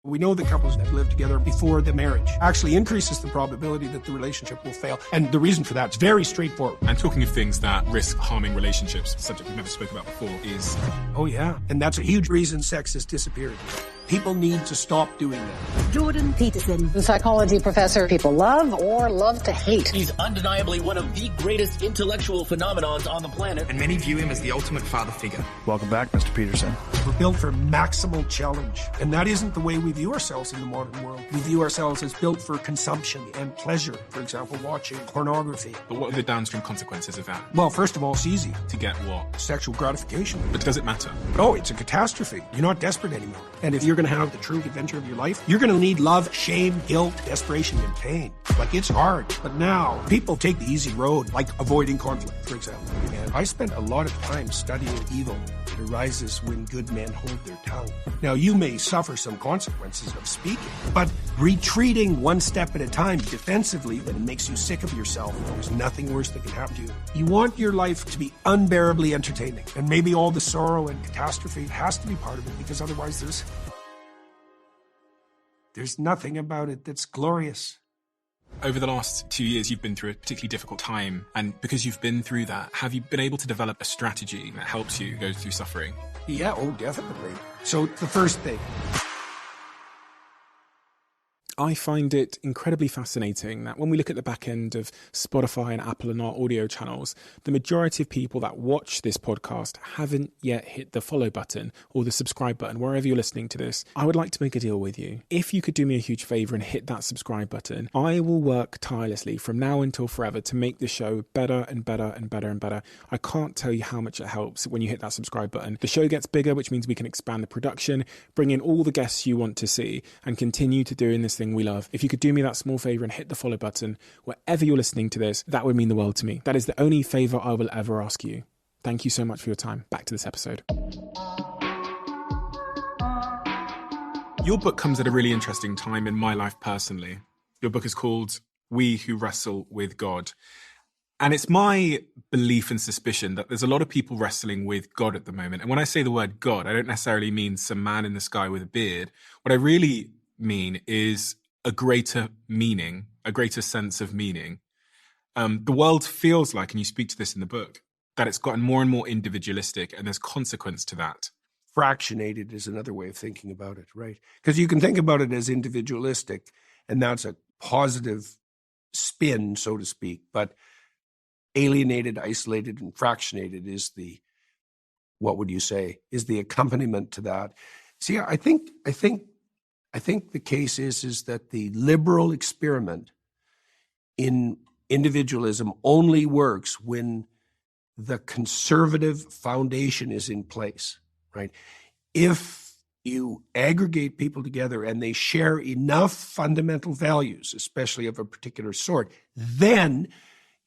We know that couples that live together before the marriage actually increases the probability that the relationship will fail. And the reason for that is very straightforward. And talking of things that risk harming relationships, a subject we've never spoken about before, is... Oh, yeah. And that's a huge reason sex has disappeared. People need to stop doing that. Jordan Peterson, the psychology professor people love or love to hate. He's undeniably one of the greatest intellectual phenomenons on the planet. And many view him as the ultimate father figure. Welcome back, Mr. Peterson. We're built for maximal challenge. And that isn't the way we view ourselves in the modern world. We view ourselves as built for consumption and pleasure. For example, watching pornography. But what are the downstream consequences of that? Well, first of all, it's easy. To get what? Sexual gratification. But does it matter? Oh, it's a catastrophe. You're not desperate anymore. And if you're going to have the true adventure of your life, you're going to need love, shame, guilt, desperation, and pain. Like, it's hard. But now, people take the easy road, like avoiding conflict, for example. And I spent a lot of time studying evil that arises when good men hold their tongue. Now, you may suffer some consequences of speaking, but retreating one step at a time defensively when it makes you sick of yourself, there's nothing worse that can happen to you. You want your life to be unbearably entertaining, and maybe all the sorrow and catastrophe has to be part of it, because otherwise there's nothing about it that's glorious. Over the last 2 years, you've been through a particularly difficult time. And because you've been through that, have you been able to develop a strategy that helps you go through suffering? Yeah, oh, definitely. So the first thing. I find it incredibly fascinating that when we look at the back end of Spotify and Apple and our audio channels, the majority of people that watch this podcast haven't yet hit the follow button or the subscribe button, wherever you're listening to this. I would like to make a deal with you. If you could do me a huge favor and hit that subscribe button, I will work tirelessly from now until forever to make the show better and better and better and better. I can't tell you how much it helps when you hit that subscribe button. The show gets bigger, which means we can expand the production, bring in all the guests you want to see, and continue to doing this thing we love. If you could do me that small favor and hit the follow button wherever you're listening to this, that would mean the world to me. That is the only favor I will ever ask you. Thank you so much for your time. Back to this episode. Your book comes at a really interesting time in my life personally. Your book is called We Who Wrestle with God. And it's my belief and suspicion that there's a lot of people wrestling with God at the moment. And when I say the word God, I don't necessarily mean some man in the sky with a beard. What I really mean is a greater meaning, a greater sense of meaning. The world feels like, and you speak to this in the book, that it's gotten more and more individualistic, and there's consequence to that. Fractionated is another way of thinking about it, right? Because you can think about it as individualistic, and that's a positive spin, so to speak, but alienated, isolated, and fractionated is the, what would you say, is the accompaniment to that. See, I think the case is that the liberal experiment in individualism only works when the conservative foundation is in place, right? If you aggregate people together and they share enough fundamental values, especially of a particular sort, then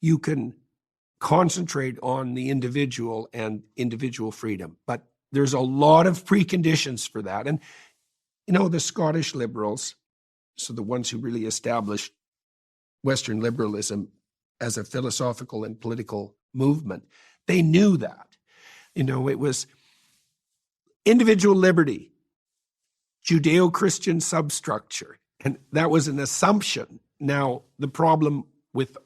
you can concentrate on the individual and individual freedom. But there's a lot of preconditions for that. And you know, the Scottish liberals, so the ones who really established Western liberalism as a philosophical and political movement, they knew that. You know, it was individual liberty, Judeo-Christian substructure, and that was an assumption. Now, the problem with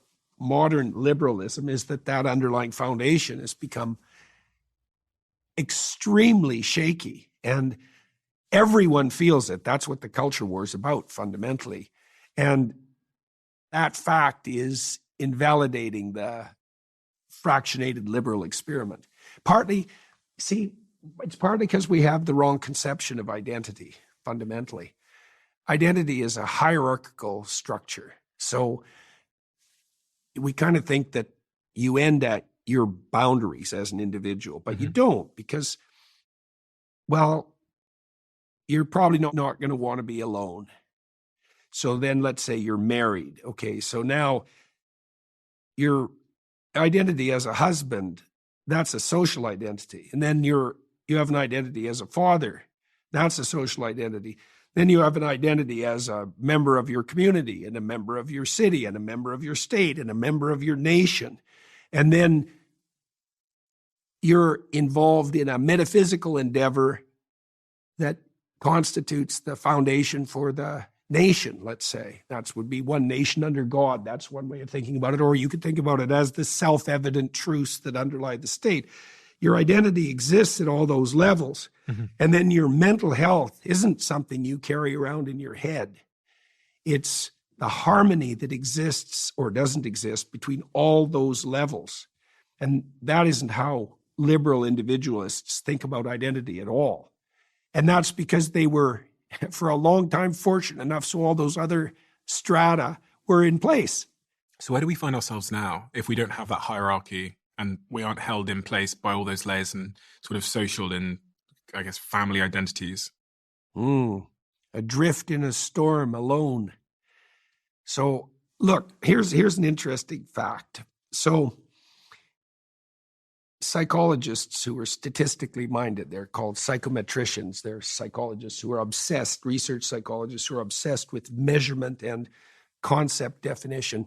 modern liberalism is that underlying foundation has become extremely shaky, and everyone feels it. That's what the culture war is about, fundamentally. And that fact is invalidating the fractionated liberal experiment. Partly, it's partly because we have the wrong conception of identity, fundamentally. Identity is a hierarchical structure. So we kind of think that you end at your boundaries as an individual, but you don't, because, well, you're probably not going to want to be alone. So then let's say you're married. Okay, so now your identity as a husband, that's a social identity. And then you have an identity as a father. That's a social identity. Then you have an identity as a member of your community and a member of your city and a member of your state and a member of your nation. And then you're involved in a metaphysical endeavor that constitutes the foundation for the nation, let's say. That would be one nation under God. That's one way of thinking about it. Or you could think about it as the self-evident truths that underlie the state. Your identity exists at all those levels. Mm-hmm. And then your mental health isn't something you carry around in your head. It's the harmony that exists or doesn't exist between all those levels. And that isn't how liberal individualists think about identity at all. And that's because they were, for a long time, fortunate enough so all those other strata were in place. So where do we find ourselves now if we don't have that hierarchy and we aren't held in place by all those layers and sort of social and, I guess, family identities? Adrift in a storm alone. So look, here's an interesting fact. So psychologists who are statistically minded, they're called psychometricians. They're psychologists who are obsessed, research psychologists who are obsessed with measurement and concept definition,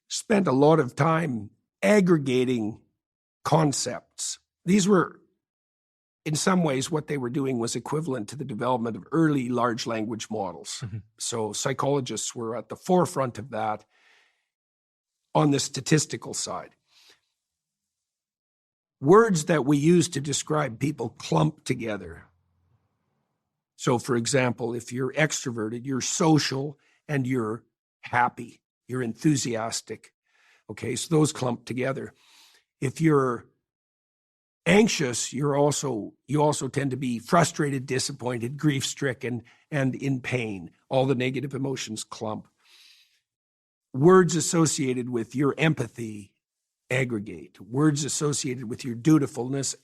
spent a lot of time aggregating concepts. These were, in some ways, what they were doing was equivalent to the development of early large language models. Mm-hmm. So psychologists were at the forefront of that on the statistical side. Words that we use to describe people clump together. So, for example, if you're extroverted, you're social and you're happy, you're enthusiastic. Okay, so those clump together. If you're anxious, you also tend to be frustrated, disappointed, grief-stricken, and in pain. All the negative emotions clump. Words associated with your empathy aggregate. Words associated with your dutifulness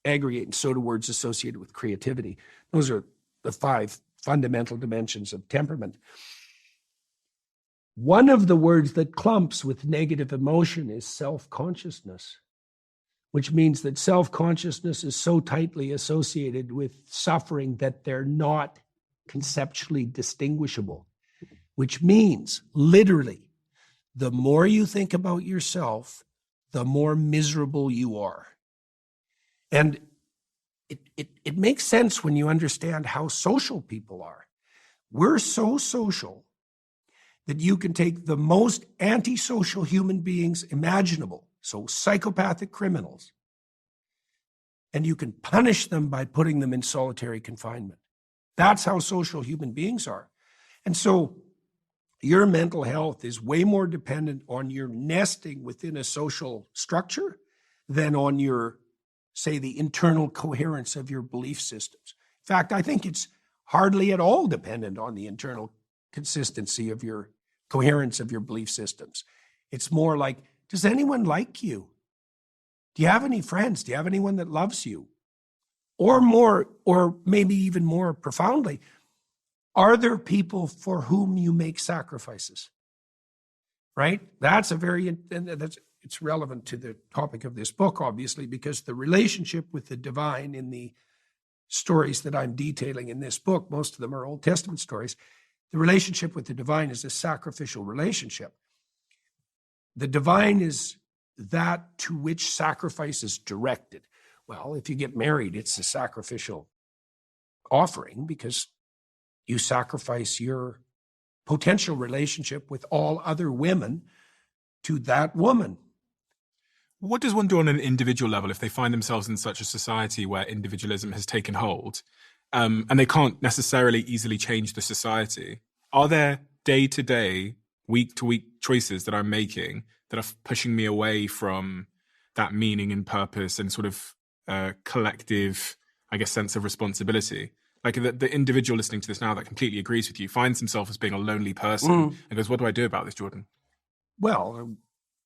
aggregate, and so do words associated with creativity. Those are the 5 fundamental dimensions of temperament. One of the words that clumps with negative emotion is self-consciousness, which means that self-consciousness is so tightly associated with suffering that they're not conceptually distinguishable, which means, literally, the more you think about yourself, the more miserable you are. And it makes sense when you understand how social people are. We're so social that you can take the most antisocial human beings imaginable, so psychopathic criminals, and you can punish them by putting them in solitary confinement. That's how social human beings are. And so your mental health is way more dependent on your nesting within a social structure than on your, say, the internal coherence of your belief systems. In fact, I think it's hardly at all dependent on the internal consistency of your coherence of your belief systems. It's more like, does anyone like you? Do you have any friends? Do you have anyone that loves you? Or more, or maybe even more profoundly, are there people for whom you make sacrifices? Right? It's relevant to the topic of this book, obviously, because the relationship with the divine in the stories that I'm detailing in this book, most of them are Old Testament stories, the relationship with the divine is a sacrificial relationship. The divine is that to which sacrifice is directed. Well, if you get married, it's a sacrificial offering because you sacrifice your potential relationship with all other women to that woman. What does one do on an individual level if they find themselves in such a society where individualism has taken hold and they can't necessarily easily change the society? Are there day-to-day, week-to-week choices that I'm making that are pushing me away from that meaning and purpose and sort of collective, I guess, sense of responsibility? Like the individual listening to this now that completely agrees with you finds himself as being a lonely person and goes, what do I do about this, Jordan? Well,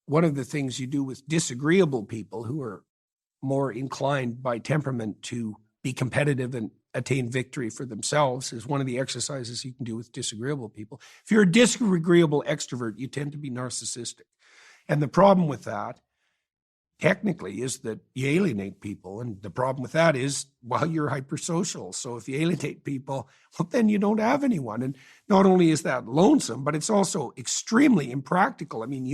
one of the things you do with disagreeable people who are more inclined by temperament to be competitive and attain victory for themselves is one of the exercises you can do with disagreeable people. If you're a disagreeable extrovert, you tend to be narcissistic. And the problem with that, technically, is that you alienate people. And the problem with that is, well, you're hypersocial. So if you alienate people, well, then you don't have anyone. And not only is that lonesome, but it's also extremely impractical. I mean,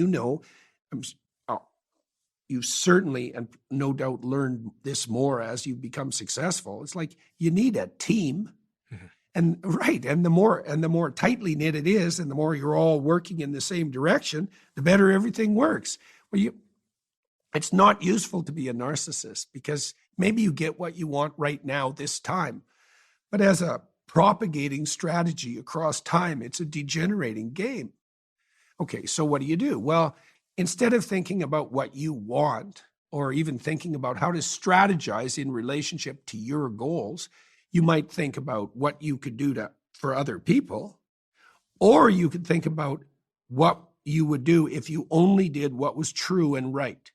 you certainly, and no doubt learn this more as you become successful, it's like you need a team. And the more tightly knit it is, and the more you're all working in the same direction, the better everything works. Well, it's not useful to be a narcissist, because maybe you get what you want right now, this time. But as a propagating strategy across time, it's a degenerating game. Okay, so what do? Well, instead of thinking about what you want, or even thinking about how to strategize in relationship to your goals, you might think about what you could do for other people, or you could think about what you would do if you only did what was true and right.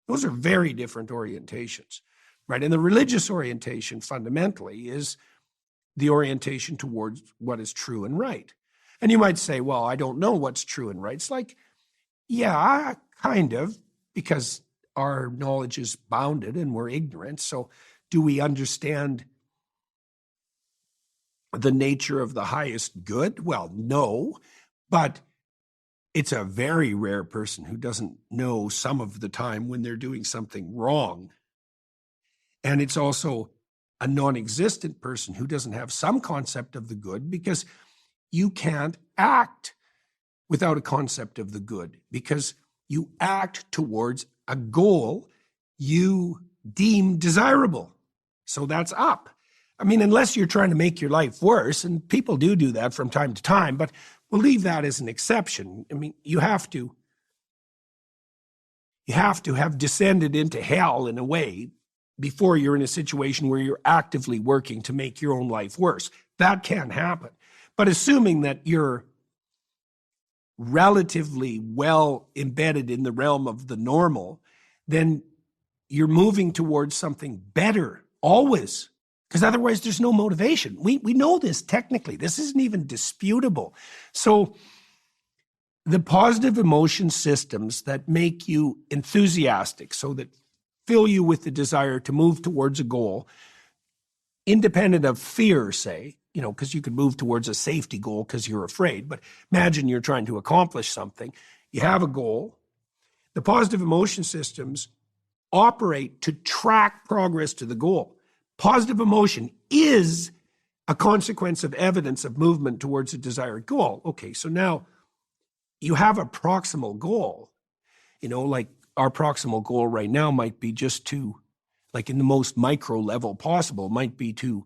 Those are very different orientations, right? And the religious orientation fundamentally is the orientation towards what is true and right. And you might say, well, I don't know what's true and right. It's like, yeah, kind of, because our knowledge is bounded and we're ignorant. So do we understand the nature of the highest good? Well, no, but it's a very rare person who doesn't know some of the time when they're doing something wrong. And it's also a non-existent person who doesn't have some concept of the good, because you can't act without a concept of the good, because you act towards a goal you deem desirable. So that's up. I mean, unless you're trying to make your life worse, and people do that from time to time, but we'll leave that as an exception. I mean, you have to have descended into hell in a way before you're in a situation where you're actively working to make your own life worse. That can happen. But assuming that you're relatively well embedded in the realm of the normal, then you're moving towards something better always. Because otherwise there's no motivation. We know this technically. This isn't even disputable. So the positive emotion systems that make you enthusiastic, so that fill you with the desire to move towards a goal, independent of fear, say, because you could move towards a safety goal because you're afraid. But imagine you're trying to accomplish something. You have a goal. The positive emotion systems operate to track progress to the goal. Positive emotion is a consequence of evidence of movement towards a desired goal. Okay, so now you have a proximal goal. Like our proximal goal right now might be just to, like in the most micro level possible, might be to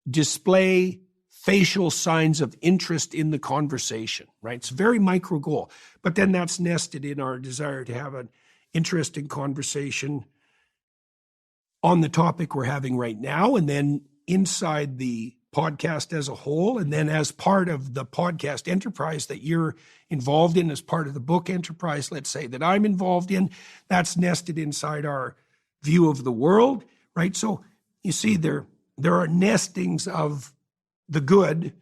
display facial signs of interest in the conversation, right? It's a very micro goal. But then that's nested in our desire to have an interesting conversation on the topic we're having right now, and then inside the podcast as a whole, and then as part of the podcast enterprise that you're involved in, as part of the book enterprise, let's say, that I'm involved in, that's nested inside our view of the world, right? So you see there are nestings of the good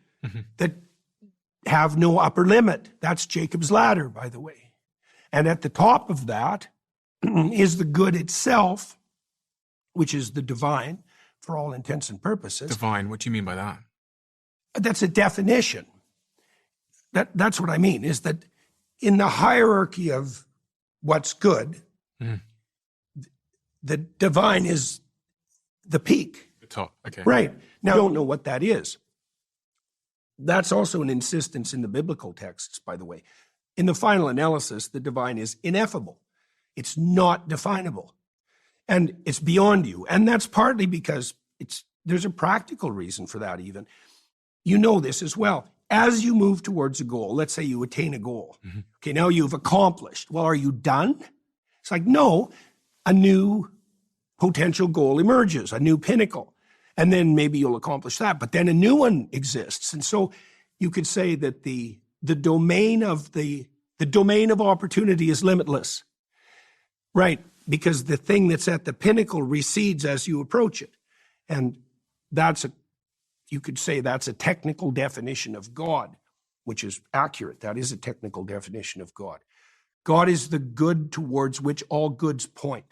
that have no upper limit. That's Jacob's ladder, by the way. And at the top of that is the good itself, which is the divine for all intents and purposes. Divine, what do you mean by that? That's a definition. That's what I mean, is that in the hierarchy of what's good, the divine is the peak. The top, okay. Right. Now, I don't know what that is. That's also an insistence in the biblical texts, by the way. In the final analysis, the divine is ineffable. It's not definable. And it's beyond you. And that's partly because there's a practical reason for that even. You know this as well. As you move towards a goal, let's say you attain a goal. Okay, now you've accomplished. Well, are you done? It's like, no, a new potential goal emerges, a new pinnacle. And then maybe you'll accomplish that. But then a new one exists. And so you could say that the domain of opportunity is limitless. Right. Because the thing that's at the pinnacle recedes as you approach it. And you could say that's a technical definition of God, which is accurate. That is a technical definition of God. God is the good towards which all goods point.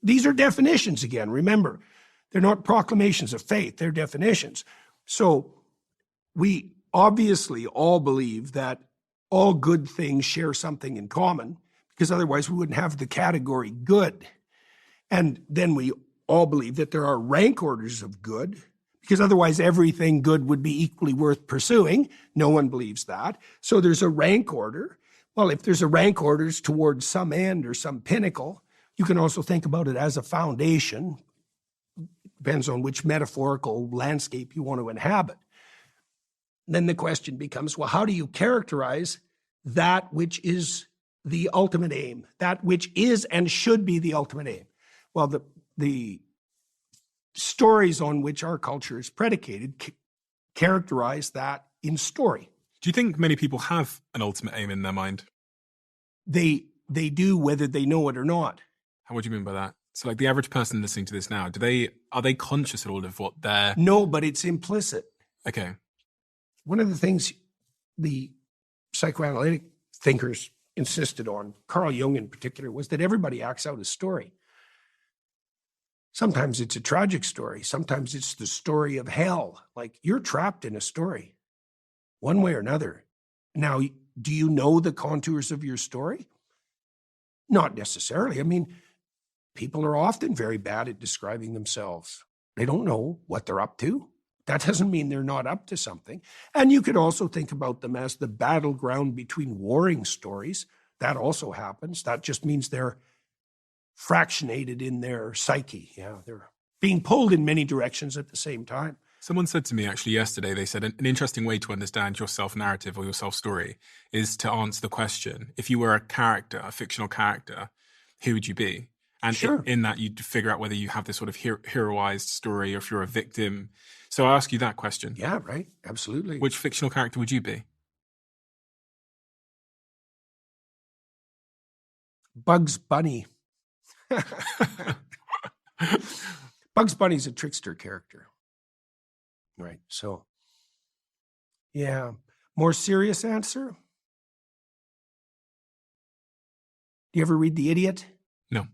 These are definitions again, remember. They're not proclamations of faith, they're definitions. So we obviously all believe that all good things share something in common, because otherwise we wouldn't have the category good. And then we all believe that there are rank orders of good, because otherwise everything good would be equally worth pursuing. No one believes that. So there's a rank order. Well, if there's a rank order towards some end or some pinnacle, you can also think about it as a foundation. Depends on which metaphorical landscape you want to inhabit. Then the question becomes, well, how do you characterize that which is the ultimate aim, that which is and should be the ultimate aim? Well, the stories on which our culture is predicated characterize that in story. Do you think many people have an ultimate aim in their mind? They do, whether they know it or not. What do you mean by that? So like the average person listening to this now, are they conscious at all of what they're... No, but it's implicit. Okay. One of the things the psychoanalytic thinkers insisted on, Carl Jung in particular, was that everybody acts out a story. Sometimes it's a tragic story. Sometimes it's the story of hell. Like, you're trapped in a story, one way or another. Now, do you know the contours of your story? Not necessarily. I mean, people are often very bad at describing themselves. They don't know what they're up to. That doesn't mean they're not up to something. And you could also think about them as the battleground between warring stories. That also happens. That just means they're fractionated in their psyche. Yeah, they're being pulled in many directions at the same time. Someone said to me actually yesterday, they said an interesting way to understand your self-narrative or your self-story is to answer the question, if you were a character, a fictional character, who would you be? And sure. in that, you'd figure out whether you have this sort of heroized story or if you're a victim. So I ask you that question. Yeah, right. Absolutely. Which fictional character would you be? Bugs Bunny. Bugs Bunny's a trickster character. Right. So, yeah. More serious answer? Do you ever read The Idiot? No.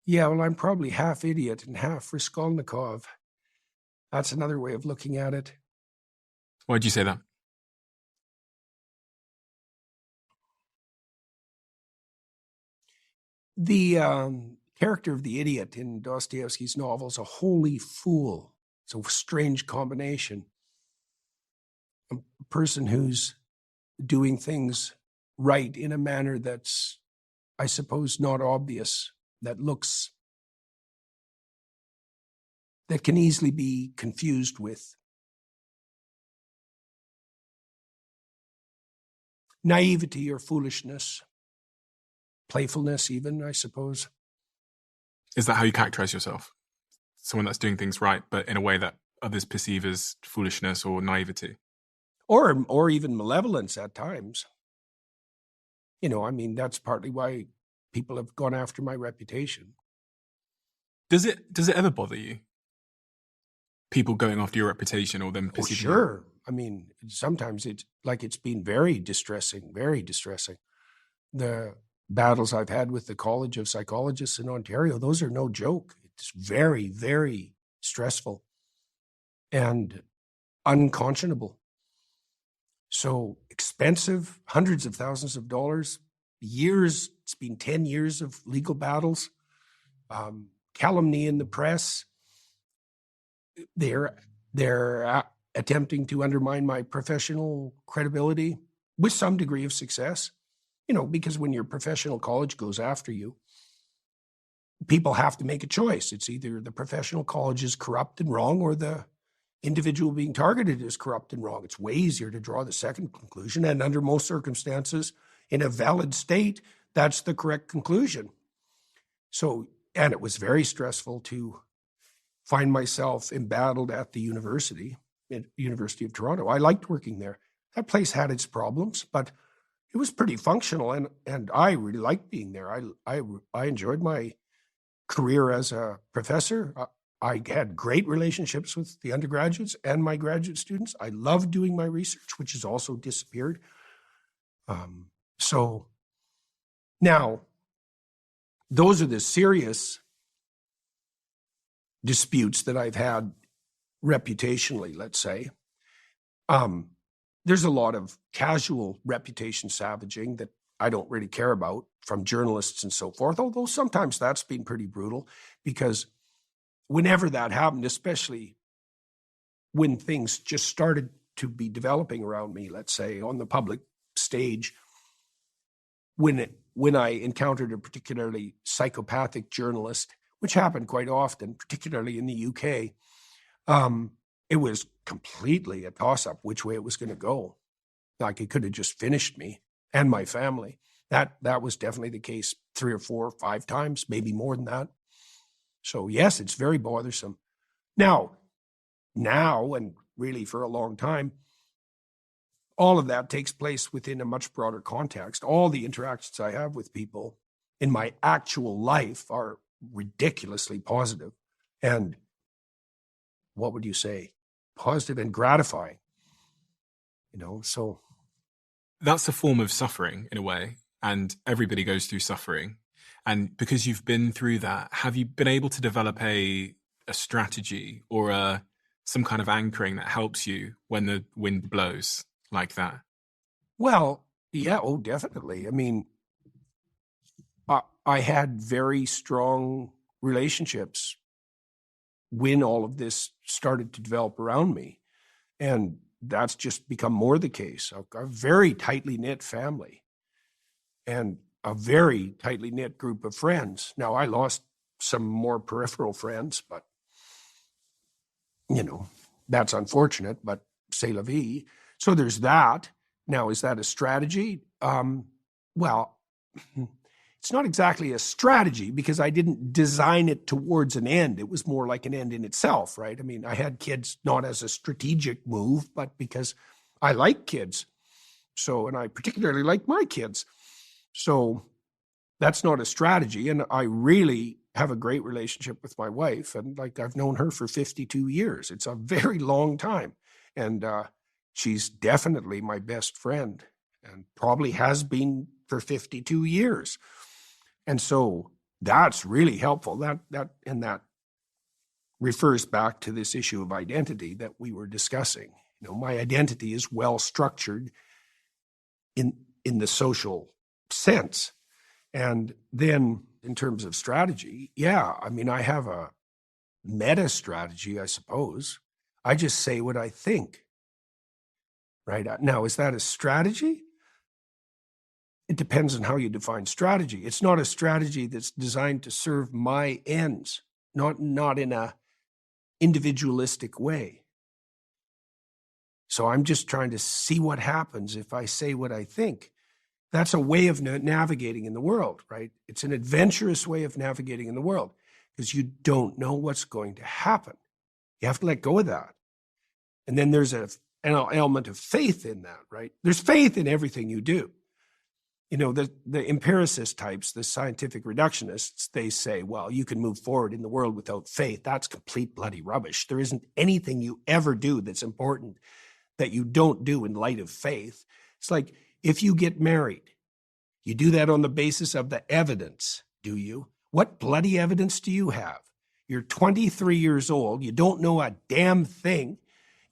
Yeah, well, I'm probably half idiot and half Raskolnikov. That's another way of looking at it. Why'd you say that? The character of the idiot in Dostoevsky's novel is a holy fool. It's a strange combination. A person who's doing things right in a manner that's, I suppose, not obvious, that can easily be confused with naivety or foolishness, playfulness even, I suppose. Is that how you characterize yourself? Someone that's doing things right, but in a way that others perceive as foolishness or naivety? Or even malevolence at times. You know, I mean, that's partly why people have gone after my reputation. Does it ever bother you? People going after your reputation or them perceiving? Sure. I mean, sometimes it's been very distressing, very distressing. The battles I've had with the College of Psychologists in Ontario, those are no joke. It's very, very stressful and unconscionable. So expensive, hundreds of thousands of dollars, years. It's been 10 years of legal battles, calumny in the press. They're attempting to undermine my professional credibility with some degree of success. You know, because when your professional college goes after you, people have to make a choice. It's either the professional college is corrupt and wrong or the individual being targeted is corrupt and wrong. It's way easier to draw the second conclusion. And under most circumstances, in a valid state, that's the correct conclusion. So, and it was very stressful to find myself embattled at the University of Toronto. I liked working there. That place had its problems, but it was pretty functional, and I really liked being there. I enjoyed my career as a professor. I had great relationships with the undergraduates and my graduate students. I loved doing my research, which has also disappeared. So now, those are the serious disputes that I've had reputationally, let's say. There's a lot of casual reputation savaging that I don't really care about from journalists and so forth, although sometimes that's been pretty brutal, because whenever that happened, especially when things just started to be developing around me, let's say on the public stage, when I encountered a particularly psychopathic journalist, which happened quite often, particularly in the UK, it was completely a toss-up which way it was going to go. Like, it could have just finished me and my family. That was definitely the case 3 or 4 or 5 times, maybe more than that. So yes, it's very bothersome. Now, and really for a long time, all of that takes place within a much broader context. All the interactions I have with people in my actual life are ridiculously positive and, what would you say, positive and gratifying. So That's a form of suffering in a way, and everybody goes through suffering. And because you've been through that, have you been able to develop a strategy or some kind of anchoring that helps you when the wind blows like that? Well, yeah, definitely. I mean, I had very strong relationships when all of this started to develop around me. And that's just become more the case. A very tightly knit family and a very tightly knit group of friends. Now, I lost some more peripheral friends, but, that's unfortunate, but c'est la vie. So there's that. Now, is that a strategy? Well, it's not exactly a strategy because I didn't design it towards an end. It was more like an end in itself, right? I mean, I had kids not as a strategic move, but because I like kids. So, and I particularly like my kids. So that's not a strategy. And I really have a great relationship with my wife. And like, I've known her for 52 years. It's a very long time. And she's definitely my best friend and probably has been for 52 years. And so that's really helpful. That refers back to this issue of identity that we were discussing. My identity is well structured in the social sense. And then in terms of strategy, I mean, I have a meta strategy, I suppose. I just say what I think. Right? Now, is that a strategy? It depends on how you define strategy. It's not a strategy that's designed to serve my ends, not in a individualistic way. So I'm just trying to see what happens if I say what I think. That's a way of navigating in the world, right? It's an adventurous way of navigating in the world because you don't know what's going to happen. You have to let go of that. And then there's an element of faith in that, right? There's faith in everything you do. The empiricist types, the scientific reductionists, they say, well, you can move forward in the world without faith. That's complete bloody rubbish. There isn't anything you ever do that's important that you don't do in light of faith. It's like if you get married, you do that on the basis of the evidence, do you? What bloody evidence do you have? You're 23 years old. You don't know a damn thing.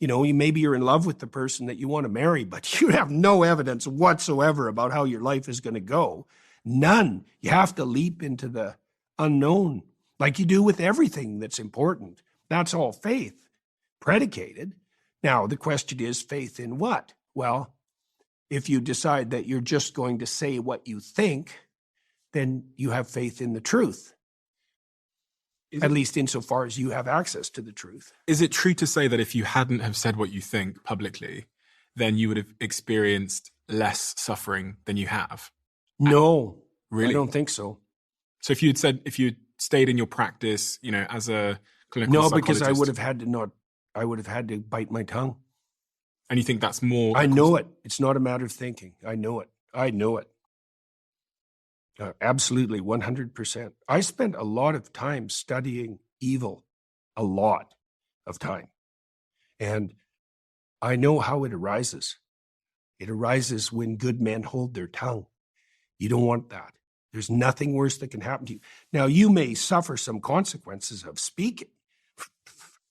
Maybe you're in love with the person that you want to marry, but you have no evidence whatsoever about how your life is going to go. None. You have to leap into the unknown like you do with everything that's important. That's all faith predicated. Now, the question is faith in what? Well, if you decide that you're just going to say what you think, then you have faith in the truth. At least insofar as you have access to the truth. Is it true to say that if you hadn't have said what you think publicly, then you would have experienced less suffering than you have? No, really? I don't think so. So if you'd stayed in your practice, as a clinical psychologist. No, because I would have had to bite my tongue. And you think that's more? I know it. It's not a matter of thinking. I know it. Absolutely, 100%. I spent a lot of time studying evil, a lot of time. And I know how it arises. It arises when good men hold their tongue. You don't want that. There's nothing worse that can happen to you. Now, you may suffer some consequences of speaking,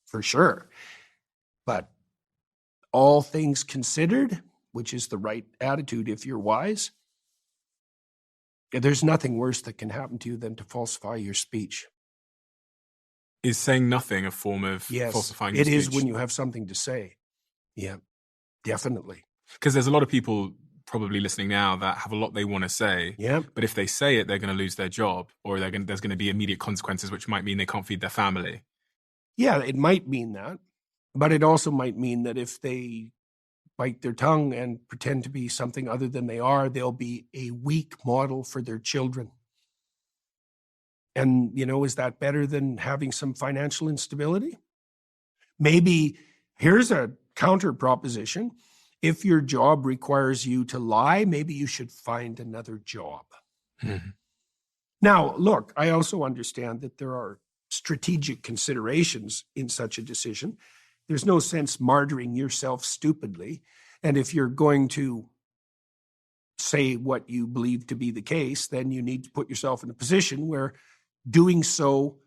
for sure. But all things considered, which is the right attitude if you're wise, There's nothing worse that can happen to you than to falsify your speech. Is saying nothing a form of falsifying your speech? It is when you have something to say. Yeah, definitely. Because there's a lot of people probably listening now that have a lot they want to say. Yeah. But if they say it, they're going to lose their job, or there's going to be immediate consequences, which might mean they can't feed their family. Yeah, it might mean that. But it also might mean that if they bite their tongue and pretend to be something other than they are, they'll be a weak model for their children. And, is that better than having some financial instability? Maybe here's a counter proposition. If your job requires you to lie, maybe you should find another job. Mm-hmm. Now, look, I also understand that there are strategic considerations in such a decision. There's no sense martyring yourself stupidly. And if you're going to say what you believe to be the case, then you need to put yourself in a position where doing so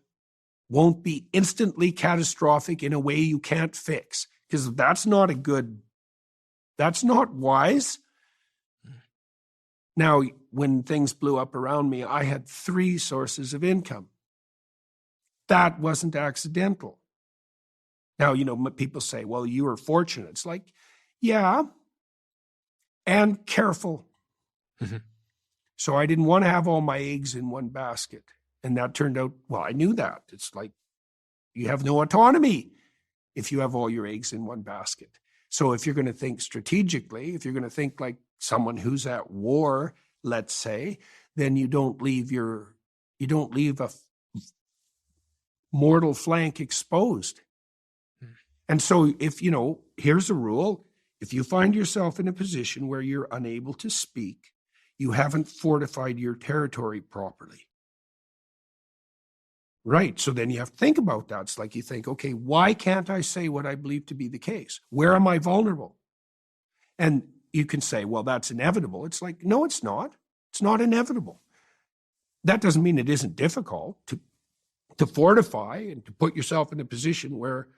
won't be instantly catastrophic in a way you can't fix. Because that's not wise. Now, when things blew up around me, I had 3 sources of income. That wasn't accidental. Now, people say, well, you were fortunate. It's like, yeah, and careful. Mm-hmm. So I didn't want to have all my eggs in one basket. And that turned out, well, I knew that. It's like you have no autonomy if you have all your eggs in one basket. So if you're going to think strategically, if you're going to think like someone who's at war, let's say, then you don't leave a mortal flank exposed. And so here's a rule. If you find yourself in a position where you're unable to speak, you haven't fortified your territory properly. Right. So then you have to think about that. It's like you think, okay, why can't I say what I believe to be the case? Where am I vulnerable? And you can say, well, that's inevitable. It's like, no, it's not. It's not inevitable. That doesn't mean it isn't difficult to fortify and to put yourself in a position where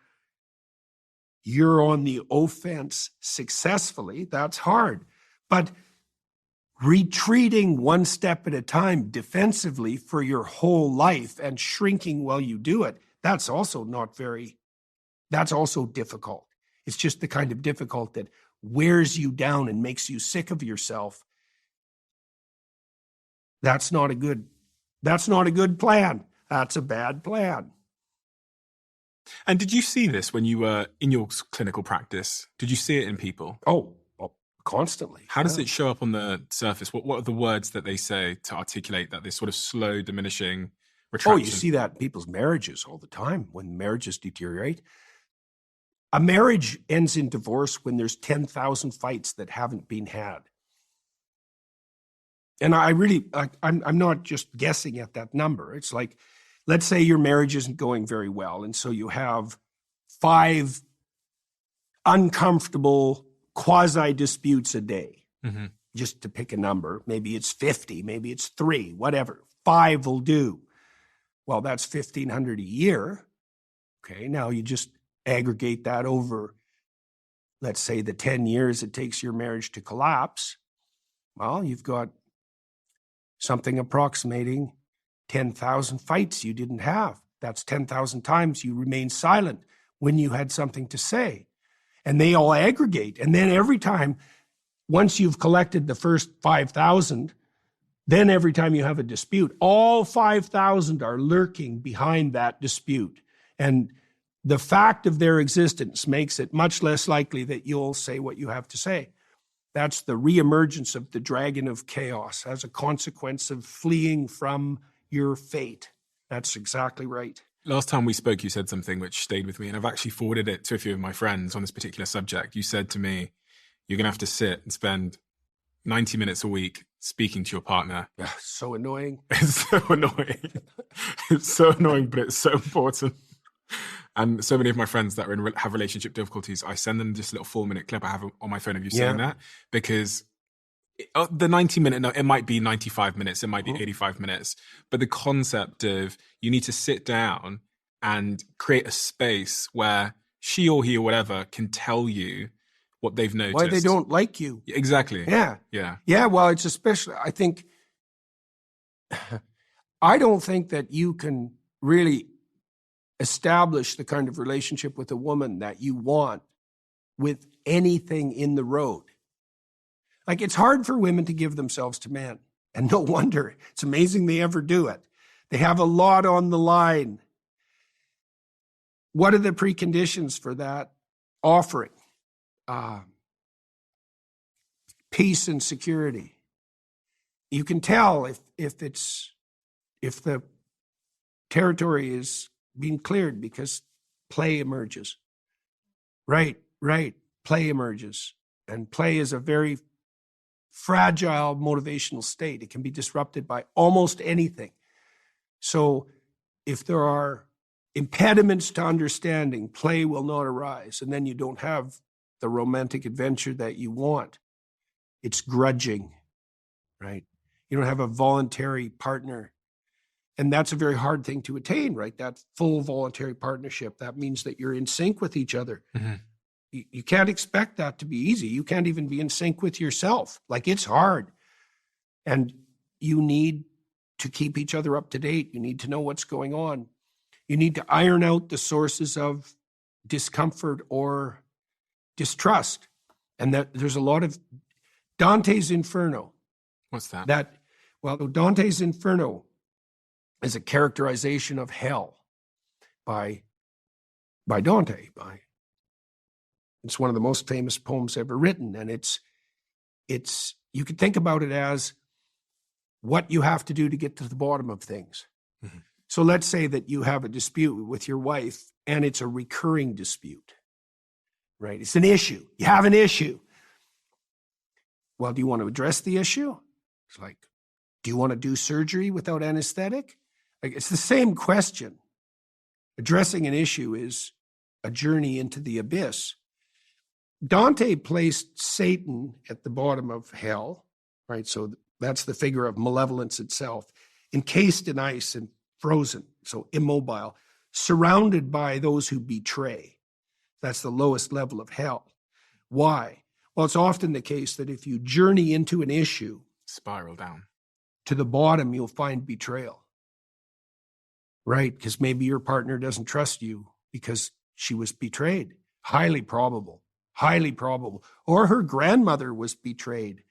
you're on the offense successfully. That's hard. But retreating one step at a time defensively for your whole life and shrinking while you do it, that's also difficult. It's just the kind of difficult that wears you down and makes you sick of yourself. That's not a good plan. That's a bad plan. And did you see this when you were in your clinical practice? Did you see it in people? Oh, constantly. How does it show up on the surface? What are the words that they say to articulate that this sort of slow, diminishing retraction? Oh, you see that in people's marriages all the time when marriages deteriorate. A marriage ends in divorce when there's 10,000 fights that haven't been had. And I'm not just guessing at that number. It's like, let's say your marriage isn't going very well, and so you have 5 uncomfortable quasi-disputes a day, mm-hmm. just to pick a number. Maybe it's 50, maybe it's 3, whatever. 5 will do. Well, that's 1,500 a year. Okay, now you just aggregate that over, let's say, the 10 years it takes your marriage to collapse. Well, you've got something approximating 10,000 fights you didn't have. That's 10,000 times you remained silent when you had something to say. And they all aggregate. And then every time, once you've collected the first 5,000, then every time you have a dispute, all 5,000 are lurking behind that dispute. And the fact of their existence makes it much less likely that you'll say what you have to say. That's the reemergence of the dragon of chaos as a consequence of fleeing from your fate. That's exactly right. Last time we spoke, you said something which stayed with me, and I've actually forwarded it to a few of my friends on this particular subject. You said to me, you're going to have to sit and spend 90 minutes a week speaking to your partner. So annoying. It's so annoying. It's so annoying, but it's so important. And so many of my friends that have relationship difficulties, I send them this little 4-minute clip I have on my phone of you saying that, because the 90-minute, no, it might be 95 minutes, it might be 85 minutes, but the concept of you need to sit down and create a space where she or he or whatever can tell you what they've noticed. Why they don't like you. Exactly. Yeah. Well, it's especially, I think I don't think that you can really establish the kind of relationship with a woman that you want with anything in the road. Like, it's hard for women to give themselves to men, and no wonder. It's amazing they ever do it. They have a lot on the line. What are the preconditions for that offering? Peace and security. You can tell if the territory is being cleared because play emerges. Right. Play emerges. And play is a very fragile motivational state. It can be disrupted by almost anything. So if there are impediments to understanding, play will not arise. And then you don't have the romantic adventure that you want. It's grudging, right? You don't have a voluntary partner. And that's a very hard thing to attain, right? That full voluntary partnership. That means that you're in sync with each other. Mm-hmm. You can't expect that to be easy. You can't even be in sync with yourself. Like, it's hard. And you need to keep each other up to date. You need to know what's going on. You need to iron out the sources of discomfort or distrust. And that there's a lot of Dante's Inferno. What's that? Dante's Inferno is a characterization of hell by Dante. It's one of the most famous poems ever written, and it's you could think about it as what you have to do to get to the bottom of things. Mm-hmm. So let's say that you have a dispute with your wife, and it's a recurring dispute, right? It's an issue. You have an issue. Well, do you want to address the issue? It's like, do you want to do surgery without anesthetic? Like, it's the same question. Addressing an issue is a journey into the abyss. Dante placed Satan at the bottom of hell, right? So that's the figure of malevolence itself, encased in ice and frozen, so immobile, surrounded by those who betray. That's the lowest level of hell. Why? Well, it's often the case that if you journey into an issue, spiral down to the bottom, you'll find betrayal, right? Because maybe your partner doesn't trust you because she was betrayed. Highly probable. Or her grandmother was betrayed.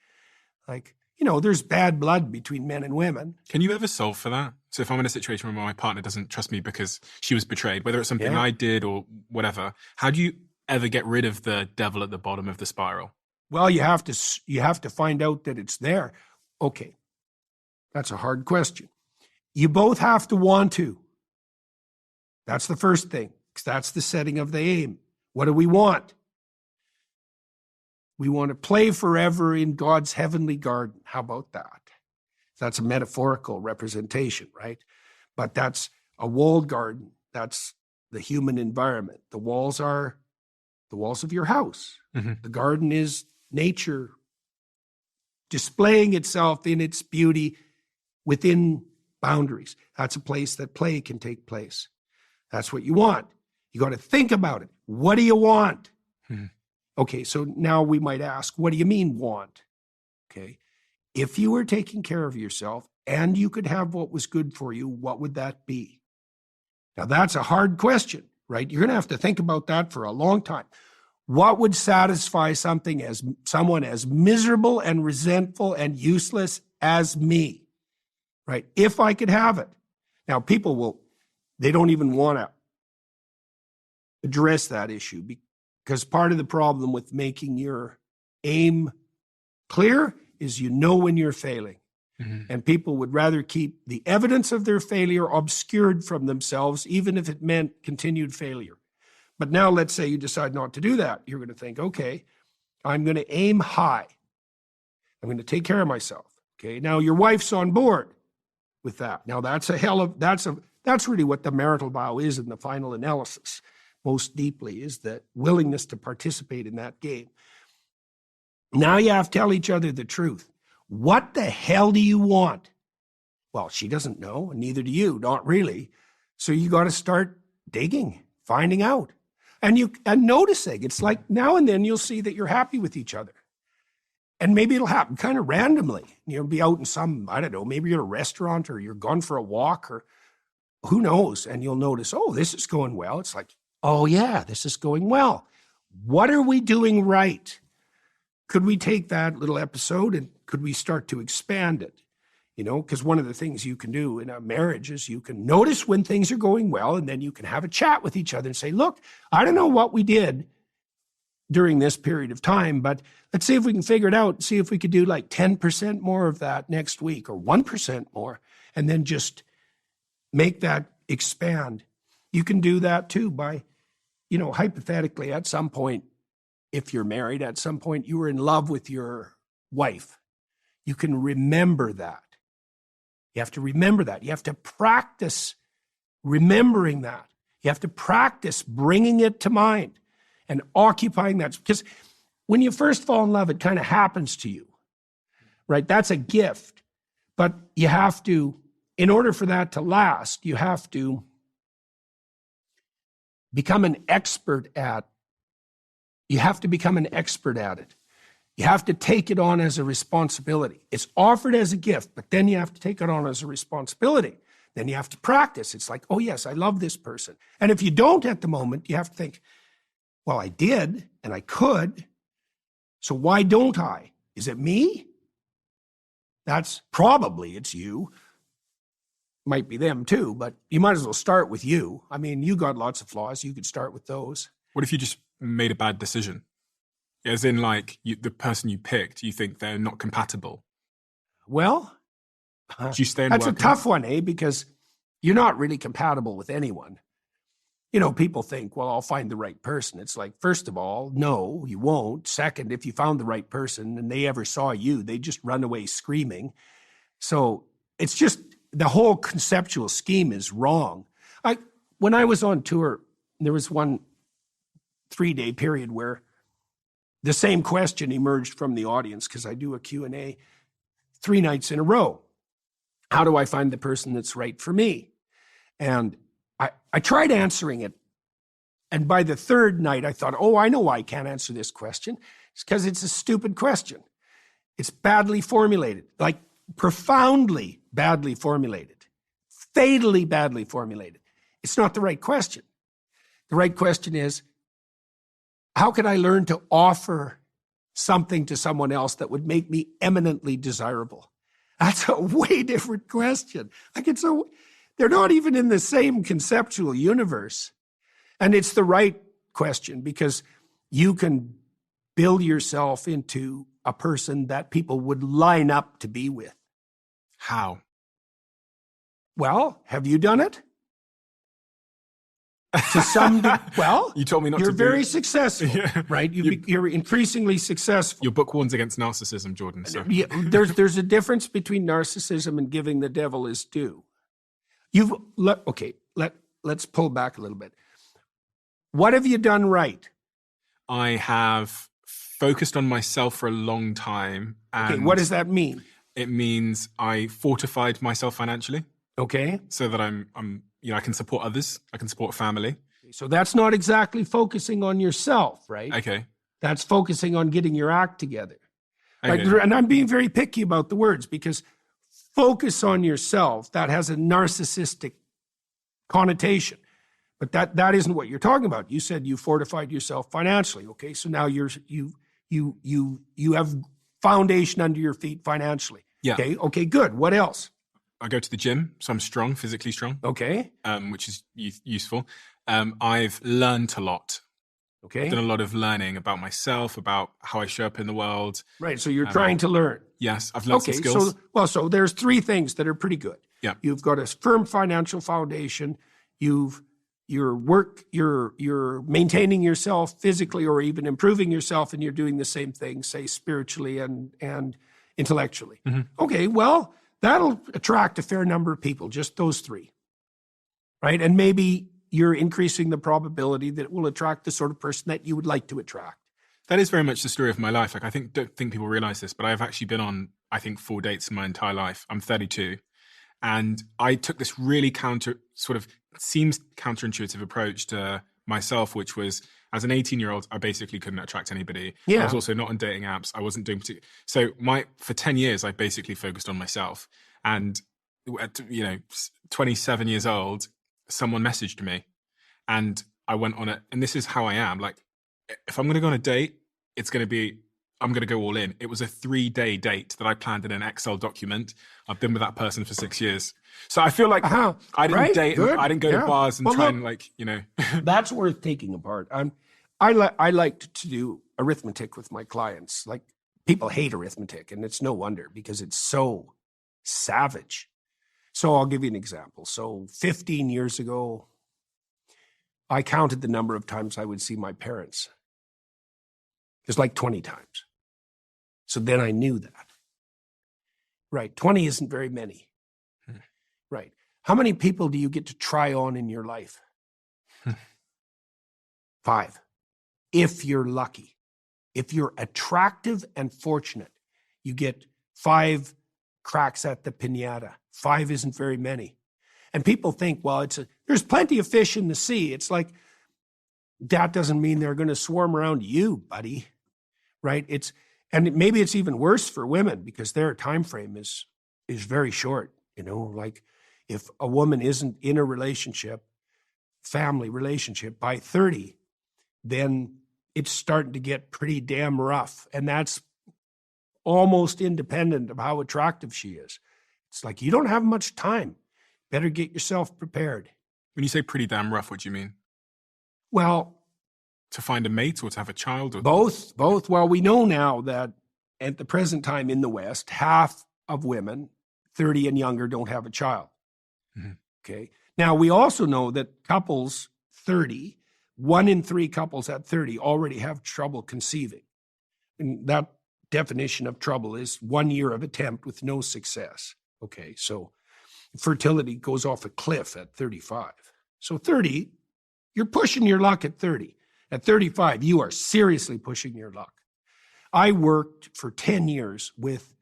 Like, there's bad blood between men and women. Can you ever solve for that? So if I'm in a situation where my partner doesn't trust me because she was betrayed, whether it's something I did or whatever, how do you ever get rid of the devil at the bottom of the spiral? Well, you have to find out that it's there. Okay, that's a hard question. You both have to want to. That's the first thing, because that's the setting of the aim. What do we want? We want to play forever in God's heavenly garden. How about that? That's a metaphorical representation, right? But that's a walled garden. That's the human environment. The walls are the walls of your house. Mm-hmm. The garden is nature displaying itself in its beauty within boundaries. That's a place that play can take place. That's what you want. You got to think about it. What do you want? Mm-hmm. Okay, so now we might ask, what do you mean want? Okay, if you were taking care of yourself and you could have what was good for you, what would that be? Now, that's a hard question, right? You're going to have to think about that for a long time. What would satisfy someone as miserable and resentful and useless as me, right? If I could have it. Now, they don't even want to address that issue because part of the problem with making your aim clear is when you're failing. Mm-hmm. And people would rather keep the evidence of their failure obscured from themselves, even if it meant continued failure. But now let's say you decide not to do that. You're going to think, okay, I'm going to aim high. I'm going to take care of myself. Okay, now your wife's on board with that. Now that's really what the marital vow is in the final analysis. Most deeply is the willingness to participate in that game. Now you have to tell each other the truth. What the hell do you want? Well, she doesn't know, and neither do you, not really. So you got to start digging, finding out, and noticing. It's like now and then you'll see that you're happy with each other. And maybe it'll happen kind of randomly. You'll be out in some, I don't know, maybe you're at a restaurant or you're gone for a walk or who knows. And you'll notice, oh, this is going well. It's like, oh yeah, this is going well. What are we doing right? Could we take that little episode and could we start to expand it? You know, because one of the things you can do in a marriage is you can notice when things are going well, and then you can have a chat with each other and say, look, I don't know what we did during this period of time, but let's see if we can figure it out, see if we could do like 10% more of that next week or 1% more, and then just make that expand. You can do that too by, you know, hypothetically at some point, if you're married, at some point you were in love with your wife. You can remember that. You have to remember that. You have to practice remembering that. You have to practice bringing it to mind and occupying that. Because when you first fall in love, it kind of happens to you, right? That's a gift. But you have to, in order for that to last, you have to become an expert at. You have to become an expert at it. You have to take it on as a responsibility. It's offered as a gift, but then you have to take it on as a responsibility. Then you have to practice. It's like, oh yes, I love this person. And if you don't at the moment, you have to think, well, I did and I could, so why don't I? Is it me? That's probably it's you. Might be them too, but you might as well start with you. I mean, you got lots of flaws. You could start with those. What if you just made a bad decision? As in, like, the person you picked, you think they're not compatible. Well, do you stay in that's a tough one, eh? Because you're not really compatible with anyone. You know, people think, well, I'll find the right person. It's like, first of all, no, you won't. Second, if you found the right person and they ever saw you, they just run away screaming. So it's just, the whole conceptual scheme is wrong. When I was on tour, there was one 3-day period where the same question emerged from the audience, because I do a Q&A 3 nights in a row. How do I find the person that's right for me? And I tried answering it. And by the 3rd night, I thought, oh, I know why I can't answer this question. It's because it's a stupid question. It's badly formulated, like profoundly badly formulated, fatally badly formulated. It's not the right question. The right question is, how can I learn to offer something to someone else that would make me eminently desirable? That's a way different question. They're not even in the same conceptual universe. And it's the right question because you can build yourself into a person that people would line up to be with. How? Well, have you done it? To some, well, you told me not you're to very successful, Yeah. right? You're increasingly successful. Your book warns against narcissism, Jordan. So. Yeah, there's a difference between narcissism and giving the devil his due. Let's pull back a little bit. What have you done right? I have focused on myself for a long time. And Okay, what does that mean? It means I fortified myself financially. Okay. So that I can support others. I can support family. So that's not exactly focusing on yourself, right? Okay. That's focusing on getting your act together. Okay. Right? And I'm being very picky about the words because focus on yourself, that has a narcissistic connotation. But that isn't what you're talking about. You said you fortified yourself financially. Okay, so now you have foundation under your feet financially. Yeah. Okay, good. What else? I go to the gym, so I'm strong, physically strong. Okay. Which is useful. I've learned a lot. Okay. I've done a lot of learning about myself, about how I show up in the world. Right. So you're trying to learn. Yes, I've learned some skills. So there's 3 things that are pretty good. Yeah. You've got a firm financial foundation. You're maintaining yourself physically or even improving yourself, and you're doing the same thing, say spiritually and intellectually. Mm-hmm. Okay. Well, that'll attract a fair number of people, just those 3, right? And maybe you're increasing the probability that it will attract the sort of person that you would like to attract. That is very much the story of my life. Like, don't think people realize this, but I've actually been on, 4 dates in my entire life. I'm 32. And I took this really seems counterintuitive approach to myself, which was As an 18-year-old, I basically couldn't attract anybody. Yeah. I was also not on dating apps. I wasn't doing so for 10 years, I basically focused on myself. And at 27 years old, someone messaged me and I went on it. And this is how I am. Like, if I'm going to go on a date, I'm going to go all in. It was a 3-day date that I planned in an Excel document. I've been with that person for 6 years. So I feel like I didn't date. Good. I didn't go to bars and try and That's worth taking apart. I like to do arithmetic with my clients. Like, people hate arithmetic, and it's no wonder because it's so savage. So I'll give you an example. So 15 years ago, I counted the number of times I would see my parents. It was like 20 times. So then I knew that. Right. 20 isn't very many. Right. How many people do you get to try on in your life? 5. If you're lucky. If you're attractive and fortunate, you get 5 cracks at the piñata. 5 isn't very many. And people think, well, there's plenty of fish in the sea. It's like, that doesn't mean they're going to swarm around you, buddy. Right? Maybe it's even worse for women because their time frame is very short. Like, if a woman isn't in a family relationship by 30, then it's starting to get pretty damn rough. And that's almost independent of how attractive she is. It's like, you don't have much time. Better get yourself prepared. When you say pretty damn rough, what do you mean? Well, to find a mate or to have a child? Or both. Well, we know now that at the present time in the West, half of women 30 and younger don't have a child. Mm-hmm. Okay. Now, we also know that couples 30, 1 in 3 couples at 30 already have trouble conceiving. And that definition of trouble is 1 year of attempt with no success. Okay. So fertility goes off a cliff at 35. So 30, you're pushing your luck at 30. At 35, you are seriously pushing your luck. I worked for 10 years with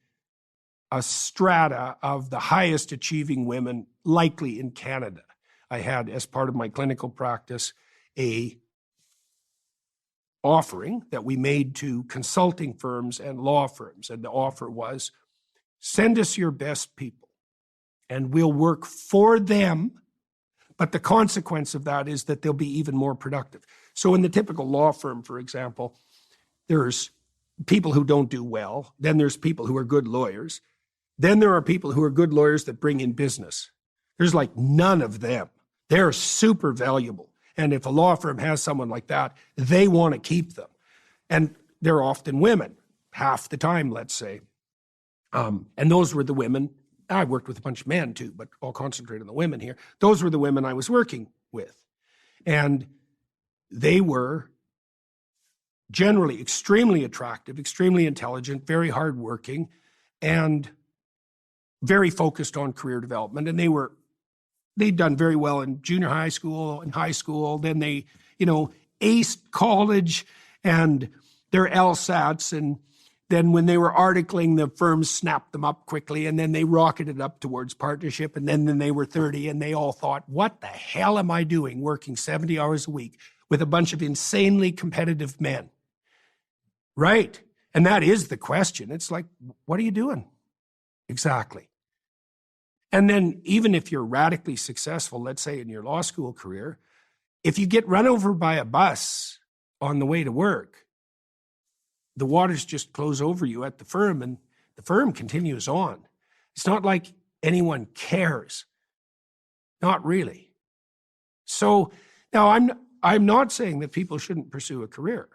a strata of the highest achieving women likely in Canada. I had, as part of my clinical practice, a offering that we made to consulting firms and law firms. And the offer was, send us your best people and we'll work for them. But the consequence of that is that they'll be even more productive. So in the typical law firm, for example, there's people who don't do well. Then there's people who are good lawyers. Then there are people who are good lawyers that bring in business. There's like none of them. They're super valuable. And if a law firm has someone like that, they want to keep them. And they're often women, half the time, let's say. And those were the women. I worked with a bunch of men too, but I'll concentrate on the women here. Those were the women I was working with. And they were generally extremely attractive, extremely intelligent, very hardworking, and very focused on career development. And they'd done very well in junior high school and high school. Then they, aced college and their LSATs. And then when they were articling, the firms snapped them up quickly. And then they rocketed up towards partnership. And then they were 30 and they all thought, what the hell am I doing working 70 hours a week with a bunch of insanely competitive men? Right. And that is the question. It's like, what are you doing? Exactly. And then even if you're radically successful, let's say in your law school career, if you get run over by a bus on the way to work, the waters just close over you at the firm and the firm continues on. It's not like anyone cares. Not really. So now I'm not saying that people shouldn't pursue a career.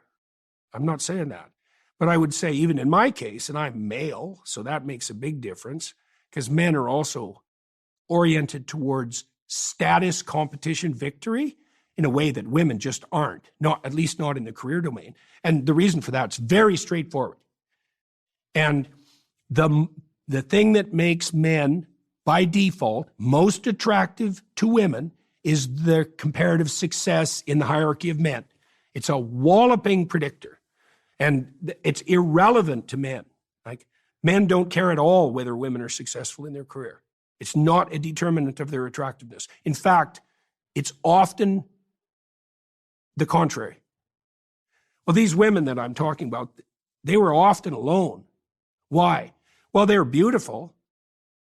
I'm not saying that. But I would say even in my case, and I'm male, so that makes a big difference, because men are also oriented towards status, competition, victory in a way that women just aren't, at least not in the career domain. And the reason for that is very straightforward. And the thing that makes men, by default, most attractive to women is their comparative success in the hierarchy of men. It's a walloping predictor. And it's irrelevant to men. Like, men don't care at all whether women are successful in their career. It's not a determinant of their attractiveness. In fact, it's often the contrary. Well, these women that I'm talking about, they were often alone. Why? Well, they're beautiful.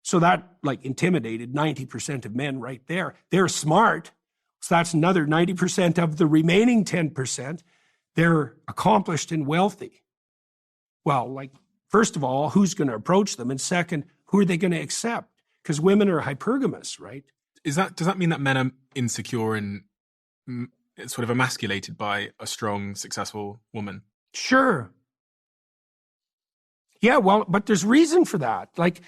So that like intimidated 90% of men right there. They're smart. So that's another 90% of the remaining 10%. They're accomplished and wealthy. Well, like, first of all, who's going to approach them? And second, who are they going to accept? Because women are hypergamous, right? Does that mean that men are insecure and sort of emasculated by a strong, successful woman? Sure. Yeah, well, but there's reason for that. Like,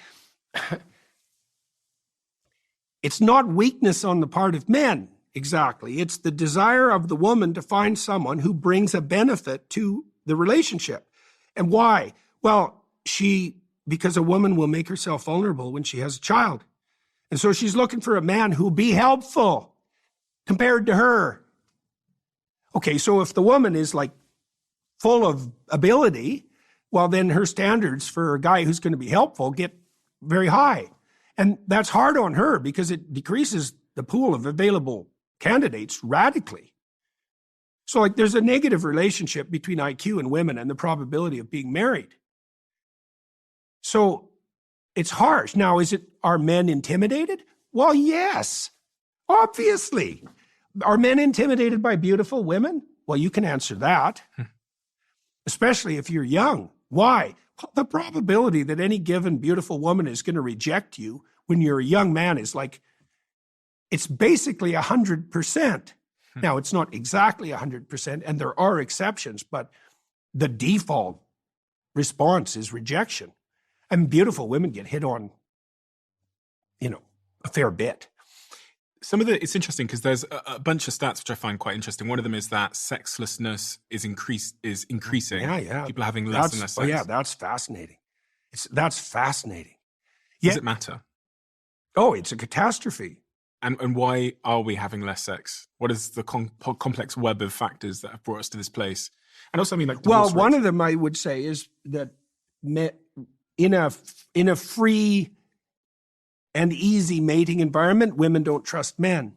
it's not weakness on the part of men, exactly. It's the desire of the woman to find someone who brings a benefit to the relationship. And why? Well, because a woman will make herself vulnerable when she has a child. And so she's looking for a man who'll be helpful compared to her. Okay, so if the woman is like full of ability, well, then her standards for a guy who's going to be helpful get very high. And that's hard on her because it decreases the pool of available candidates radically. So like there's a negative relationship between IQ and women and the probability of being married. So it's harsh. Now, are men intimidated? Well, yes, obviously. Are men intimidated by beautiful women? Well, you can answer that, especially if you're young. Why? Well, the probability that any given beautiful woman is going to reject you when you're a young man is like, it's basically 100%. Now, it's not exactly 100%, and there are exceptions, but the default response is rejection. And beautiful women get hit on, a fair bit. It's interesting because there's a bunch of stats which I find quite interesting. One of them is that sexlessness is increasing. Yeah. People are having less and less sex. Oh, yeah, that's fascinating. That's fascinating. Does it matter? Oh, it's a catastrophe. And why are we having less sex? What is the complex web of factors that have brought us to this place? And also, I mean, like, well, one of them I would say is that in a free and easy mating environment, women don't trust men,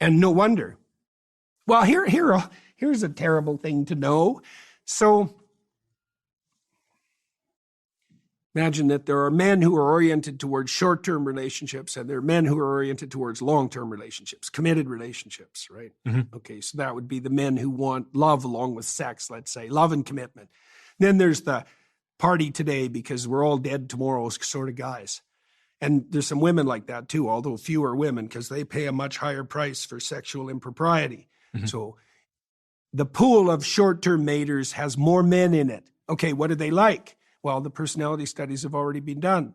and no wonder. Well, here's a terrible thing to know. So imagine that there are men who are oriented towards short-term relationships and there are men who are oriented towards long-term relationships, committed relationships, right? Mm-hmm. Okay, so that would be the men who want love along with sex, let's say, love and commitment. Then there's the party today because we're all dead tomorrow sort of guys. And there's some women like that too, although fewer women because they pay a much higher price for sexual impropriety. Mm-hmm. So the pool of short-term maters has more men in it. Okay, what do they like? Well, the personality studies have already been done.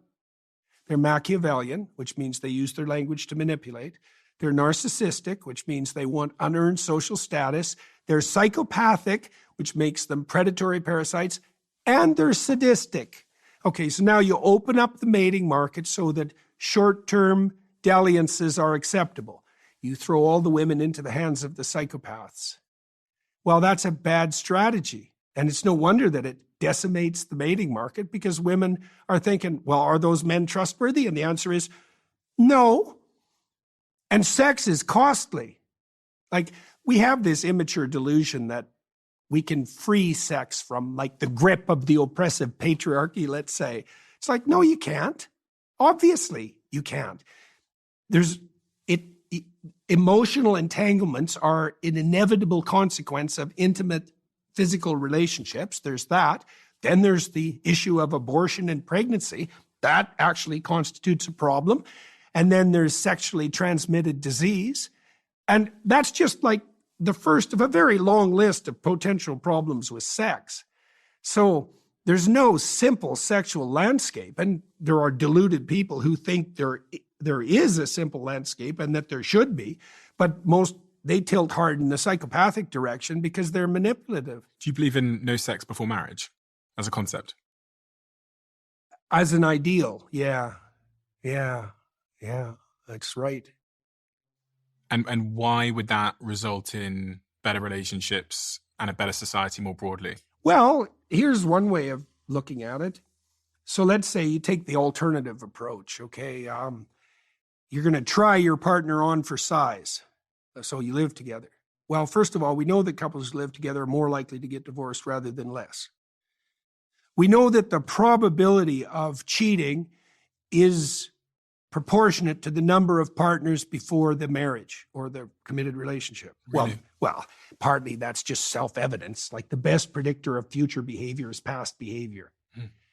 They're Machiavellian, which means they use their language to manipulate. They're narcissistic, which means they want unearned social status. They're psychopathic, which makes them predatory parasites. And they're sadistic. Okay, so now you open up the mating market so that short-term dalliances are acceptable. You throw all the women into the hands of the psychopaths. Well, that's a bad strategy. And it's no wonder that it decimates the mating market because women are thinking, well, are those men trustworthy? And the answer is no. And sex is costly. Like, we have this immature delusion that we can free sex from like the grip of the oppressive patriarchy, let's say. It's like, no, you can't. Obviously, you can't. Emotional entanglements are an inevitable consequence of intimate physical relationships. There's that. Then there's the issue of abortion and pregnancy. That actually constitutes a problem. And then there's sexually transmitted disease. And that's just like the first of a very long list of potential problems with sex. So there's no simple sexual landscape. And there are deluded people who think there is a simple landscape and that there should be. But they tilt hard in the psychopathic direction because they're manipulative. Do you believe in no sex before marriage as a concept? As an ideal, yeah. That's right. And why would that result in better relationships and a better society more broadly? Well, here's one way of looking at it. So let's say you take the alternative approach, okay? You're going to try your partner on for size. So you live together. Well, first of all, we know that couples who live together are more likely to get divorced rather than less. We know that the probability of cheating is proportionate to the number of partners before the marriage or the committed relationship. Really? Well, partly that's just self-evidence. Like the best predictor of future behavior is past behavior.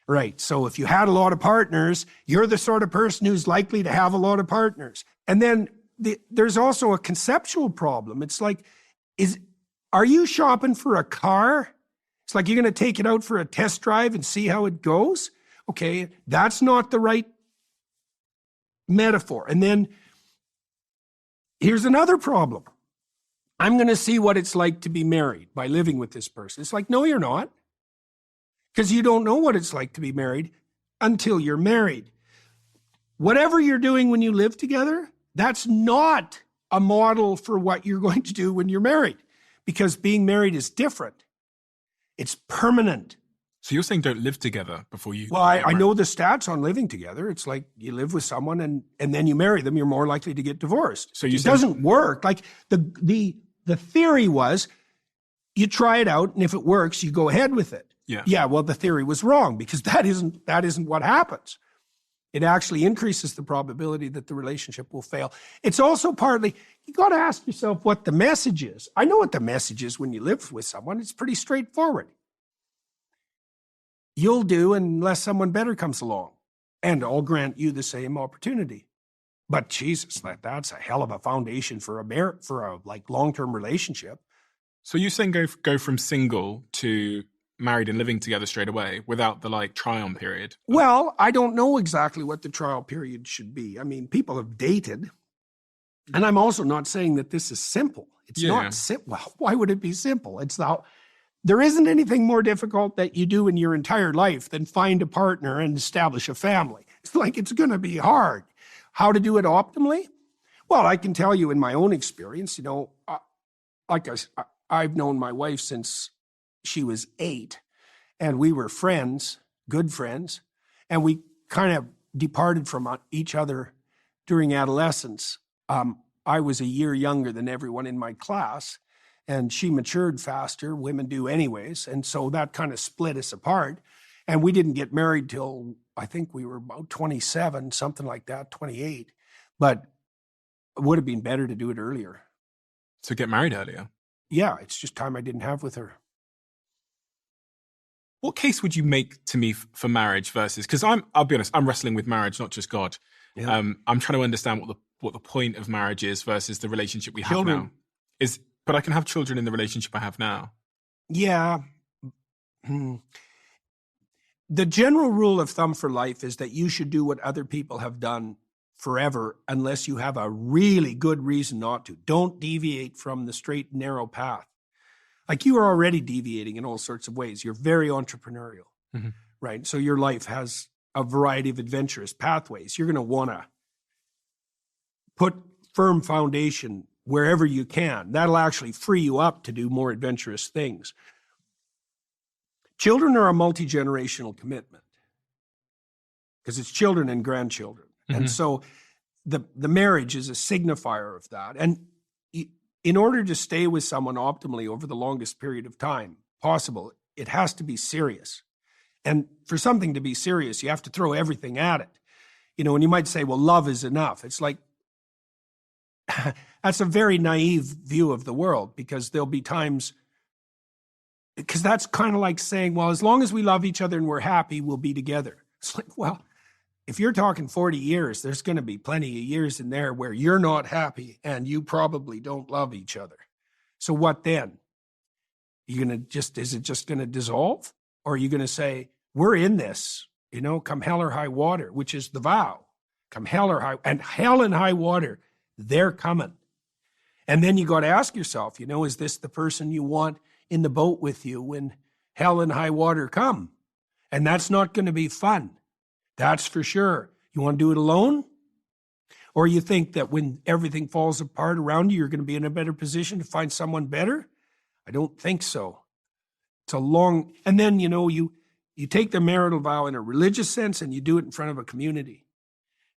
Right. So if you had a lot of partners, you're the sort of person who's likely to have a lot of partners. And then there's also a conceptual problem. It's like, are you shopping for a car? It's like you're going to take it out for a test drive and see how it goes. Okay, that's not the right metaphor. And then here's another problem. I'm going to see what it's like to be married by living with this person. It's like, no, you're not. Because you don't know what it's like to be married until you're married. Whatever you're doing when you live together, that's not a model for what you're going to do when you're married. Because being married is different. It's permanent. So you're saying don't live together before you... Well, I know the stats on living together. It's like you live with someone and then you marry them, you're more likely to get divorced. So it doesn't work. Like the theory was you try it out and if it works, you go ahead with it. Yeah, well, the theory was wrong because that isn't what happens. It actually increases the probability that the relationship will fail. It's also partly, you got to ask yourself what the message is. I know what the message is when you live with someone. It's pretty straightforward. You'll do unless someone better comes along, and I'll grant you the same opportunity. But Jesus, that's a hell of a foundation for a long-term relationship. So you're saying go from single to married and living together straight away without the try-on period? Well, I don't know exactly what the trial period should be. I mean, people have dated. And I'm also not saying that this is simple. It's not simple. Well, why would it be simple? There isn't anything more difficult that you do in your entire life than find a partner and establish a family. It's like it's going to be hard. How to do it optimally? Well, I can tell you in my own experience, I've known my wife since she was 8, and we were friends, good friends, and we kind of departed from each other during adolescence. I was a year younger than everyone in my class, and she matured faster. Women do anyways, and so that kind of split us apart. And we didn't get married till I think we were about 27, something like that, 28. But it would have been better to do it earlier. To get married earlier? Yeah, it's just time I didn't have with her. What case would you make to me for marriage versus, because I'll be honest, I'm wrestling with marriage, not just God. Yeah. I'm trying to understand what the point of marriage is versus the relationship we have now. But I can have children in the relationship I have now. Yeah. The general rule of thumb for life is that you should do what other people have done forever unless you have a really good reason not to. Don't deviate from the straight and narrow path. Like you are already deviating in all sorts of ways. You're very entrepreneurial, right? So your life has a variety of adventurous pathways. You're going to want to put firm foundation wherever you can. That'll actually free you up to do more adventurous things. Children are a multi-generational commitment because it's children and grandchildren. And so the marriage is a signifier of that. And in order to stay with someone optimally over the longest period of time possible, it has to be serious. And for something to be serious, you have to throw everything at it. And you might say, well, love is enough. It's like, that's a very naive view of the world because there'll be times, because that's kind of like saying, well, as long as we love each other and we're happy, we'll be together. It's like, well, if you're talking 40 years, there's going to be plenty of years in there where you're not happy and you probably don't love each other. So what then? Is it just going to dissolve? Or are you going to say, we're in this, come hell or high water, which is the vow. Come hell or high, and hell and high water, they're coming. And then you got to ask yourself, is this the person you want in the boat with you when hell and high water come? And that's not going to be fun. That's for sure. You want to do it alone? Or you think that when everything falls apart around you, you're going to be in a better position to find someone better? I don't think so. It's a long, and then, you take the marital vow in a religious sense and you do it in front of a community,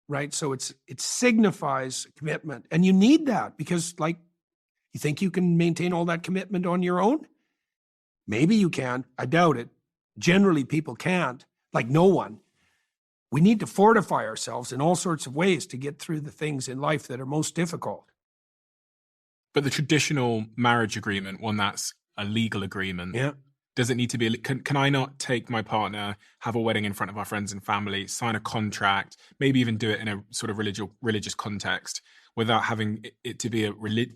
right? So it signifies commitment. And you need that because You think you can maintain all that commitment on your own? Maybe you can. I doubt it. Generally, people can't, like no one. We need to fortify ourselves in all sorts of ways to get through the things in life that are most difficult. But the traditional marriage agreement, one that's a legal agreement, does it need to be, can I not take my partner, have a wedding in front of our friends and family, sign a contract, maybe even do it in a sort of religious context without having it to be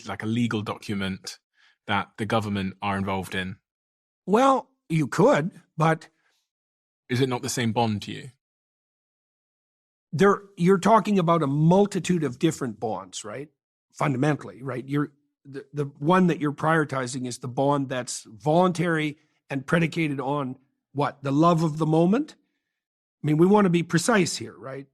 like a legal document that the government are involved in? Well, you could, but... Is it not the same bond to you? You're talking about a multitude of different bonds, right? Fundamentally, right? The one that you're prioritizing is the bond that's voluntary and predicated on what? The love of the moment? I mean, we want to be precise here, right?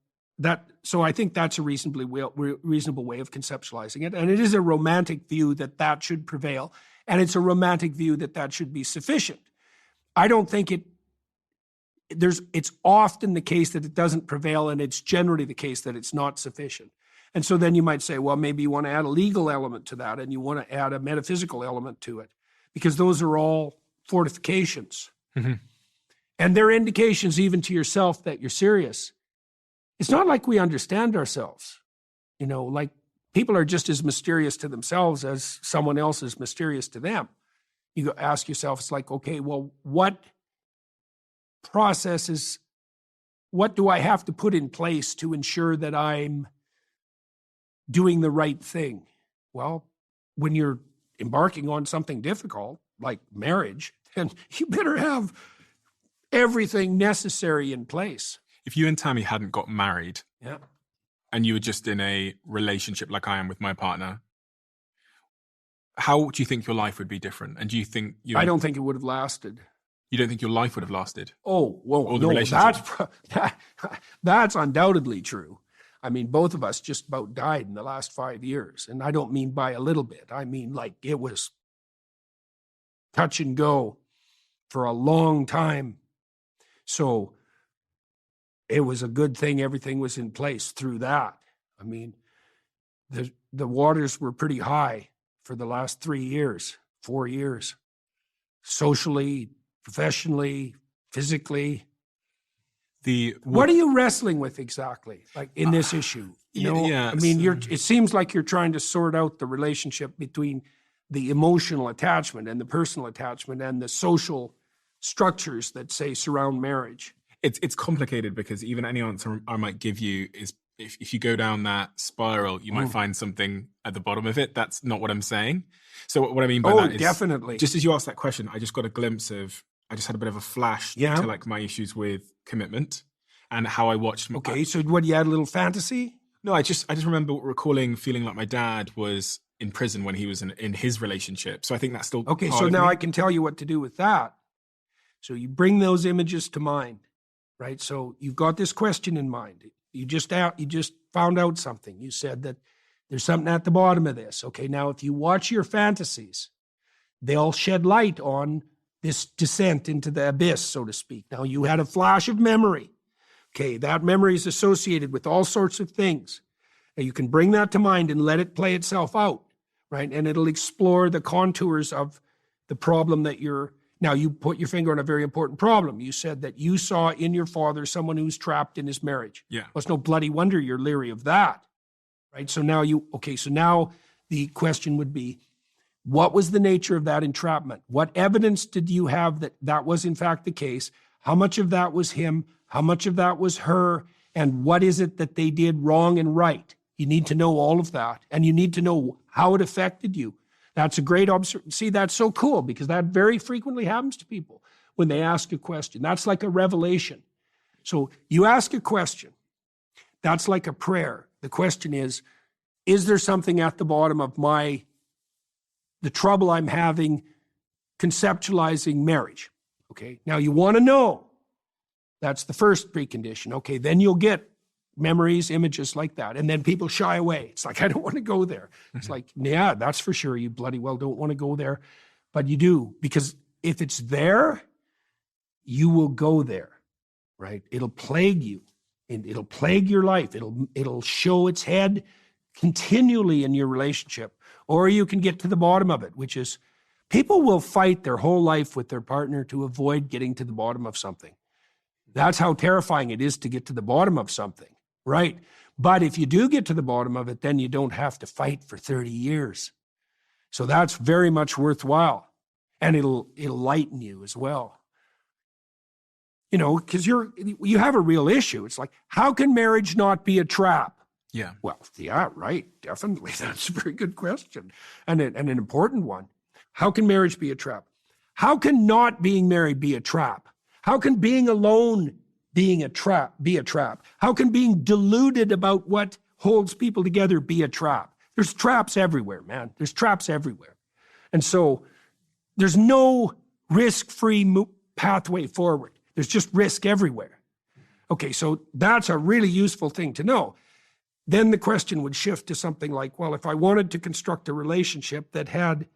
So I think that's a reasonable way of conceptualizing it. And it is a romantic view that should prevail. And it's a romantic view that should be sufficient. I don't think it's often the case that it doesn't prevail, and it's generally the case that it's not sufficient. And so then you might say, well, maybe you want to add a legal element to that, and you want to add a metaphysical element to it, because those are all fortifications. Mm-hmm. And they're indications even to yourself that you're serious. It's not like we understand ourselves. Like people are just as mysterious to themselves as someone else is mysterious to them. You ask yourself, it's like, okay, well, what do I have to put in place to ensure that I'm doing the right thing? Well, when you're embarking on something difficult, like marriage, then you better have everything necessary in place. If you and Tammy hadn't got married, and you were just in a relationship like I am with my partner, how do you think your life would be different? And do you think I don't think it would have lasted. You don't think your life would have lasted? Oh, well, or the no, relationship? that's undoubtedly true. I mean, both of us just about died in the last 5 years. And I don't mean by a little bit. I mean, like, it was touch and go for a long time. So it was a good thing everything was in place through that. I mean, the waters were pretty high for the last 3 years, 4 years, socially, professionally, physically. What are you wrestling with exactly, like in this issue? I mean, it seems like you're trying to sort out the relationship between the emotional attachment and the personal attachment and the social structures that, say, surround marriage. It's complicated because even any answer I might give you is, if you go down that spiral, you might find something at the bottom of it. That's not what I'm saying. So what I mean by that is, definitely. Just as you asked that question, I just got a glimpse of, I just had a bit of a flash to like my issues with commitment and how I watched. Okay, so what, you had a little fantasy? No, I just remember recalling feeling like my dad was in prison when he was in his relationship. So I think that's still okay. So now I can tell you what to do with that. So you bring those images to mind, right? So you've got this question in mind. You just found out something. You said that there's something at the bottom of this. Okay, now if you watch your fantasies, they'll shed light on this descent into the abyss, so to speak. Now, you had a flash of memory. Okay, that memory is associated with all sorts of things. Now, you can bring that to mind and let it play itself out, right? And it'll explore the contours of the problem that now you put your finger on a very important problem. You said that you saw in your father someone who's trapped in his marriage. Yeah. Well, it's no bloody wonder you're leery of that, right? So now now the question would be, what was the nature of that entrapment? What evidence did you have that was in fact the case? How much of that was him? How much of that was her? And what is it that they did wrong and right? You need to know all of that. And you need to know how it affected you. That's a great observation. See, that's so cool because that very frequently happens to people when they ask a question. That's like a revelation. So you ask a question. That's like a prayer. The question is there something at the bottom of the trouble I'm having conceptualizing marriage? Okay, now you want to know. That's the first precondition. Okay, then you'll get memories, images like that. And then people shy away. It's like, I don't want to go there. It's like, yeah, that's for sure. You bloody well don't want to go there. But you do, because if it's there, you will go there, right? It'll plague you. It'll plague your life. It'll show its head continually in your relationship, or you can get to the bottom of it, which is people will fight their whole life with their partner to avoid getting to the bottom of something. That's how terrifying it is to get to the bottom of something, right? But if you do get to the bottom of it, then you don't have to fight for 30 years. So that's very much worthwhile. And it'll lighten you as well. You know, because you have a real issue. It's like, how can marriage not be a trap? Yeah. Well, yeah, right. Definitely. That's a very good question. And an important one. How can marriage be a trap? How can not being married be a trap? How can being alone be a trap? How can being deluded about what holds people together be a trap? There's traps everywhere, man. There's traps everywhere. And so there's no risk-free pathway forward. There's just risk everywhere. Okay, so that's a really useful thing to know. Then the question would shift to something like, well, if I wanted to construct a relationship that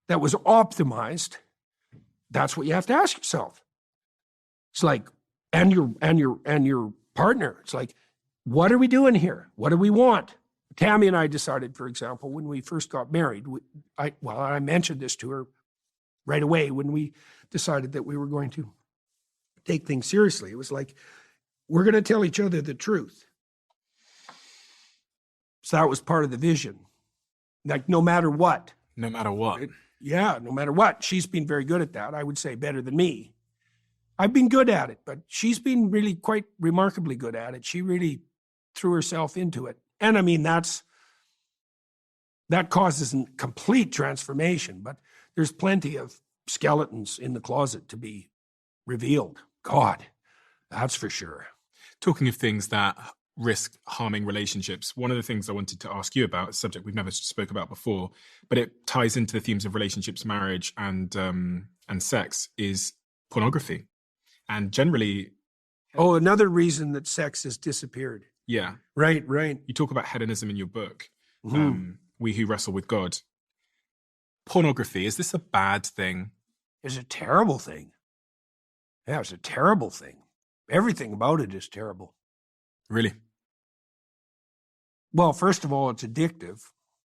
was optimized, that's what you have to ask yourself. It's like, and your partner. It's like, what are we doing here? What do we want? Tammy and I decided, for example, when we first got married, I mentioned this to her right away when we decided that we were going to take things seriously. It was like, we're going to tell each other the truth. So that was part of the vision. Like, no matter what. No matter what. Yeah, no matter what. She's been very good at that. I would say better than me. I've been good at it, but she's been really quite remarkably good at it. She really threw herself into it. And I mean, that causes a complete transformation, but there's plenty of skeletons in the closet to be revealed. God, that's for sure. Talking of things that risk harming relationships, one of the things I wanted to ask you about, a subject we've never spoke about before, but it ties into the themes of relationships, marriage, and sex, is pornography. And generally... Oh, another reason that sex has disappeared. Yeah. Right. You talk about hedonism in your book, Mm-hmm. We Who Wrestle with God. Pornography, is this a bad thing? It's a terrible thing. Yeah, it's a terrible thing. Everything about it is terrible. Really? Well, first of all, it's addictive,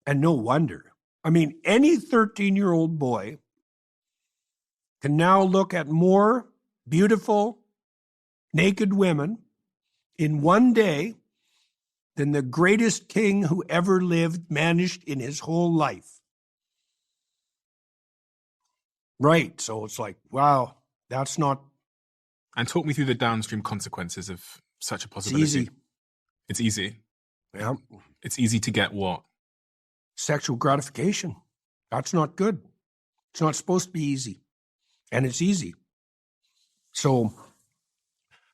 and no wonder. I mean, any 13-year-old boy can now look at more beautiful, naked women in one day than the greatest king who ever lived managed in his whole life. Right, so it's like, wow, that's not... And talk me through the downstream consequences of such a possibility. It's easy. It's easy. Yeah. It's easy to get what? Sexual gratification. That's not good. It's not supposed to be easy. And it's easy. So,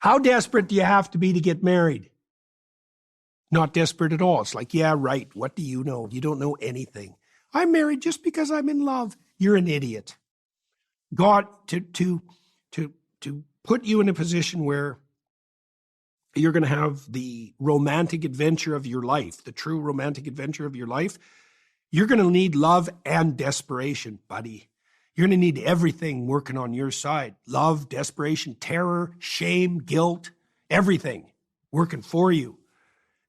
how desperate do you have to be to get married? Not desperate at all. It's like, yeah, right. What do you know? You don't know anything. I'm married just because I'm in love. You're an idiot. God, to put you in a position where you're going to have the romantic adventure of your life, the true romantic adventure of your life, you're going to need love and desperation, buddy. You're going to need everything working on your side. Love, desperation, terror, shame, guilt, everything working for you.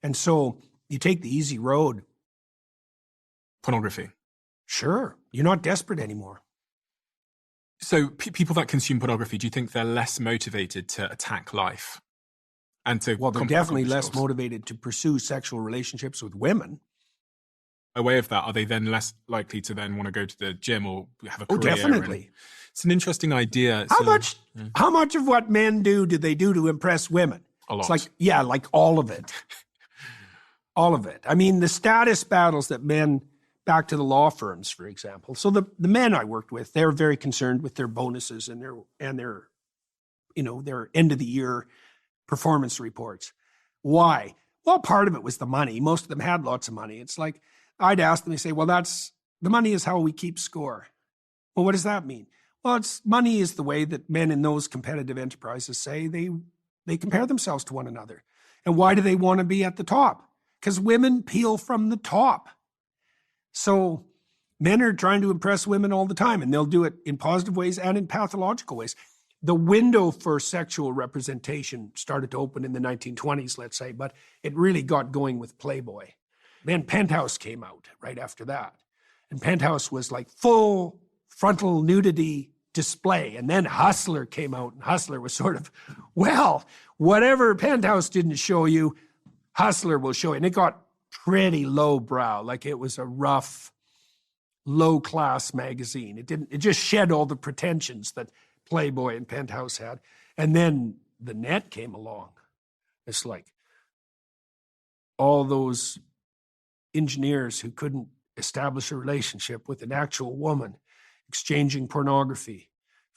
And so you take the easy road. Pornography. Sure. You're not desperate anymore. So people that consume pornography, do you think they're less motivated to attack life? And to Well, they're definitely less motivated to pursue sexual relationships with women. A way of that, are they then less likely to then want to go to the gym or have a career? Oh, definitely. It's an interesting idea. How much of what men do they do to impress women? A lot. It's like, yeah, like all of it. All of it. I mean, the status battles that men, back to the law firms, for example. So the men I worked with, they're very concerned with their bonuses and their end of the year performance reports. Why? Well, part of it was the money. Most of them had lots of money. It's like, I'd ask them, they say, well, the money is how we keep score. Well, what does that mean? Well, money is the way that men in those competitive enterprises say they compare themselves to one another. And why do they want to be at the top? Because women peel from the top. So men are trying to impress women all the time, and they'll do it in positive ways and in pathological ways. The window for sexual representation started to open in the 1920s, let's say, but it really got going with Playboy. Then Penthouse came out right after that. And Penthouse was like full frontal nudity display. And then Hustler came out, and Hustler was sort of, well, whatever Penthouse didn't show you, Hustler will show you. And it got pretty lowbrow, like it was a rough, low-class magazine. It just shed all the pretensions that Playboy and Penthouse had. And then the net came along. It's like all those engineers who couldn't establish a relationship with an actual woman exchanging pornography.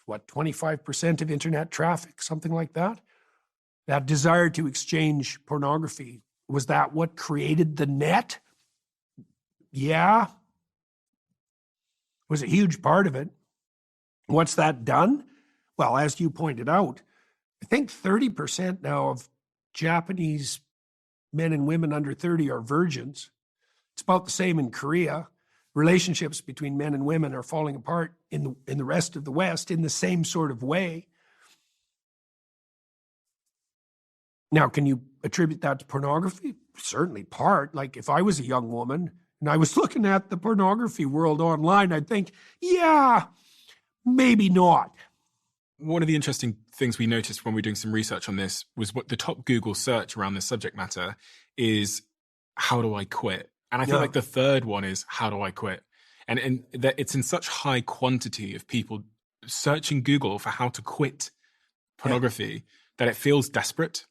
What, 25% of internet traffic, something like that? That desire to exchange pornography, was that what created the net? Yeah. Was a huge part of it. What's that done? Well, as you pointed out, I think 30% now of Japanese men and women under 30 are virgins. It's about the same in Korea. Relationships between men and women are falling apart in the rest of the West in the same sort of way. Now, can you attribute that to pornography? Certainly part. Like if I was a young woman and I was looking at the pornography world online, I'd think, yeah, maybe not. One of the interesting things we noticed when we were doing some research on this was what the top Google search around this subject matter is, how do I quit? And I feel like the third one is, how do I quit? And that it's in such high quantity of people searching Google for how to quit pornography that it feels desperate.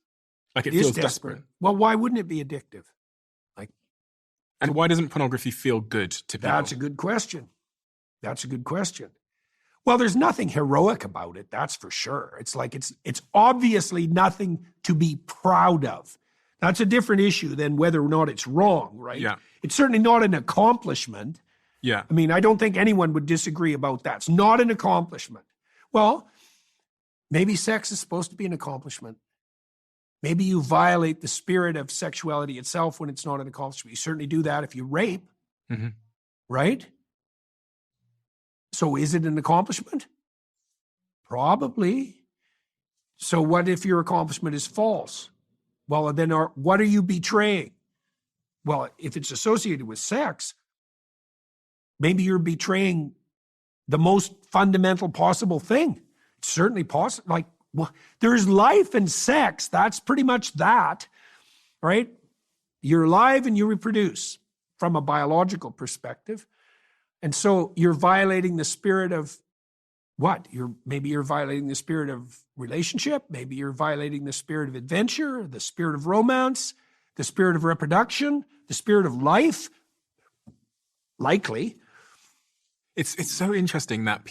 Like it feels desperate. Well, why wouldn't it be addictive? And why doesn't pornography feel good to people? That's a good question. That's a good question. Well, there's nothing heroic about it, that's for sure. It's like it's obviously nothing to be proud of. That's a different issue than whether or not it's wrong, right? Yeah. It's certainly not an accomplishment. Yeah. I mean, I don't think anyone would disagree about that. It's not an accomplishment. Well, maybe sex is supposed to be an accomplishment. Maybe you violate the spirit of sexuality itself when it's not an accomplishment. You certainly do that if you rape, right? So is it an accomplishment? Probably. So what if your accomplishment is false? Well, then what are you betraying? Well, if it's associated with sex, maybe you're betraying the most fundamental possible thing. It's certainly possible. Like, well, there's life in sex. That's pretty much that, right? You're alive and you reproduce from a biological perspective. And so you're violating the spirit of what? Maybe you're violating the spirit of relationship. Maybe you're violating the spirit of adventure, the spirit of romance, the spirit of reproduction, the spirit of life. Likely. It's so interesting that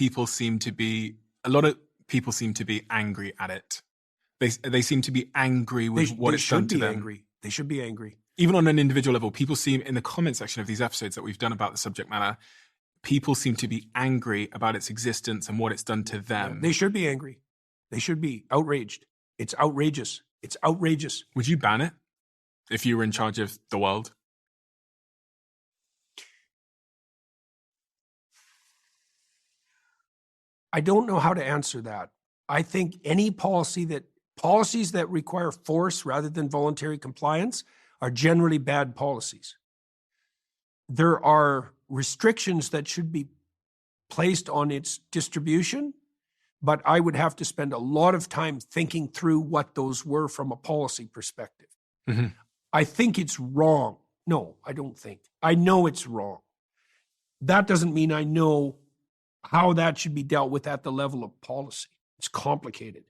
a lot of people seem to be angry at it. They seem to be angry with what it's done to them. They should be angry. Even on an individual level, people seem, in the comment section of these episodes that we've done about the subject matter, people seem to be angry about its existence and what it's done to them. They should be angry. They should be outraged. It's outrageous. It's outrageous. Would you ban it if you were in charge of the world? I don't know how to answer that. I think any policies that require force rather than voluntary compliance are generally bad policies. There are restrictions that should be placed on its distribution, but I would have to spend a lot of time thinking through what those were from a policy perspective. I think it's wrong. No, I don't think. I know it's wrong. That doesn't mean I know how that should be dealt with at the level of policy. It's complicated.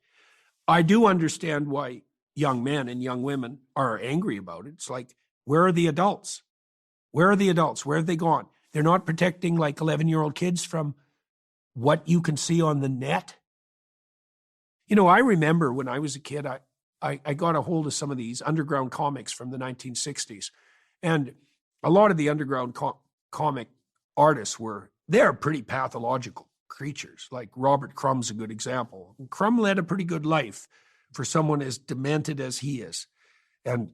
I do understand why young men and young women are angry about it. It's like, where are the adults? Where are the adults? Where have they gone? They're not protecting like 11-year-old kids from what you can see on the net. You know, I remember when I was a kid, I got a hold of some of these underground comics from the 1960s. And a lot of the underground comic artists they're pretty pathological creatures. Like Robert Crumb's a good example. Crumb led a pretty good life for someone as demented as he is. And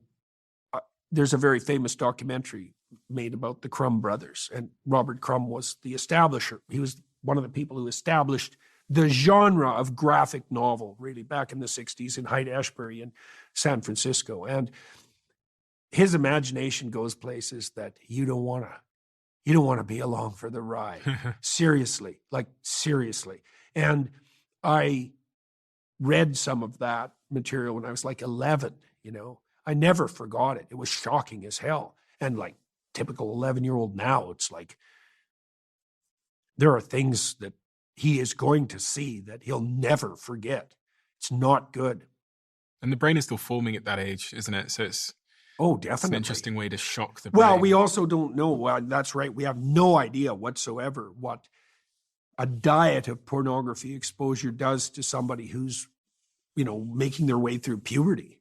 there's a very famous documentary made about the Crumb brothers. And Robert Crumb was the establisher. He was one of the people who established the genre of graphic novel, really, back in the 60s in Haight-Ashbury in San Francisco. And his imagination goes places that you don't want to be along for the ride. Seriously. And I read some of that material when I was like 11, I never forgot it. It was shocking as hell. And like typical 11-year-old now, it's like there are things that he is going to see that he'll never forget. It's not good. And the brain is still forming at that age, isn't it? So it's definitely an interesting way to shock the brain. Well, we also don't know. Well, that's right. We have no idea whatsoever what a diet of pornography exposure does to somebody who's, making their way through puberty.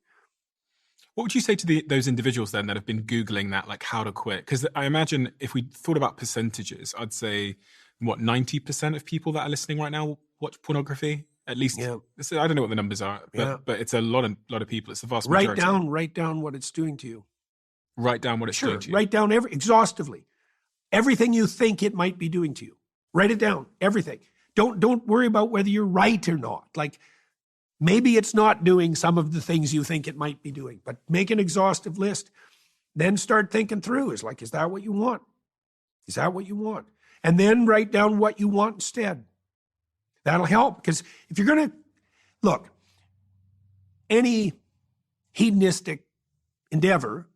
What would you say to those individuals then that have been Googling that, like how to quit? Because I imagine if we thought about percentages, I'd say, 90% of people that are listening right now watch pornography? At least, I don't know what the numbers are, but it's a lot of people. It's the vast majority. Write down what it's doing to you. Write down what it's doing to you. Write down exhaustively. Everything you think it might be doing to you. Write it down. Everything. Don't worry about whether you're right or not. Like, maybe it's not doing some of the things you think it might be doing, but make an exhaustive list. Then start thinking through. Is that what you want? Is that what you want? And then write down what you want instead. That'll help, because if you're going to, look, any hedonistic endeavor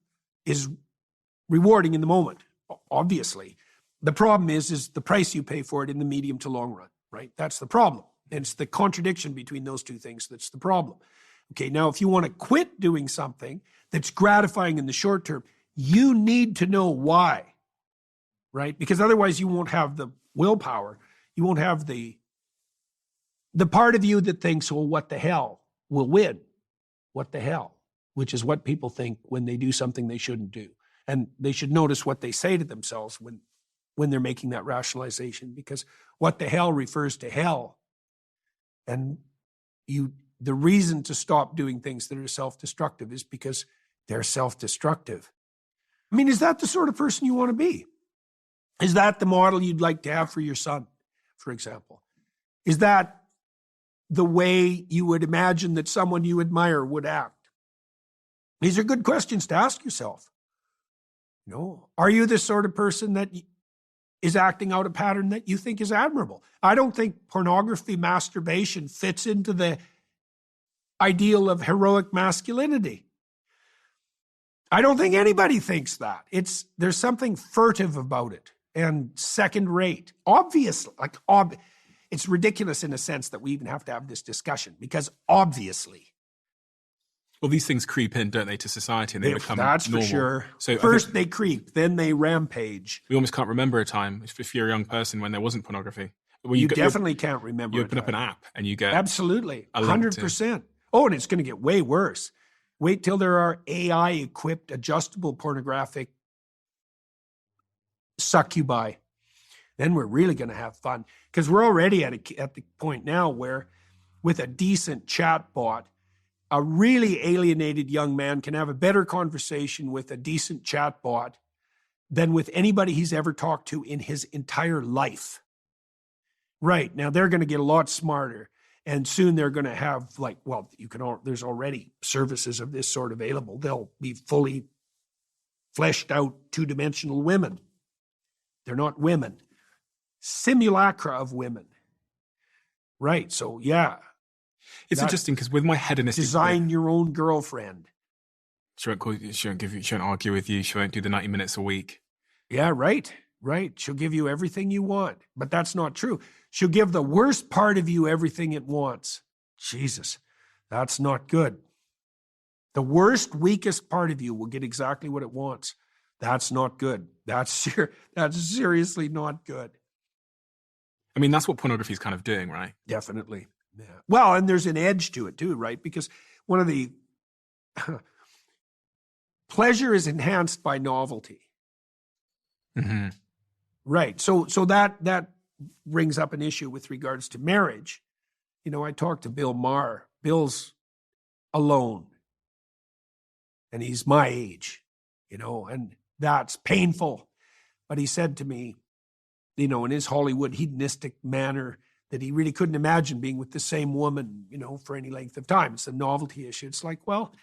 is rewarding in the moment, obviously. The problem is the price you pay for it in the medium to long run, right? That's the problem. And it's the contradiction between those two things that's the problem. Okay, now if you want to quit doing something that's gratifying in the short term, you need to know why, right? Because otherwise you won't have the willpower. You won't have the part of you that thinks, well, what the hell will win? What the hell? Which is what people think when they do something they shouldn't do. And they should notice what they say to themselves when they're making that rationalization, because what the hell refers to hell. And the reason to stop doing things that are self-destructive is because they're self-destructive. I mean, is that the sort of person you want to be? Is that the model you'd like to have for your son, for example? Is that the way you would imagine that someone you admire would act? These are good questions to ask yourself. Are you the sort of person that is acting out a pattern that you think is admirable? I don't think pornography, masturbation fits into the ideal of heroic masculinity. I don't think anybody thinks that. There's something furtive about it and second rate. Obviously, it's ridiculous in a sense that we even have to have this discussion, because obviously. Well, these things creep in, don't they, to society, and they become that's normal. For sure. So first they creep, then they rampage. We almost can't remember a time, if you're a young person, when there wasn't pornography. You definitely can't remember. You open up an app and you get absolutely 100%. Oh, and it's going to get way worse. Wait till there are AI-equipped, adjustable pornographic succubi. Then we're really going to have fun, because we're already at the point now where, with a decent chat bot, a really alienated young man can have a better conversation with a decent chat bot than with anybody he's ever talked to in his entire life. Right. Now they're going to get a lot smarter, and soon they're going to have there's already services of this sort available. They'll be fully fleshed out two-dimensional women. They're not women. Simulacra of women. Right. So, yeah. It's interesting, because with my hedonistic... Design your own girlfriend. She won't argue with you. She won't do the 90 minutes a week. Yeah, right. She'll give you everything you want. But that's not true. She'll give the worst part of you everything it wants. Jesus, that's not good. The worst, weakest part of you will get exactly what it wants. That's not good. That's seriously not good. I mean, that's what pornography is kind of doing, right? Definitely. Yeah. Well, and there's an edge to it too, right? Because one of the pleasure is enhanced by novelty. Mm-hmm. Right. So that brings up an issue with regards to marriage. I talked to Bill Maher. Bill's alone, and he's my age, and that's painful. But he said to me, in his Hollywood hedonistic manner, that he really couldn't imagine being with the same woman, for any length of time. It's a novelty issue. It's like, well,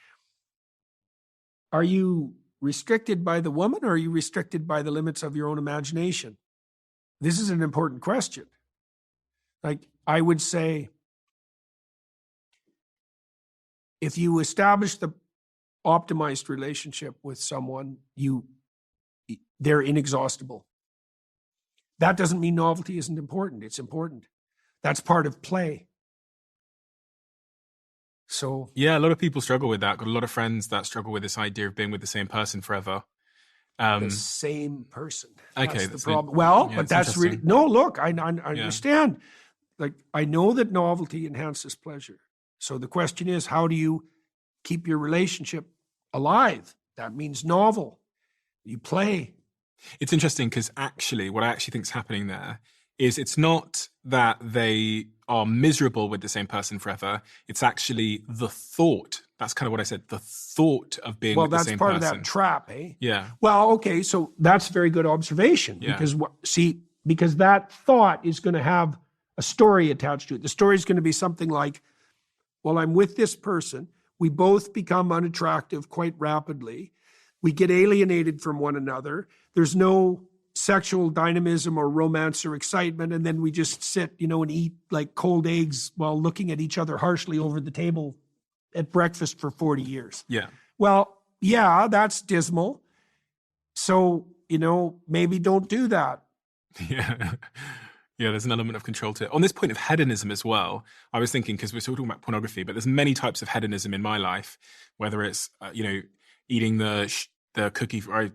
are you restricted by the woman, or are you restricted by the limits of your own imagination? This is an important question. Like, I would say, if you establish the optimized relationship with someone, they're inexhaustible. That doesn't mean novelty isn't important. It's important. That's part of play. So yeah, a lot of people struggle with that. Got a lot of friends that struggle with this idea of being with the same person forever. The same person. That's Okay, the problem. Well, but that's really no. Look, I understand. Like, I know that novelty enhances pleasure. So the question is, how do you keep your relationship alive? That means novel. You play. It's interesting because actually, what I actually think is happening there is it's not that they are miserable with the same person forever. It's actually the thought. That's kind of what I said. The thought of being with the same person. Well, that's part of that trap, eh? Yeah. Well, okay, so that's a very good observation. Yeah. Because that thought is going to have a story attached to it. The story is going to be something like, well, I'm with this person. We both become unattractive quite rapidly. We get alienated from one another. There's no sexual dynamism or romance or excitement. And then we just sit, and eat like cold eggs while looking at each other harshly over the table at breakfast for 40 years. Yeah. Well, yeah, that's dismal. So, maybe don't do that. Yeah. Yeah, there's an element of control to it. On this point of hedonism as well, I was thinking, because we're still talking about pornography, but there's many types of hedonism in my life, whether it's, eating the cookie. I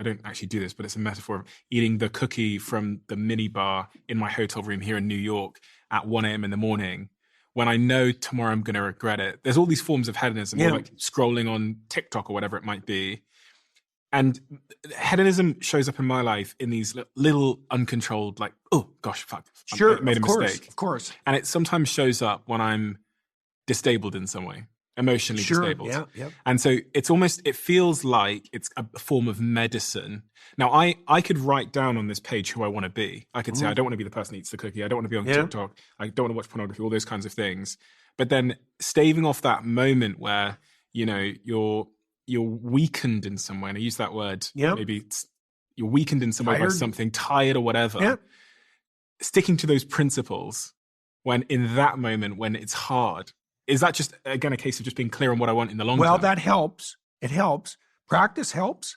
don't actually do this, but it's a metaphor of eating the cookie from the mini bar in my hotel room here in New York at 1 a.m. in the morning, when I know tomorrow I'm going to regret it. There's all these forms of hedonism, like scrolling on TikTok or whatever it might be. And hedonism shows up in my life in these little uncontrolled, like, oh gosh, fuck, sure, I made a mistake. Of course. And it sometimes shows up when I'm disabled in some way, emotionally disabled. Yeah. And so it feels like it's a form of medicine. Now, I could write down on this page who I want to be. I could say, I don't want to be the person who eats the cookie. I don't want to be on TikTok. I don't want to watch pornography, all those kinds of things. But then staving off that moment where, you're weakened in some way, and I use that word, maybe you're weakened in some way by something, tired or whatever. Yeah. Sticking to those principles when in that moment, when it's hard, is that just, again, a case of just being clear on what I want in the long term? Well, that helps. It helps. Practice helps.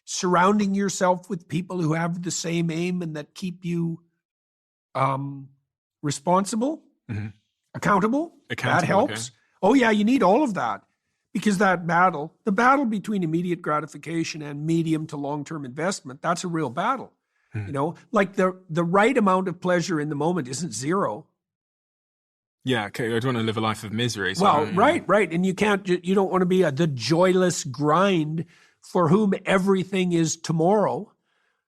Surrounding yourself with people who have the same aim and that keep you responsible, accountable, that helps. Okay. Oh, yeah, you need all of that. Because the battle between immediate gratification and medium to long-term investment, that's a real battle. Like the right amount of pleasure in the moment isn't zero. Yeah, okay. I don't want to live a life of misery. So well, right. And you don't want to be the joyless grind for whom everything is tomorrow.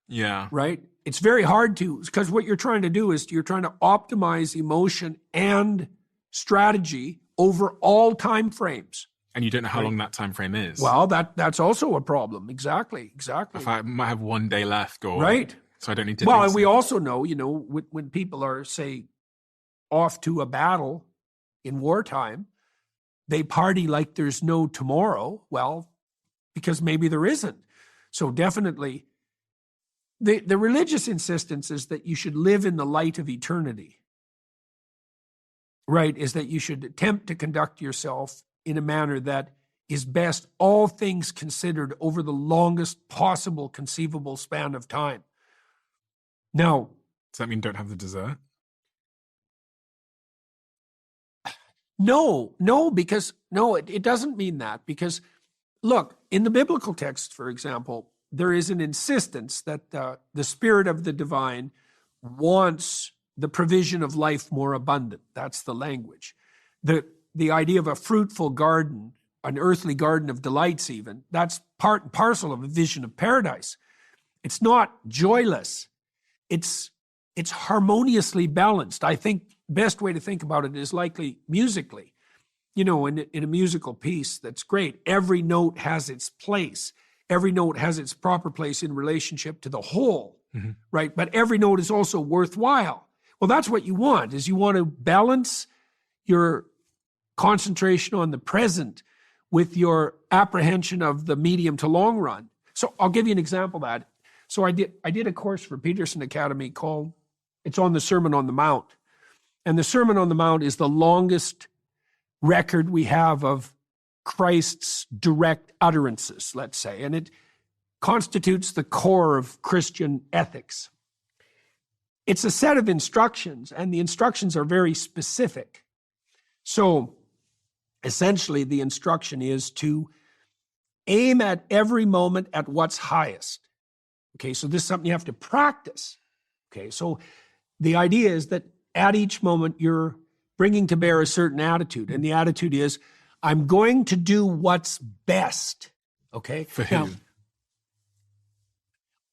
Yeah. Right? It's very hard to, because what you're trying to do is you're trying to optimize emotion and strategy over all time frames. And you don't know how long that time frame is. Well, that's also a problem. Exactly. If I might have 1 day left, or so I don't need to. Well, and we also know, when people are, say, off to a battle in wartime, they party like there's no tomorrow. Well, because maybe there isn't. So definitely, the religious insistence is that you should live in the light of eternity. Right? Is that you should attempt to conduct yourself in a manner that is best, all things considered, over the longest possible conceivable span of time. Now, does that mean don't have the dessert? No, it doesn't mean that, because look, in the biblical text, for example, there is an insistence that the Spirit of the divine wants the provision of life more abundant. That's the language. The idea of a fruitful garden, an earthly garden of delights even, that's part and parcel of a vision of paradise. It's not joyless. It's harmoniously balanced. I think best way to think about it is likely musically. In a musical piece, that's great. Every note has its place. Every note has its proper place in relationship to the whole, right? But every note is also worthwhile. Well, that's what you want, is you want to balance your concentration on the present with your apprehension of the medium to long run. So I'll give you an example of that. So I did a course for Peterson Academy it's on the Sermon on the Mount. And the Sermon on the Mount is the longest record we have of Christ's direct utterances, let's say. And it constitutes the core of Christian ethics. It's a set of instructions, and the instructions are very specific. So essentially, the instruction is to aim at every moment at what's highest. Okay, so this is something you have to practice. Okay, so the idea is that at each moment you're bringing to bear a certain attitude, and the attitude is, I'm going to do what's best. Okay? For who? Now,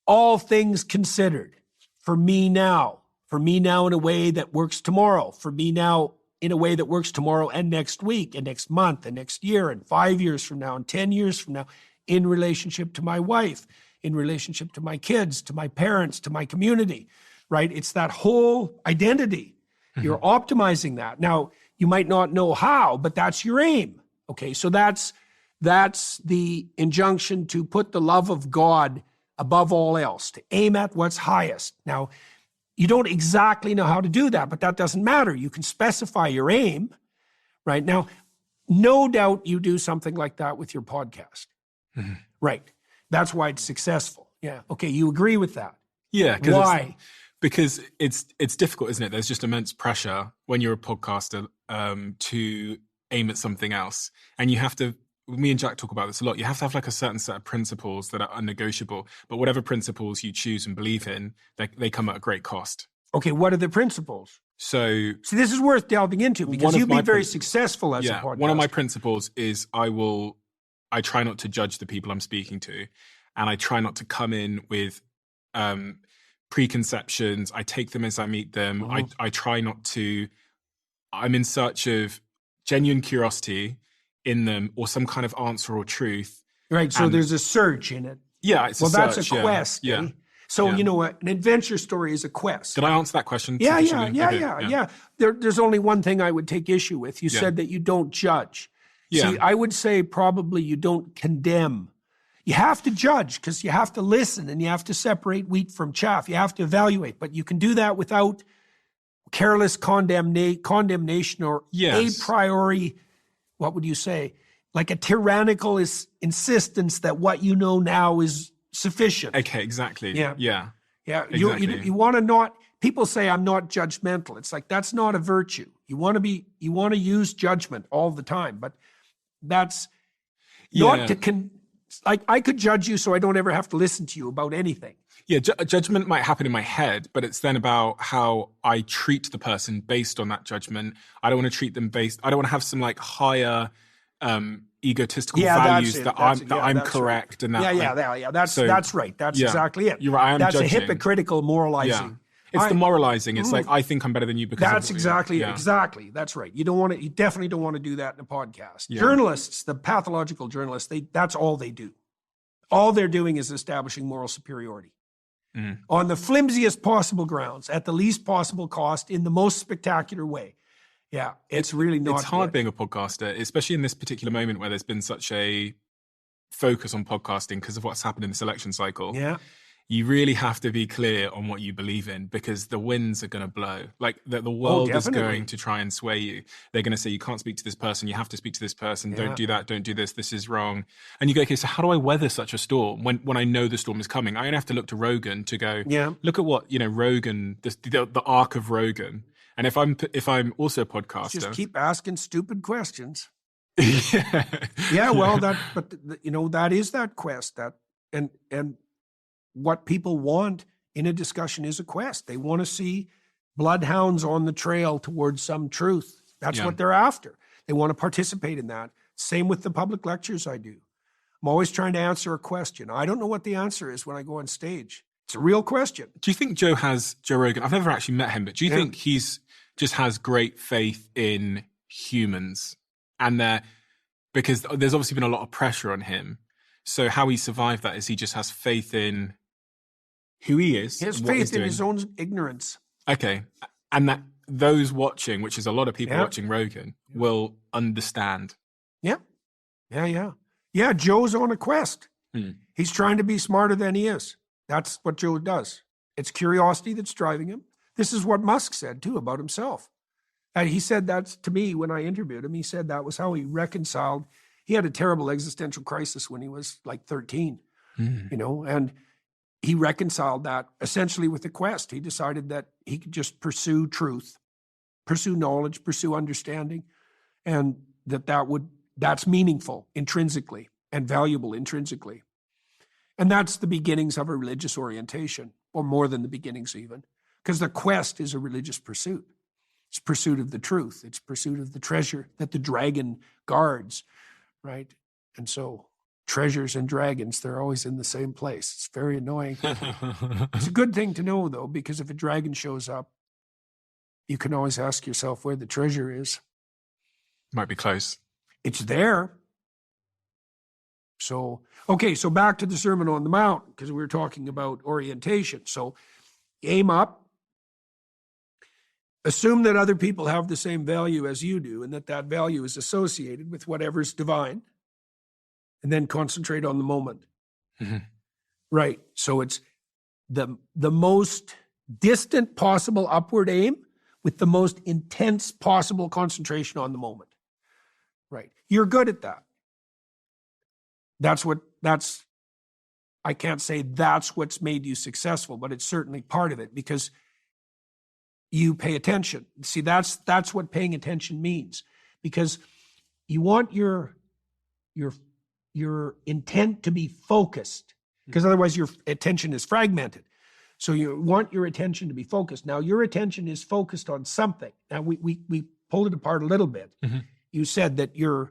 all things considered, for me now in a way that works tomorrow, for me now in a way that works tomorrow and next week and next month and next year and 5 years from now and 10 years from now, in relationship to my wife, in relationship to my kids, to my parents, to my community, right? It's that whole identity. You're optimizing that. Now, you might not know how, but that's your aim. Okay, so that's the injunction to put the love of God above all else, to aim at what's highest. Now, you don't exactly know how to do that, but that doesn't matter. You can specify your aim, right? Now, no doubt you do something like that with your podcast. Right. That's why it's successful. Yeah. Okay, you agree with that. Yeah. Why? Because it's difficult, isn't it? There's just immense pressure when you're a podcaster to aim at something else. And you have to, me and Jack talk about this a lot, you have to have like a certain set of principles that are unnegotiable. But whatever principles you choose and believe in, they come at a great cost. Okay, what are the principles? So this is worth delving into because you've been very successful as a podcaster. One of my principles is I try not to judge the people I'm speaking to, and I try not to come in with preconceptions. I take them as I meet them. I try not to, I'm in search of genuine curiosity in them or some kind of answer or truth. Right, so there's a search in it. Yeah, it's that's a quest. Yeah. Eh? So, you know, an adventure story is a quest. Did I answer that question? Yeah. There's only one thing I would take issue with. You said that you don't judge. Yeah. See, I would say probably you don't condemn. You have to judge because you have to listen and you have to separate wheat from chaff. You have to evaluate, but you can do that without careless condemnation or a priori, what would you say? Like a tyrannical insistence that what you know now is sufficient. Okay, exactly. Yeah. Exactly. You want to not, people say I'm not judgmental. It's like, that's not a virtue. You want to use judgment all the time, but that's not to, like I could judge you so I don't ever have to listen to you about anything. Yeah, judgment might happen in my head, but it's then about how I treat the person based on that judgment. I don't want to treat them I don't want to have some like higher egotistical values that I'm correct. Right. And that, that's right. That's exactly it. You're right. I am that's judging. A hypocritical moralizing. Yeah. It's the moralizing. It's like, I think I'm better than you because that's exactly. That's right. You definitely don't want to do that in a podcast. Yeah. Journalists, the pathological journalists, that's all they do. All they're doing is establishing moral superiority on the flimsiest possible grounds, at the least possible cost, in the most spectacular way. Yeah, it's really not. It's hard being a podcaster, especially in this particular moment where there's been such a focus on podcasting because of what's happened in this election cycle. Yeah. You really have to be clear on what you believe in because the winds are going to blow. Like the world is going to try and sway you. They're going to say, you can't speak to this person. You have to speak to this person. Yeah. Don't do that. Don't do this. This is wrong. And you go, okay, so how do I weather such a storm when I know the storm is coming? I only have to look to Rogan to go, look at what, Rogan, the arc of Rogan. And if I'm also a podcaster, just keep asking stupid questions. Yeah, well, that is that quest, and what people want in a discussion is a quest. They want to see bloodhounds on the trail towards some truth. That's what they're after. They want to participate in that. Same with the public lectures I do. I'm always trying to answer a question. I don't know what the answer is when I go on stage. It's a real question. Do you think Joe Rogan, I've never actually met him, but do you think he's just has great faith in humans because there's obviously been a lot of pressure on him. So how he survived that is he just has faith in who he is. He has faith in his own ignorance. Okay. And that those watching, which is a lot of people watching Rogan, will understand. Yeah. Yeah, Joe's on a quest. He's trying to be smarter than he is. That's what Joe does. It's curiosity that's driving him. This is what Musk said, too, about himself. And he said that to me when I interviewed him. He said that was how he reconciled. He had a terrible existential crisis when he was like 13, and he reconciled that essentially with the quest. He decided that he could just pursue truth, pursue knowledge, pursue understanding, and that's meaningful intrinsically and valuable intrinsically. And that's the beginnings of a religious orientation, or more than the beginnings even, because the quest is a religious pursuit. It's pursuit of the truth. It's pursuit of the treasure that the dragon guards, right? And so treasures and dragons, they're always in the same place. It's very annoying. It's a good thing to know, though, because if a dragon shows up, you can always ask yourself where the treasure is. Might be close. It's there. So back to the Sermon on the Mount, because we were talking about orientation. So aim up. Assume that other people have the same value as you do, and that value is associated with whatever's divine. And then concentrate on the moment. Right. So it's the most distant possible upward aim with the most intense possible concentration on the moment. Right. You're good at that. I can't say that's what's made you successful, but it's certainly part of it because you pay attention. See, that's what paying attention means, because you want your intent to be focused, because otherwise your attention is fragmented. So you want your attention to be focused. Now your attention is focused on something. Now we pulled it apart a little bit. You said that you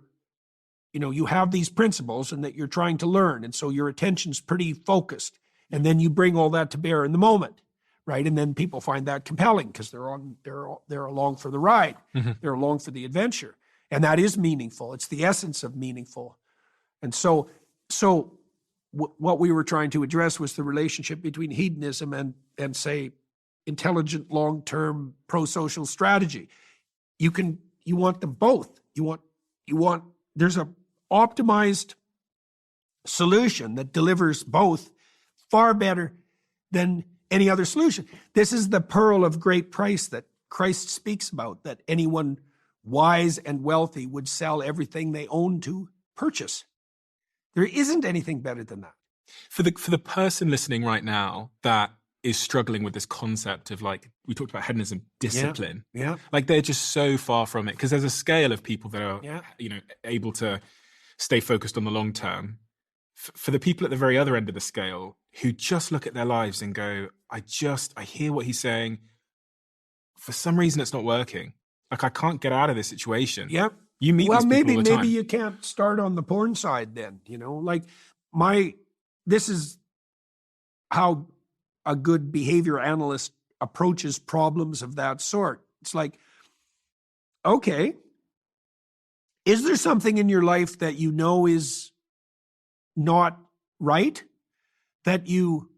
have these principles and that you're trying to learn. And so your attention's pretty focused. And then you bring all that to bear in the moment, right? And then people find that compelling because they're along for the ride. They're along for the adventure. And that is meaningful. It's the essence of meaningful. And so what we were trying to address was the relationship between hedonism and say, intelligent, long-term, pro-social strategy. You want them both. There's a optimized solution that delivers both far better than any other solution. This is the pearl of great price that Christ speaks about, that anyone wise and wealthy would sell everything they own to purchase. There isn't anything better than that. For the person listening right now that is struggling with this concept of, like, we talked about hedonism, discipline. Yeah. Like, they're just so far from it, because there's a scale of people that are, able to stay focused on the long term. For the people at the very other end of the scale who just look at their lives and go, I hear what he's saying. For some reason, it's not working. Like, I can't get out of this situation. Yep. You meet these people all the time. Maybe you can't start on the porn side then, this is how a good behavior analyst approaches problems of that sort. It's like, okay, is there something in your life that you know is not right, that you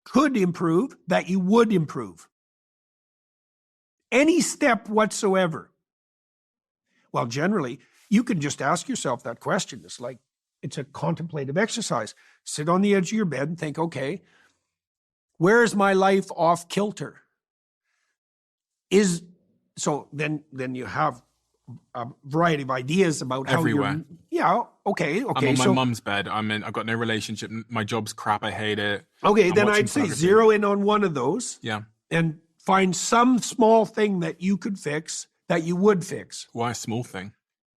could improve, that you would improve? Any step whatsoever. Well, generally, you can just ask yourself that question. It's a contemplative exercise. Sit on the edge of your bed and think, okay, where is my life off kilter? So then you have a variety of ideas about how everywhere. Okay. I'm on my mum's bed. I've got no relationship. My job's crap. I hate it. Okay, then I'd say zero in on one of those. Yeah. And find some small thing that you could fix, that you would fix. Why a small thing?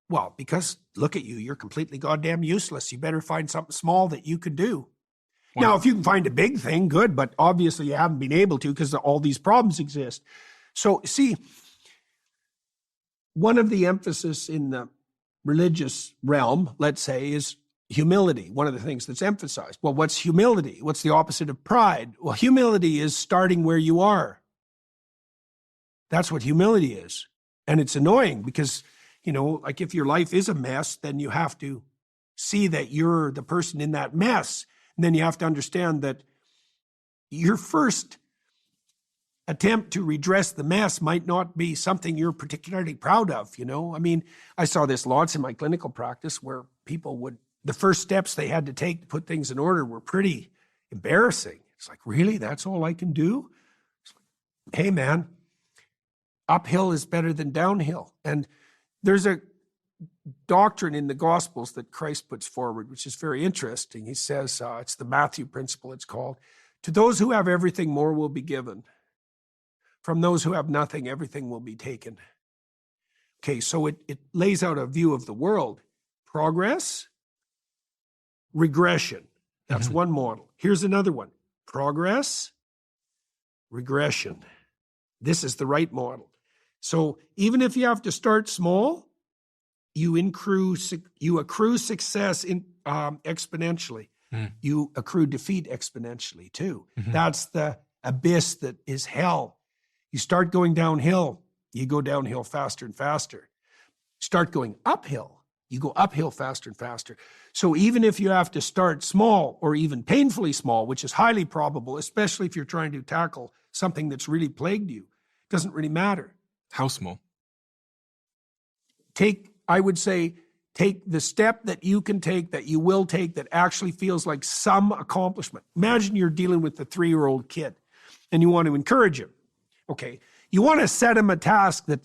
Well, because look at you. You're completely goddamn useless. You better find something small that you could do. Why? Now, if you can find a big thing, good. But obviously you haven't been able to because all these problems exist. So, see, one of the emphasis in the religious realm, let's say, is humility. One of the things that's emphasized. Well, what's humility? What's the opposite of pride? Well, humility is starting where you are. That's what humility is. And it's annoying because, like if your life is a mess, then you have to see that you're the person in that mess. And then you have to understand that your first attempt to redress the mess might not be something you're particularly proud of, I saw this lots in my clinical practice where the first steps they had to take to put things in order were pretty embarrassing. It's like, really? That's all I can do? Hey, man, uphill is better than downhill. And there's a doctrine in the Gospels that Christ puts forward, which is very interesting. He says, it's the Matthew principle, it's called, to those who have everything, more will be given. From those who have nothing, everything will be taken. Okay, so it lays out a view of the world. Progress, regression. That's one model. Here's another one. Progress, regression. This is the right model. So even if you have to start small, you accrue success exponentially. You accrue defeat exponentially too. That's the abyss that is hell. You start going downhill, you go downhill faster and faster. Start going uphill, you go uphill faster and faster. So even if you have to start small or even painfully small, which is highly probable, especially if you're trying to tackle something that's really plagued you, it doesn't really matter. How small? I would say, take the step that you can take, that you will take, that actually feels like some accomplishment. Imagine you're dealing with a 3-year-old kid and you want to encourage him. Okay, you want to set him a task that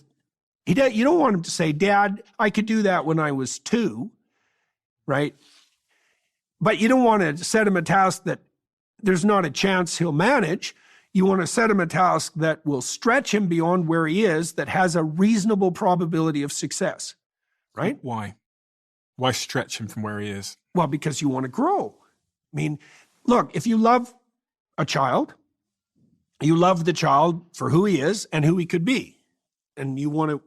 you don't want him to say, Dad, I could do that when I was 2, right? But you don't want to set him a task that there's not a chance he'll manage. You want to set him a task that will stretch him beyond where he is, that has a reasonable probability of success, right? Why? Why stretch him from where he is? Well, because you want to grow. I mean, look, if you love a child, you love the child for who he is and who he could be. And you want to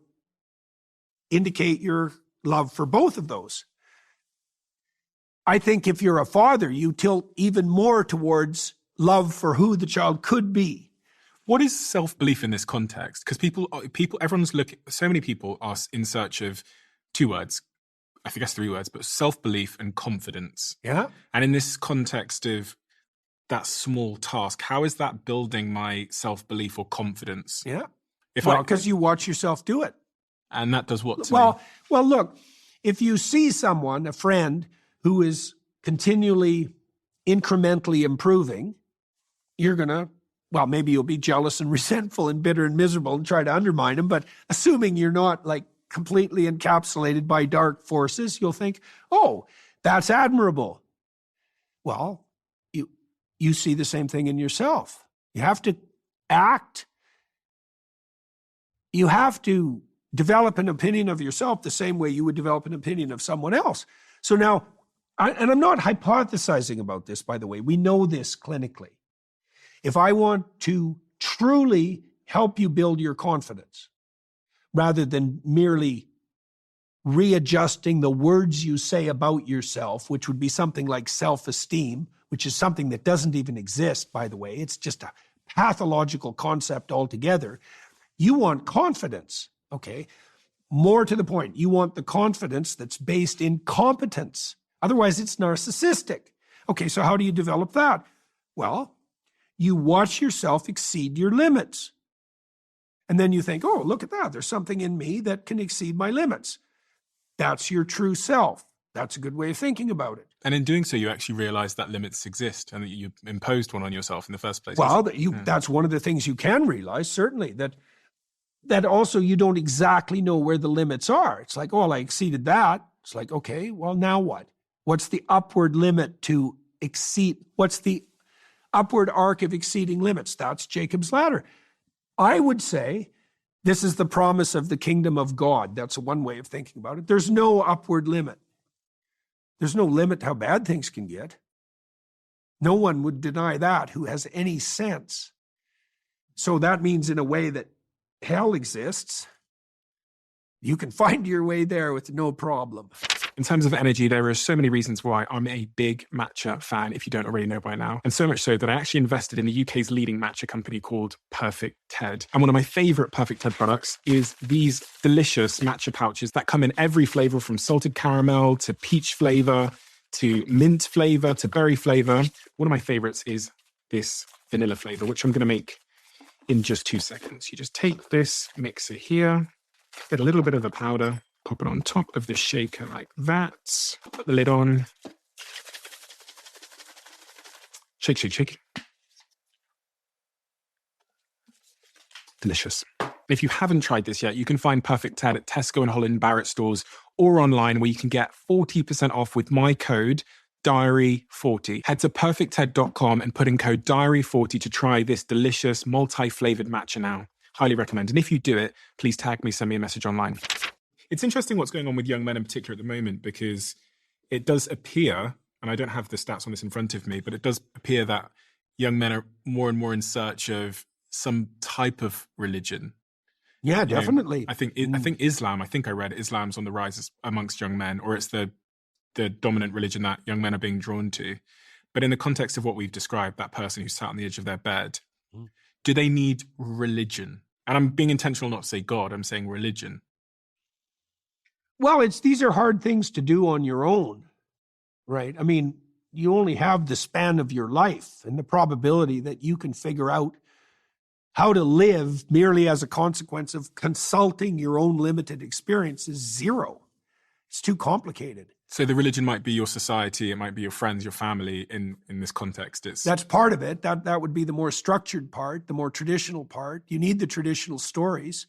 indicate your love for both of those. I think if you're a father, you tilt even more towards love for who the child could be. What is self-belief in this context? Because everyone's looking, so many people are in search of 2 words, I think that's 3 words, but self-belief and confidence. Yeah. And in this context of that small task, how is that building my self-belief or confidence? Yeah. Because you watch yourself do it. And that does what to me? Well, look, if you see someone, a friend, who is continually incrementally improving, you're going to, maybe you'll be jealous and resentful and bitter and miserable and try to undermine them. But assuming you're not like completely encapsulated by dark forces, you'll think, oh, that's admirable. Well, you see the same thing in yourself. You have to act. You have to develop an opinion of yourself the same way you would develop an opinion of someone else. So now, and I'm not hypothesizing about this, by the way. We know this clinically. If I want to truly help you build your confidence, rather than merely readjusting the words you say about yourself, which would be something like self-esteem, which is something that doesn't even exist, by the way. It's just a pathological concept altogether. You want confidence, okay? More to the point, you want the confidence that's based in competence. Otherwise, it's narcissistic. Okay, so how do you develop that? Well, you watch yourself exceed your limits. And then you think, oh, look at that. There's something in me that can exceed my limits. That's your true self. That's a good way of thinking about it. And in doing so, you actually realize that limits exist and that you imposed one on yourself in the first place. Well, that's one of the things you can realize, certainly, that also you don't exactly know where the limits are. It's like, oh, I exceeded that. It's like, okay, well, now what? What's the upward limit to exceed? What's the upward arc of exceeding limits? That's Jacob's ladder. I would say this is the promise of the kingdom of God. That's one way of thinking about it. There's no upward limit. There's no limit to how bad things can get. No one would deny that who has any sense. So that means in a way that hell exists. You can find your way there with no problem. In terms of energy, there are so many reasons why I'm a big matcha fan, if you don't already know by now. And so much so that I actually invested in the UK's leading matcha company called Perfect Ted. And one of my favorite Perfect Ted products is these delicious matcha pouches that come in every flavor, from salted caramel to peach flavor to mint flavor to berry flavor. One of my favorites is this vanilla flavor, which I'm going to make in just 2 seconds. You just take this mixer here, get a little bit of the powder, Pop it on top of the shaker like that. Put the lid on. Shake, shake, shake. Delicious. If you haven't tried this yet, you can find Perfect Ted at Tesco and Holland Barrett stores or online, where you can get 40% off with my code DIARY40. Head to perfectted.com and put in code DIARY40 to try this delicious multi-flavored matcha now. Highly recommend. And if you do it, please tag me, send me a message online. It's interesting what's going on with young men in particular at the moment, because it does appear, and I don't have the stats on this in front of me, but it does appear that young men are more and more in search of some type of religion. Yeah, definitely. I think Islam, I read Islam's on the rise amongst young men, or it's the dominant religion that young men are being drawn to. But in the context of what we've described, that person who's sat on the edge of their bed, do they need religion? And I'm being intentional not to say God, I'm saying religion. Well, these are hard things to do on your own, right? I mean, you only have the span of your life, and the probability that you can figure out how to live merely as a consequence of consulting your own limited experience is zero. It's too complicated. So the religion might be your society, it might be your friends, your family in this context. That's part of it. That would be the more structured part, the more traditional part. You need the traditional stories.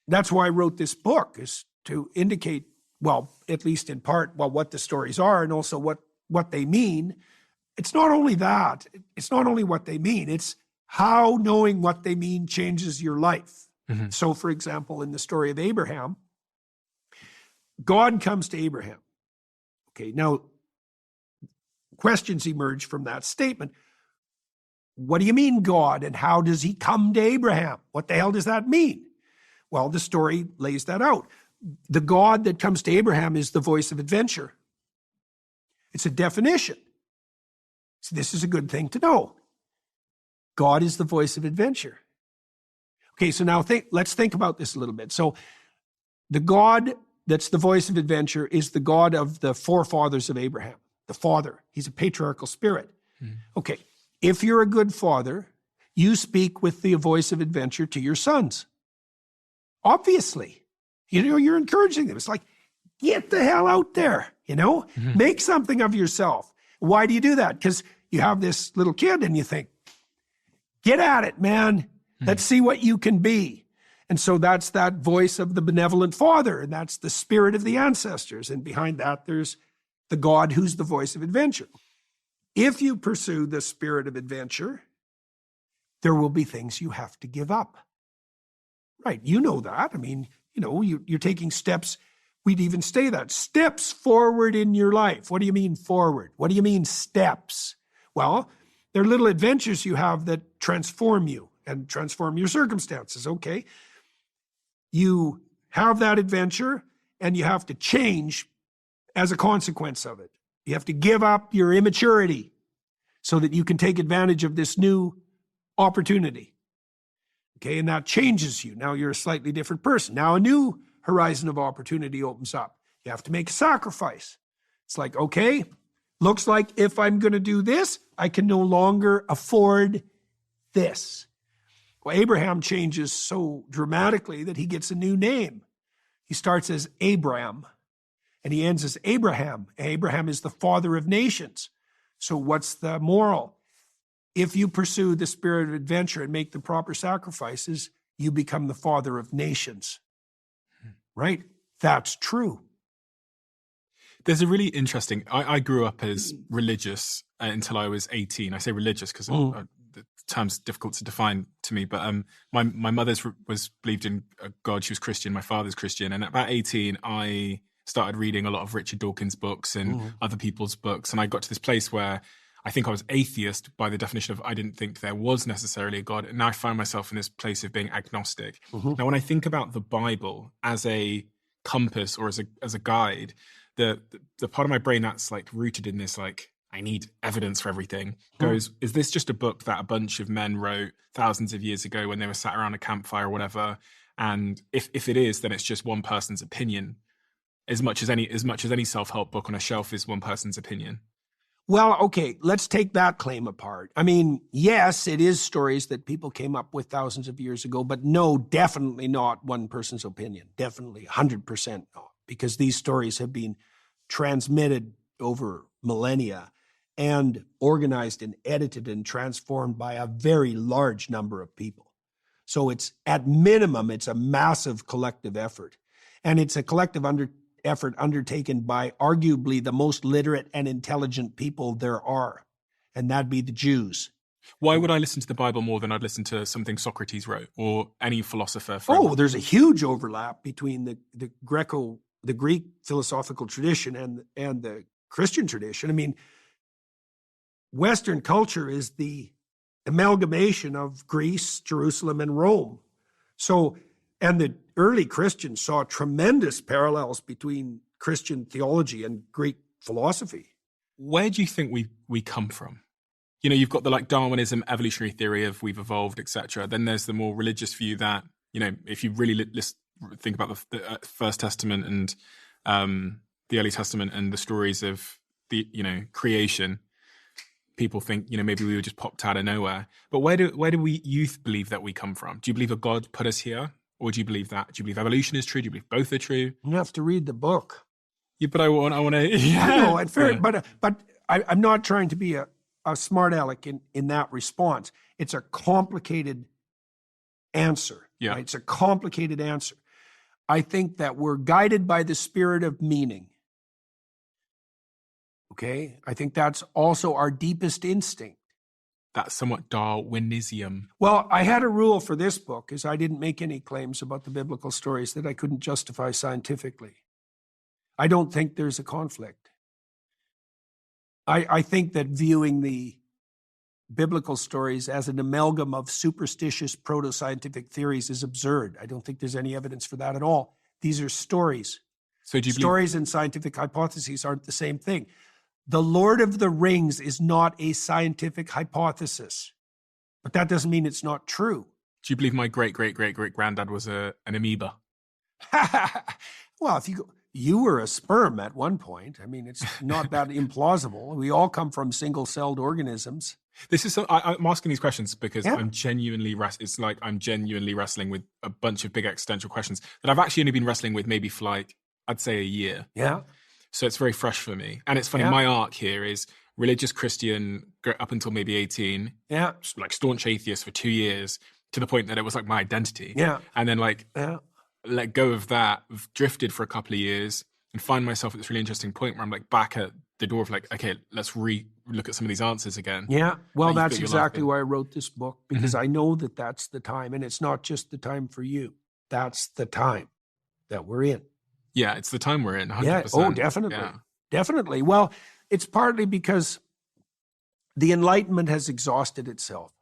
That's why I wrote this book, is to indicate, well, at least in part, well, what the stories are and also what they mean. It's not only that. It's not only what they mean. It's how knowing what they mean changes your life. Mm-hmm. So, for example, in the story of Abraham, God comes to Abraham. Okay, now, questions emerge from that statement. What do you mean, God? And how does he come to Abraham? What the hell does that mean? Well, the story lays that out. The God that comes to Abraham is the voice of adventure. It's a definition. So this is a good thing to know. God is the voice of adventure. Okay, so now let's think about this a little bit. So the God that's the voice of adventure is the God of the forefathers of Abraham, the father. He's a patriarchal spirit. Okay, if you're a good father, you speak with the voice of adventure to your sons. Obviously, you're encouraging them. It's like, get the hell out there, make something of yourself. Why do you do that? Because you have this little kid and you think, get at it, man. Let's see what you can be. And so that's that voice of the benevolent father, and that's the spirit of the ancestors. And behind that, there's the God who's the voice of adventure. If you pursue the spirit of adventure, there will be things you have to give up. Right, you know that. I mean, you're taking steps. We'd even say that. Steps forward in your life. What do you mean forward? What do you mean steps? Well, they're little adventures you have that transform you and transform your circumstances, okay? You have that adventure and you have to change as a consequence of it. You have to give up your immaturity so that you can take advantage of this new opportunity. Okay, and that changes you. Now you're a slightly different person. Now a new horizon of opportunity opens up. You have to make a sacrifice. It's like, okay, looks like if I'm going to do this, I can no longer afford this. Well, Abraham changes so dramatically that he gets a new name. He starts as Abram, and he ends as Abraham. Abraham is the father of nations. So what's the moral? If you pursue the spirit of adventure and make the proper sacrifices, you become the father of nations. Right? That's true. There's a really interesting, I grew up as religious until I was 18. I say religious because the term's difficult to define to me, but my mother was believed in God. She was Christian. My father's Christian. And at about 18, I started reading a lot of Richard Dawkins' books and other people's books. And I got to this place where I think I was atheist by the definition of I didn't think there was necessarily a God. And now I find myself in this place of being agnostic. Now, when I think about the Bible as a compass or as a guide, the part of my brain that's like rooted in this, like, I need evidence for everything, goes, is this just a book that a bunch of men wrote thousands of years ago when they were sat around a campfire or whatever? And if it is, then it's just one person's opinion. As much as any self-help book on a shelf is one person's opinion. Well, okay, let's take that claim apart. I mean, yes, it is stories that people came up with thousands of years ago, but no, definitely not one person's opinion. Definitely 100% not, because these stories have been transmitted over millennia and organized and edited and transformed by a very large number of people. So it's, at minimum, it's a massive collective effort. And it's a collective effort undertaken by arguably the most literate and intelligent people there are, and that'd be the Jews. Why would I listen to the Bible more than I'd listen to something Socrates wrote or any philosopher? There's a huge overlap between the Greek philosophical tradition and the Christian tradition. I mean, Western culture is the amalgamation of Greece, Jerusalem, and Rome. So, and the early Christians saw tremendous parallels between Christian theology and Greek philosophy. Where do you think we come from? You know, you've got the like Darwinism, evolutionary theory of we've evolved, etc. Then there's the more religious view that, you know, if you really think about the First Testament and the Early Testament and the stories of the, you know, creation, people think, you know, maybe we were just popped out of nowhere. But where do we youth believe that we come from? Do you believe a God put us here? Or do you believe that? Do you believe evolution is true? Do you believe both are true? You have to read the book. Yeah, but I want to. Yeah. I know, it's fair, yeah. But I'm not trying to be a smart aleck in that response. It's a complicated answer. Yeah, right? It's a complicated answer. I think that we're guided by the spirit of meaning. Okay, I think that's also our deepest instinct. That's somewhat Darwinism. Well, I had a rule for this book, is I didn't make any claims about the biblical stories that I couldn't justify scientifically. I don't think there's a conflict. I think that viewing the biblical stories as an amalgam of superstitious proto-scientific theories is absurd. I don't think there's any evidence for that at all. These are stories. So do you stories and scientific hypotheses aren't the same thing. The Lord of the Rings is not a scientific hypothesis, but that doesn't mean it's not true. Do you believe my great-great-great-great-granddad was an amoeba? Well, you were a sperm at one point. I mean, it's not that implausible. We all come from single-celled organisms. This is I'm asking these questions because I'm genuinely I'm genuinely wrestling with a bunch of big existential questions that I've actually only been wrestling with maybe for like, I'd say a year. Yeah. So it's very fresh for me. And it's funny, my arc here is religious Christian up until maybe 18. Yeah. Like staunch atheist for 2 years to the point that it was like my identity. Yeah. And then let go of that, drifted for a couple of years and find myself at this really interesting point where I'm like back at the door of like, okay, let's look at some of these answers again. Yeah. Well, that's exactly why I wrote this book, because I know that that's the time, and it's not just the time for you. That's the time that we're in. Yeah, it's the time we're in, 100%. Yeah. Oh, definitely. Yeah. Definitely. Well, it's partly because the Enlightenment has exhausted itself.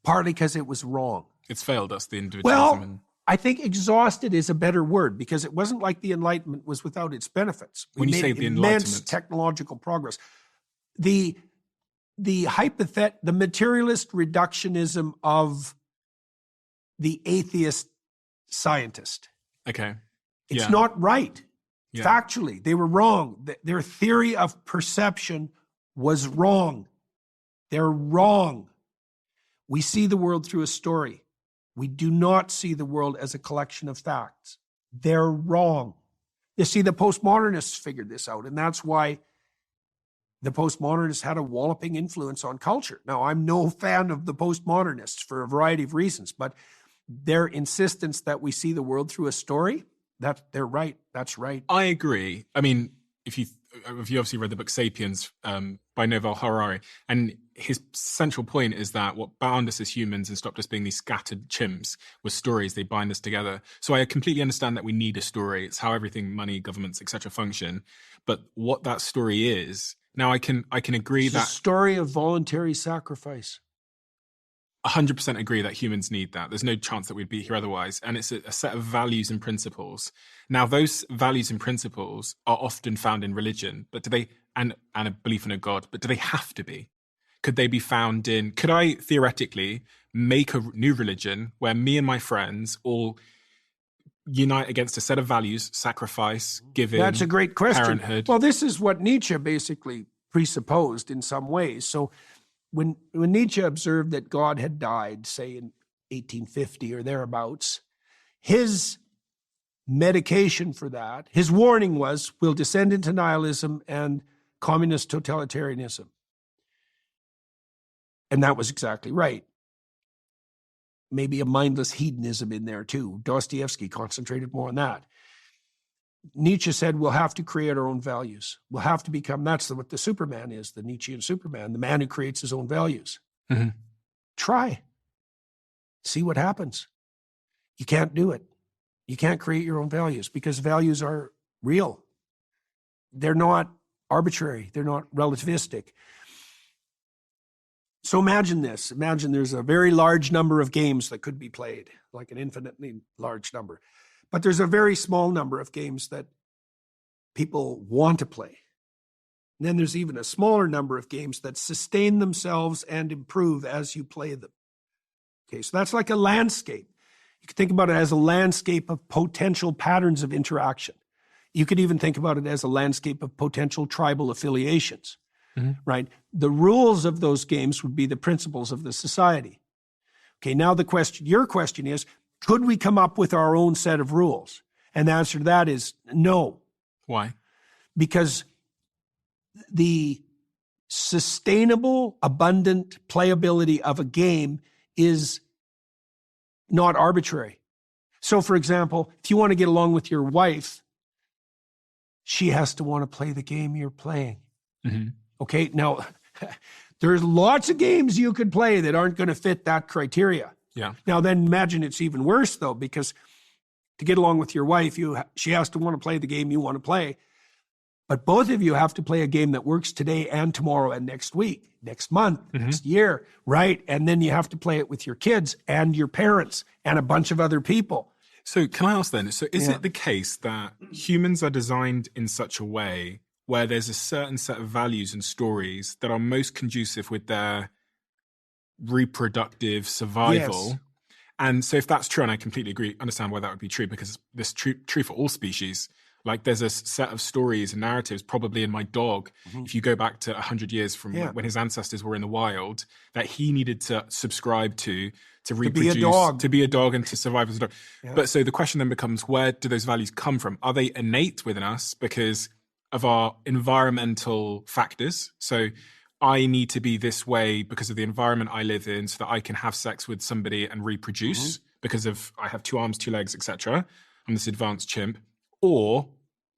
Partly because it was wrong. It's failed us, the individualism. Well, I think exhausted is a better word, because it wasn't like the Enlightenment was without its benefits. When you say the Enlightenment, immense technological progress. The materialist reductionism of the atheist scientist. Okay. It's not right. Yeah. Factually, they were wrong. Their theory of perception was wrong. They're wrong. We see the world through a story. We do not see the world as a collection of facts. They're wrong. You see, the postmodernists figured this out, and that's why the postmodernists had a walloping influence on culture. Now, I'm no fan of the postmodernists for a variety of reasons, but their insistence that we see the world through a story, they're right. That's right. I agree. I mean, if you obviously read the book Sapiens by Yuval Harari, and his central point is that what bound us as humans and stopped us being these scattered chimps was stories. They bind us together. So I completely understand that we need a story. It's how everything, money, governments, etc. function. But what that story is, now I can agree that it's a story of voluntary sacrifice. 100% agree that humans need that. There's no chance that we'd be here otherwise. And it's a set of values and principles. Now, those values and principles are often found in religion, but do they, and a belief in a God, but do they have to be? Could they be found could I theoretically make a new religion where me and my friends all unite against a set of values, sacrifice, giving, That's a great question. Parenthood? Well, this is what Nietzsche basically presupposed in some ways. So when Nietzsche observed that God had died, say in 1850 or thereabouts, his medication for that, his warning was, we'll descend into nihilism and communist totalitarianism. And that was exactly right. Maybe a mindless hedonism in there too. Dostoevsky concentrated more on that. Nietzsche said, we'll have to create our own values. We'll have to become, that's what the Superman is, the Nietzschean Superman, the man who creates his own values. Mm-hmm. Try. See what happens. You can't do it. You can't create your own values because values are real. They're not arbitrary. They're not relativistic. So imagine this. Imagine there's a very large number of games that could be played, like an infinitely large number. But there's a very small number of games that people want to play. And then there's even a smaller number of games that sustain themselves and improve as you play them. Okay, so that's like a landscape. You could think about it as a landscape of potential patterns of interaction. You could even think about it as a landscape of potential tribal affiliations, right? The rules of those games would be the principles of the society. Okay, now your question is, could we come up with our own set of rules? And the answer to that is no. Why? Because the sustainable, abundant playability of a game is not arbitrary. So, for example, if you want to get along with your wife, she has to want to play the game you're playing. Mm-hmm. Okay, now, there's lots of games you could play that aren't going to fit that criteria. Yeah. Now, then imagine it's even worse, though, because to get along with your wife, she has to want to play the game you want to play. But both of you have to play a game that works today and tomorrow and next week, next month, next year, right? And then you have to play it with your kids and your parents and a bunch of other people. So can I ask then, so is it the case that humans are designed in such a way where there's a certain set of values and stories that are most conducive with their reproductive survival? Yes. And so if that's true, and I completely agree, understand why that would be true, because this true for all species. Like there's a set of stories and narratives, probably in my dog, if you go back to 100 years from when his ancestors were in the wild, that he needed to subscribe to reproduce, to be a dog and to survive as a dog. Yeah. But so the question then becomes, where do those values come from? Are they innate within us because of our environmental factors? So I need to be this way because of the environment I live in so that I can have sex with somebody and reproduce because of I have 2 arms, 2 legs, etc. I'm this advanced chimp. Or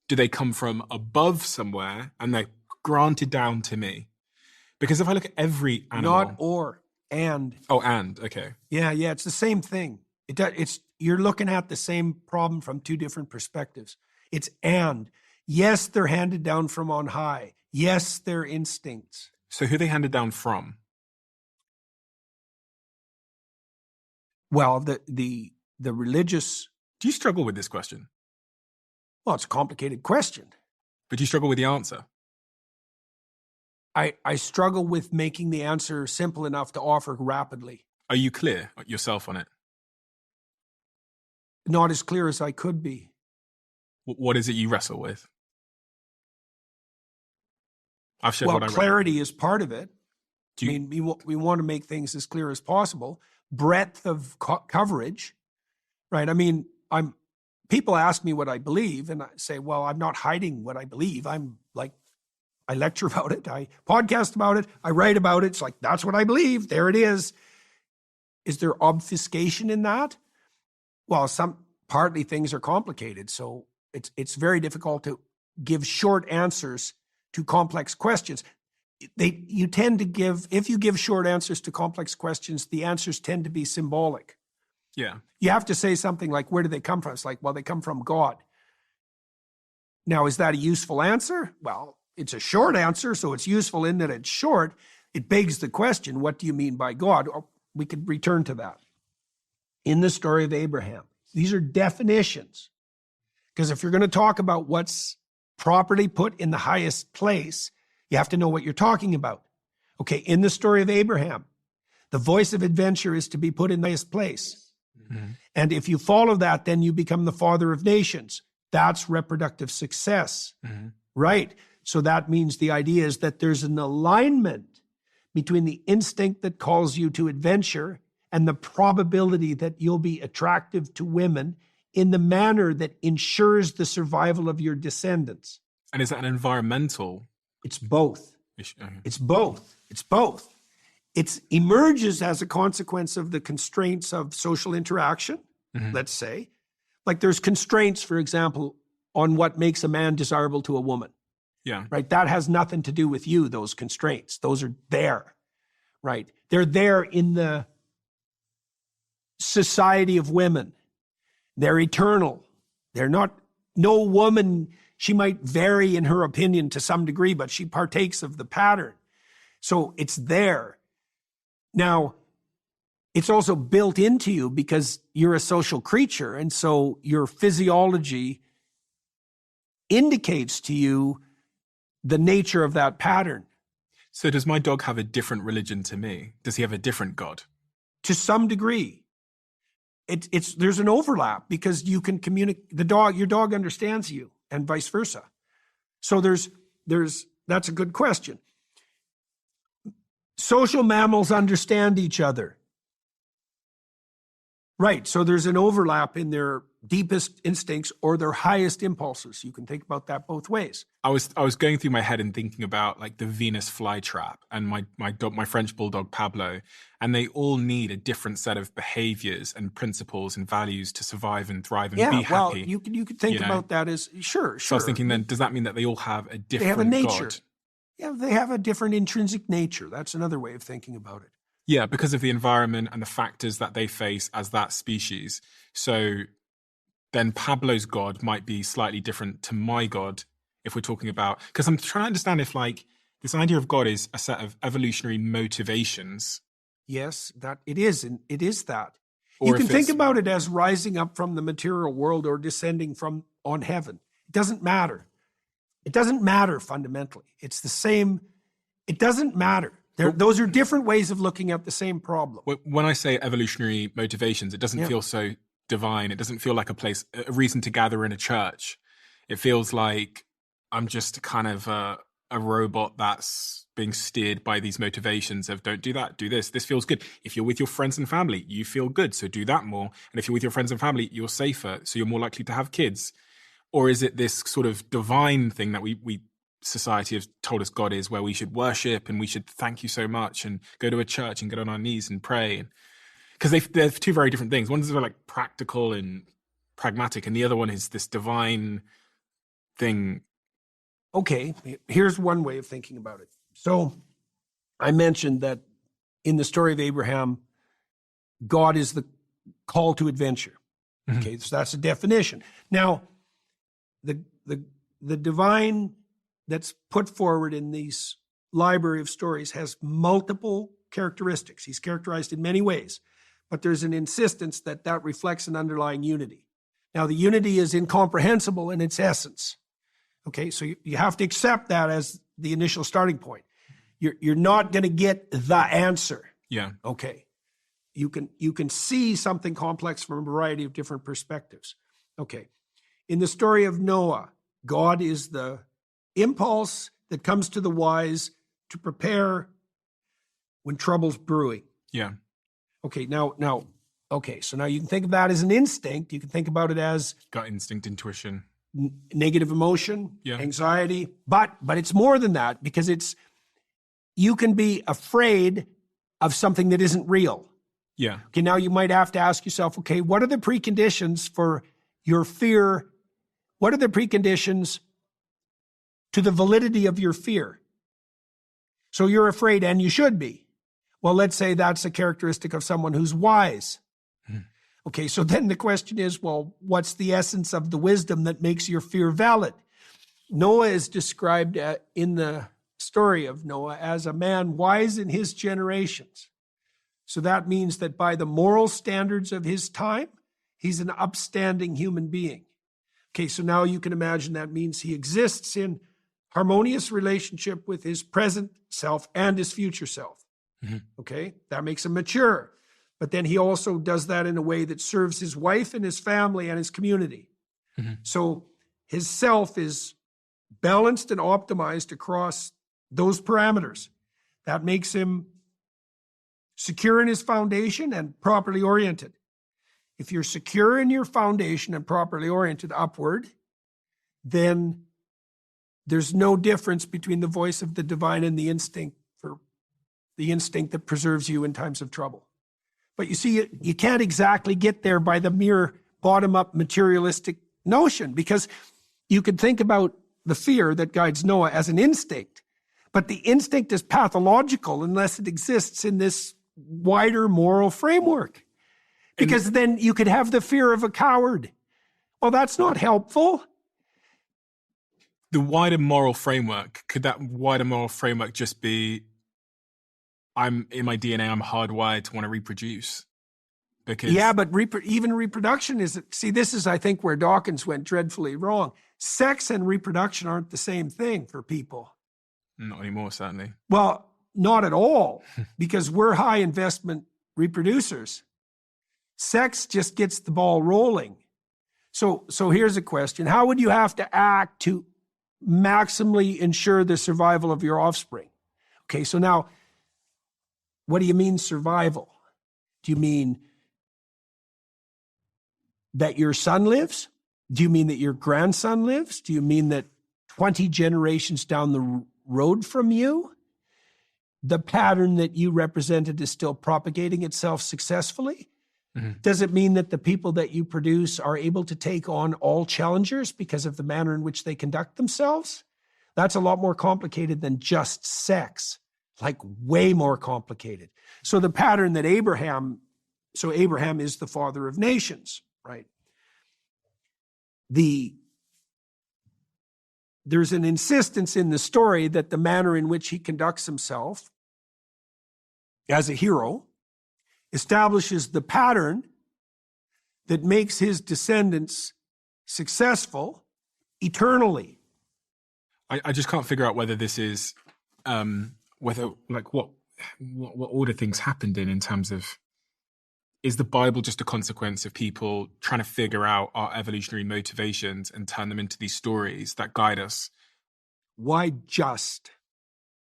do they come from above somewhere and they're granted down to me? Because if I look at every animal... Not or, and. Oh, and, okay. Yeah, it's the same thing. You're looking at the same problem from 2 different perspectives. It's and. Yes, they're handed down from on high. Yes, they're instincts. So who are they handed down from? Well, the religious... Do you struggle with this question? Well, it's a complicated question. But do you struggle with the answer? I struggle with making the answer simple enough to offer rapidly. Are you clear yourself on it? Not as clear as I could be. What is it you wrestle with? I've shared what I clarity is part of it. We want to make things as clear as possible. Breadth of coverage, right? I mean, people ask me what I believe, and I say, well, I'm not hiding what I believe. I lecture about it. I podcast about it. I write about it. It's like, that's what I believe. There it is. Is there obfuscation in that? Well, partly things are complicated. So it's very difficult to give short answers to complex questions. You tend to if you give short answers to complex questions, the answers tend to be symbolic. Yeah. You have to say something like, where do they come from? It's like, well, they come from God. Now, is that a useful answer? Well, it's a short answer, so it's useful in that it's short. It begs the question, what do you mean by God? We could return to that. In the story of Abraham, these are definitions. Because if you're going to talk about what's properly put in the highest place, you have to know what you're talking about. Okay, in the story of Abraham, the voice of adventure is to be put in the highest place. Mm-hmm. And if you follow that, then you become the father of nations. That's reproductive success, right? So that means the idea is that there's an alignment between the instinct that calls you to adventure and the probability that you'll be attractive to women in the manner that ensures the survival of your descendants. And is that an environmental? It's both. issue? It's both. It's both. It emerges as a consequence of the constraints of social interaction, let's say. Like there's constraints, for example, on what makes a man desirable to a woman. Yeah. Right? That has nothing to do with you, those constraints. Those are there, right? They're there in the society of women. They're eternal. They're not, no woman, she might vary in her opinion to some degree, but she partakes of the pattern. So it's there. Now, it's also built into you because you're a social creature. And so your physiology indicates to you the nature of that pattern. So does my dog have a different religion to me? Does he have a different God? To some degree. There's an overlap because you can communicate, your dog understands you and vice versa. So that's a good question. Social mammals understand each other. Right, so there's an overlap in their deepest instincts or their highest impulses. You can think about that both ways. I was going through my head and thinking about like the Venus flytrap and my French bulldog Pablo, and they all need a different set of behaviors and principles and values to survive and thrive and be happy. Well, you could think about that as sure. So I was thinking then, does that mean that they all have a different they have a nature. God? Yeah, they have a different intrinsic nature. That's another way of thinking about it. Yeah, because of the environment and the factors that they face as that species. So then Pablo's God might be slightly different to my God if we're talking about, because I'm trying to understand if like this idea of God is a set of evolutionary motivations. Yes, that it is, and it is that. Or you can think about it as rising up from the material world or descending from on heaven. It doesn't matter. It doesn't matter fundamentally. It's the same. It doesn't matter. Those are different ways of looking at the same problem. When I say evolutionary motivations, it doesn't feel so divine. It doesn't feel like a reason to gather in a church. It feels like I'm just kind of a robot that's being steered by these motivations of don't do that, do this. This feels good. If you're with your friends and family, you feel good, so do that more. And if you're with your friends and family, you're safer, so you're more likely to have kids. Or is it this sort of divine thing that we society has told us God is, where we should worship and we should thank you so much and go to a church and get on our knees and pray? Because they're two very different things. One is like practical and pragmatic, and the other one is this divine thing. Okay, here's one way of thinking about it. So I mentioned that in the story of Abraham, God is the call to adventure. Okay, so that's a definition. Now, the divine that's put forward in these library of stories has multiple characteristics. He's characterized in many ways, but there's an insistence that reflects an underlying unity. Now, the unity is incomprehensible in its essence. Okay, so you have to accept that as the initial starting point. You're not going to get the answer. Yeah. Okay. You can see something complex from a variety of different perspectives. Okay. In the story of Noah, God is the impulse that comes to the wise to prepare when trouble's brewing. Yeah. Okay, so now you can think of that as an instinct. You can think about it as gut instinct, intuition, negative emotion, anxiety, but it's more than that, because you can be afraid of something that isn't real. Yeah. Okay, now you might have to ask yourself, okay, what are the preconditions for your fear? What are the preconditions to the validity of your fear? So you're afraid, and you should be. Well, let's say that's a characteristic of someone who's wise. Okay, so then the question is, well, what's the essence of the wisdom that makes your fear valid? Noah is described in the story of Noah as a man wise in his generations. So that means that by the moral standards of his time, he's an upstanding human being. Okay, so now you can imagine that means he exists in harmonious relationship with his present self and his future self. Okay, that makes him mature. But then he also does that in a way that serves his wife and his family and his community. So his self is balanced and optimized across those parameters. That makes him secure in his foundation and properly oriented. If you're secure in your foundation and properly oriented upward, then there's no difference between the voice of the divine and the instinct that preserves you in times of trouble. But you see, you can't exactly get there by the mere bottom-up materialistic notion, because you could think about the fear that guides Noah as an instinct, but the instinct is pathological unless it exists in this wider moral framework. Because then you could have the fear of a coward. Well, that's not helpful. The wider moral framework, could that wider moral framework just be, I'm in my DNA, I'm hardwired to want to reproduce? Because yeah, but even reproduction is, see, this is, I think, where Dawkins went dreadfully wrong. Sex and reproduction aren't the same thing for people. Not anymore, certainly. Well, not at all, because we're high investment reproducers. Sex just gets the ball rolling. So here's a question. How would you have to act to maximally ensure the survival of your offspring? Okay, so now, what do you mean survival? Do you mean that your son lives? Do you mean that your grandson lives? Do you mean that 20 generations down the road from you, the pattern that you represented is still propagating itself successfully? Mm-hmm. Does it mean that the people that you produce are able to take on all challengers because of the manner in which they conduct themselves? That's a lot more complicated than just sex, like way more complicated. So the pattern that Abraham is the father of nations, right? There's an insistence in the story that the manner in which he conducts himself as a hero establishes the pattern that makes his descendants successful eternally. I just can't figure out whether this is whether, like, what order things happened in terms of, is the Bible just a consequence of people trying to figure out our evolutionary motivations and turn them into these stories that guide us? Why just?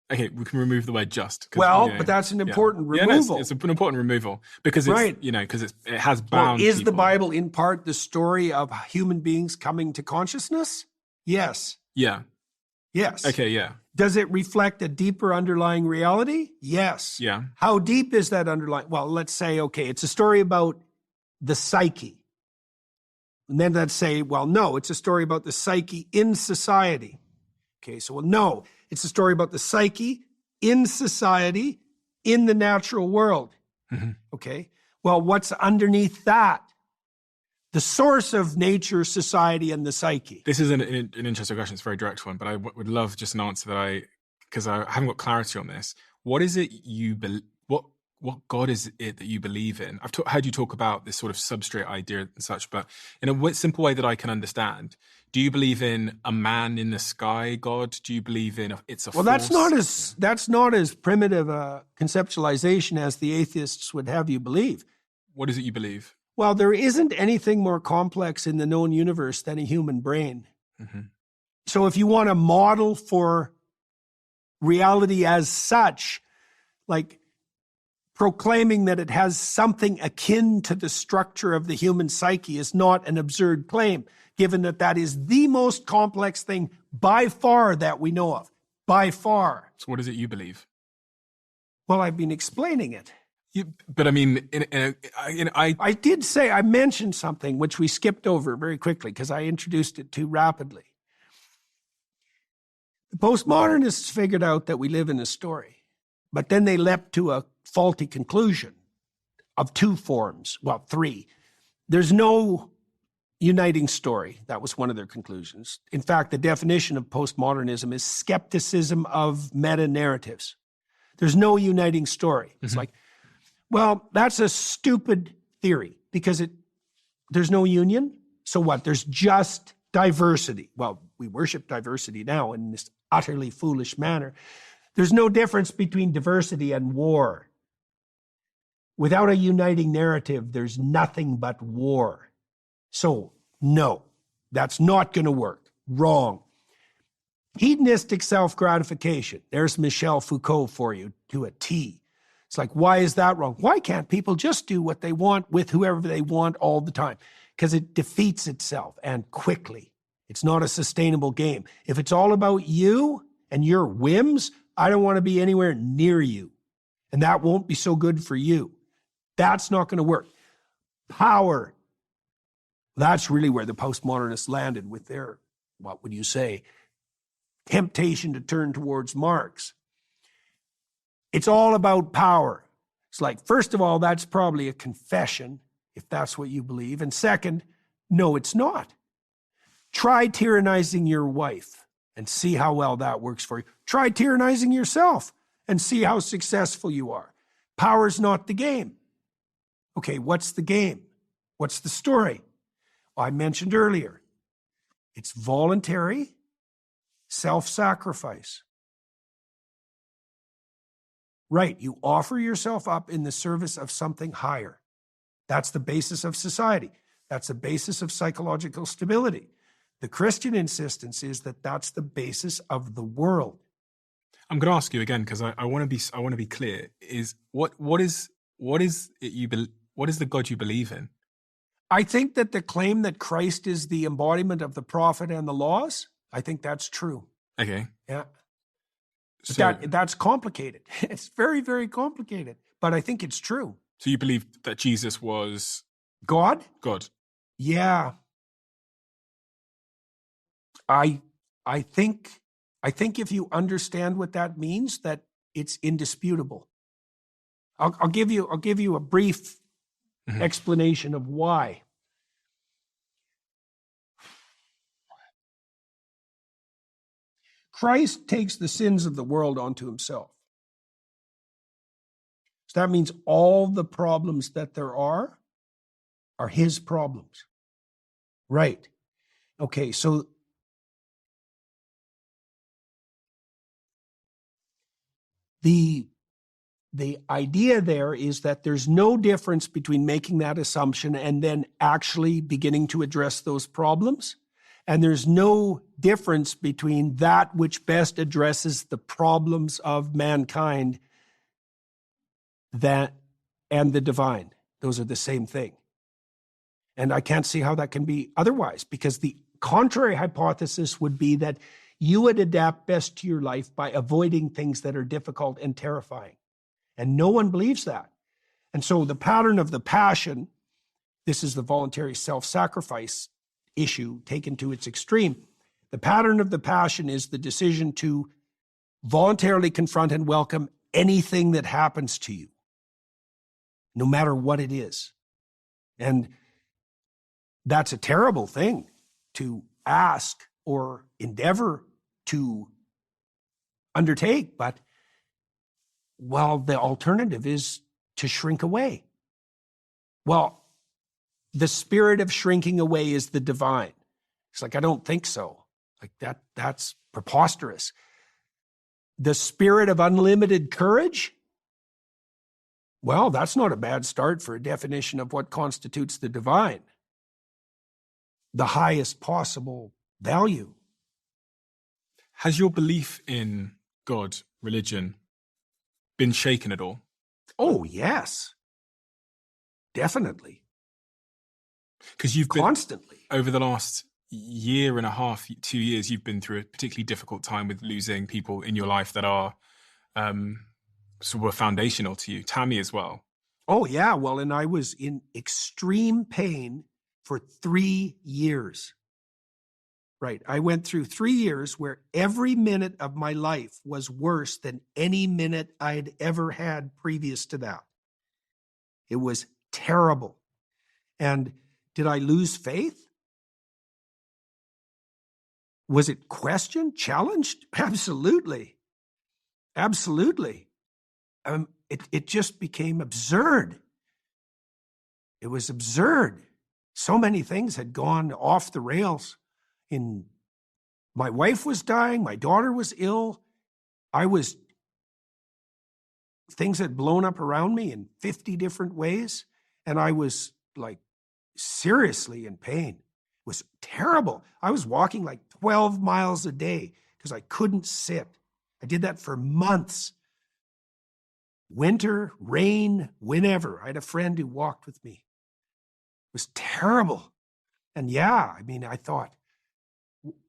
Okay, we can remove the word just. Well, but that's an important removal. No, it's an important removal because it's, because it has bound is people. The Bible in part the story of human beings coming to consciousness? Yes. Yeah. Yes. Okay, yeah. Does it reflect a deeper underlying reality? Yes. Yeah. How deep is that underlying? Well, let's say, okay, it's a story about the psyche. And then let's say, well, no, it's a story about the psyche in society. Okay, so, well, no, it's a story about the psyche in society, in the natural world. Mm-hmm. Okay, well, what's underneath that? The source of nature, society, and the psyche. This is an interesting question. It's a very direct one, but I would love just an answer because I haven't got clarity on this. What is it what God is it that you believe in? I've heard you talk about this sort of substrate idea and such, but in a simple way that I can understand, do you believe in a man in the sky God? Do you believe in it's a force? That's not as primitive a conceptualization as the atheists would have you believe. What is it you believe? Well, there isn't anything more complex in the known universe than a human brain. Mm-hmm. So if you want a model for reality as such, like proclaiming that it has something akin to the structure of the human psyche is not an absurd claim, given that that is the most complex thing by far that we know of. By far. So what is it you believe? Well, I've been explaining it. But I mean, I did say, I mentioned something which we skipped over very quickly because I introduced it too rapidly. The postmodernists figured out that we live in a story, but then they leapt to a faulty conclusion of two forms, well, three. There's no uniting story. That was one of their conclusions. In fact, the definition of postmodernism is skepticism of meta-narratives. There's no uniting story. It's like, well, that's a stupid theory because there's no union. So what? There's just diversity. Well, we worship diversity now in this utterly foolish manner. There's no difference between diversity and war. Without a uniting narrative, there's nothing but war. So, no, that's not going to work. Wrong. Hedonistic self-gratification. There's Michel Foucault for you to a T. It's like, why is that wrong? Why can't people just do what they want with whoever they want all the time? Because it defeats itself, and quickly. It's not a sustainable game. If it's all about you and your whims, I don't want to be anywhere near you. And that won't be so good for you. That's not going to work. Power. That's really where the postmodernists landed with their, what would you say, temptation to turn towards Marx. It's all about power. It's like, first of all, that's probably a confession, if that's what you believe. And second, no, it's not. Try tyrannizing your wife and see how well that works for you. Try tyrannizing yourself and see how successful you are. Power's not the game. Okay, what's the game? What's the story? Well, I mentioned earlier, it's voluntary self-sacrifice. Right, you offer yourself up in the service of something higher. That's the basis of society. That's the basis of psychological stability. The Christian insistence is that that's the basis of the world. I'm going to ask you again because I want to be clear. Is what is the God you believe in? I think that the claim that Christ is the embodiment of the prophet and the laws, I think that's true. Okay. Yeah. So, That's complicated. It's very, very complicated, but I think it's true. So you believe that Jesus was God? God? Yeah. I think if you understand what that means, that it's indisputable. I'll give you a brief explanation of why. Christ takes the sins of the world onto himself. So that means all the problems that there are his problems. Right. Okay, so the idea there is that there's no difference between making that assumption and then actually beginning to address those problems. And there's no difference between that which best addresses the problems of mankind and the divine. Those are the same thing. And I can't see how that can be otherwise, because the contrary hypothesis would be that you would adapt best to your life by avoiding things that are difficult and terrifying. And no one believes that. And so the pattern of the passion, this is the voluntary self-sacrifice issue taken to its extreme. The pattern of the passion is the decision to voluntarily confront and welcome anything that happens to you, no matter what it is. And that's a terrible thing to ask or endeavor to undertake, but well, the alternative is to shrink away. Well, the spirit of shrinking away is the divine. It's like, I don't think so. Like that's preposterous. The spirit of unlimited courage? Well, that's not a bad start for a definition of what constitutes the divine. The highest possible value. Has your belief in God, religion, been shaken at all? Oh, yes. Definitely. Because you've been, constantly. Over the last year and a half, 2 years, you've been through a particularly difficult time with losing people in your life that are sort of foundational to you. Tammy as well. Oh, yeah. Well, and I was in extreme pain for 3 years. Right. I went through 3 years where every minute of my life was worse than any minute I had ever had previous to that. It was terrible. And did I lose faith? Was it questioned, challenged? Absolutely. Absolutely. It just became absurd. It was absurd. So many things had gone off the rails. My wife was dying, my daughter was ill, things had blown up around me in 50 different ways, and I was like seriously in pain. It was terrible. I was walking like 12 miles a day because I couldn't sit. I did that for months. Winter, rain, whenever. I had a friend who walked with me. It was terrible. And yeah, I mean, I thought,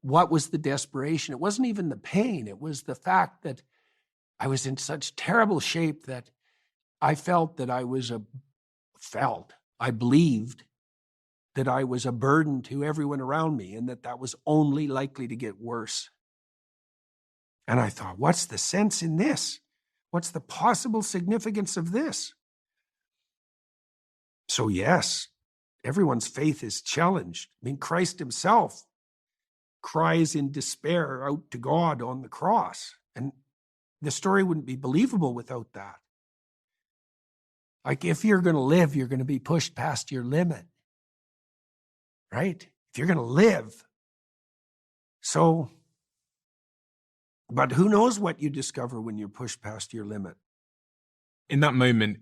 what was the desperation? It wasn't even the pain. It was the fact that I was in such terrible shape that I felt that I believed that I was a burden to everyone around me and that was only likely to get worse. And I thought, what's the sense in this? What's the possible significance of this? So yes, everyone's faith is challenged. I mean, Christ himself cries in despair out to God on the cross. And the story wouldn't be believable without that. Like, if you're going to live, you're going to be pushed past your limit, right? If you're going to live. So, but who knows what you discover when you're pushed past your limit? In that moment,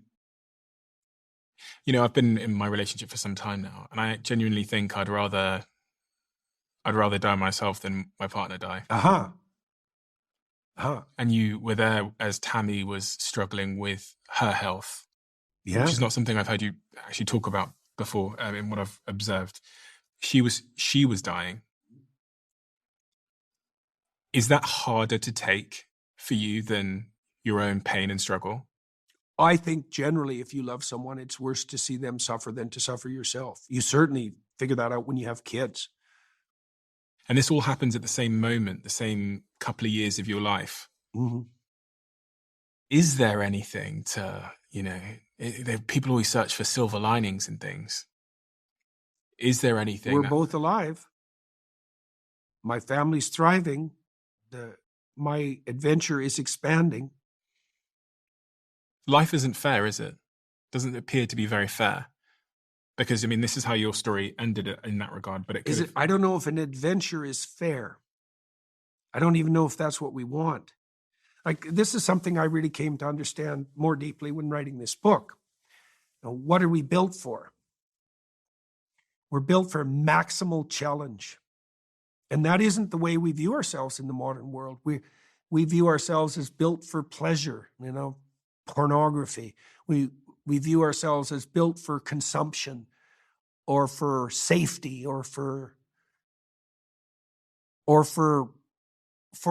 you know, I've been in my relationship for some time now, and I genuinely think I'd rather die myself than my partner die. And you were there as Tammy was struggling with her health, which is not something I've heard you actually talk about before. In what I've observed, she was dying. Is that harder to take for you than your own pain and struggle? I think generally, if you love someone, it's worse to see them suffer than to suffer yourself. You certainly figure that out when you have kids. And this all happens at the same moment, the same couple of years of your life. Mm-hmm. Is there anything to, people always search for silver linings in things. Is there anything? We're both alive. My family's thriving. My adventure is expanding. Life isn't fair, is it? Doesn't appear to be very fair. Because, I mean, this is how your story ended in that regard. But I don't know if an adventure is fair. I don't even know if that's what we want. Like, this is something I really came to understand more deeply when writing this book. Now, what are we built for? We're built for maximal challenge. And that isn't the way we view ourselves in the modern world. We view ourselves as built for pleasure, pornography. We view ourselves as built for consumption or for safety or for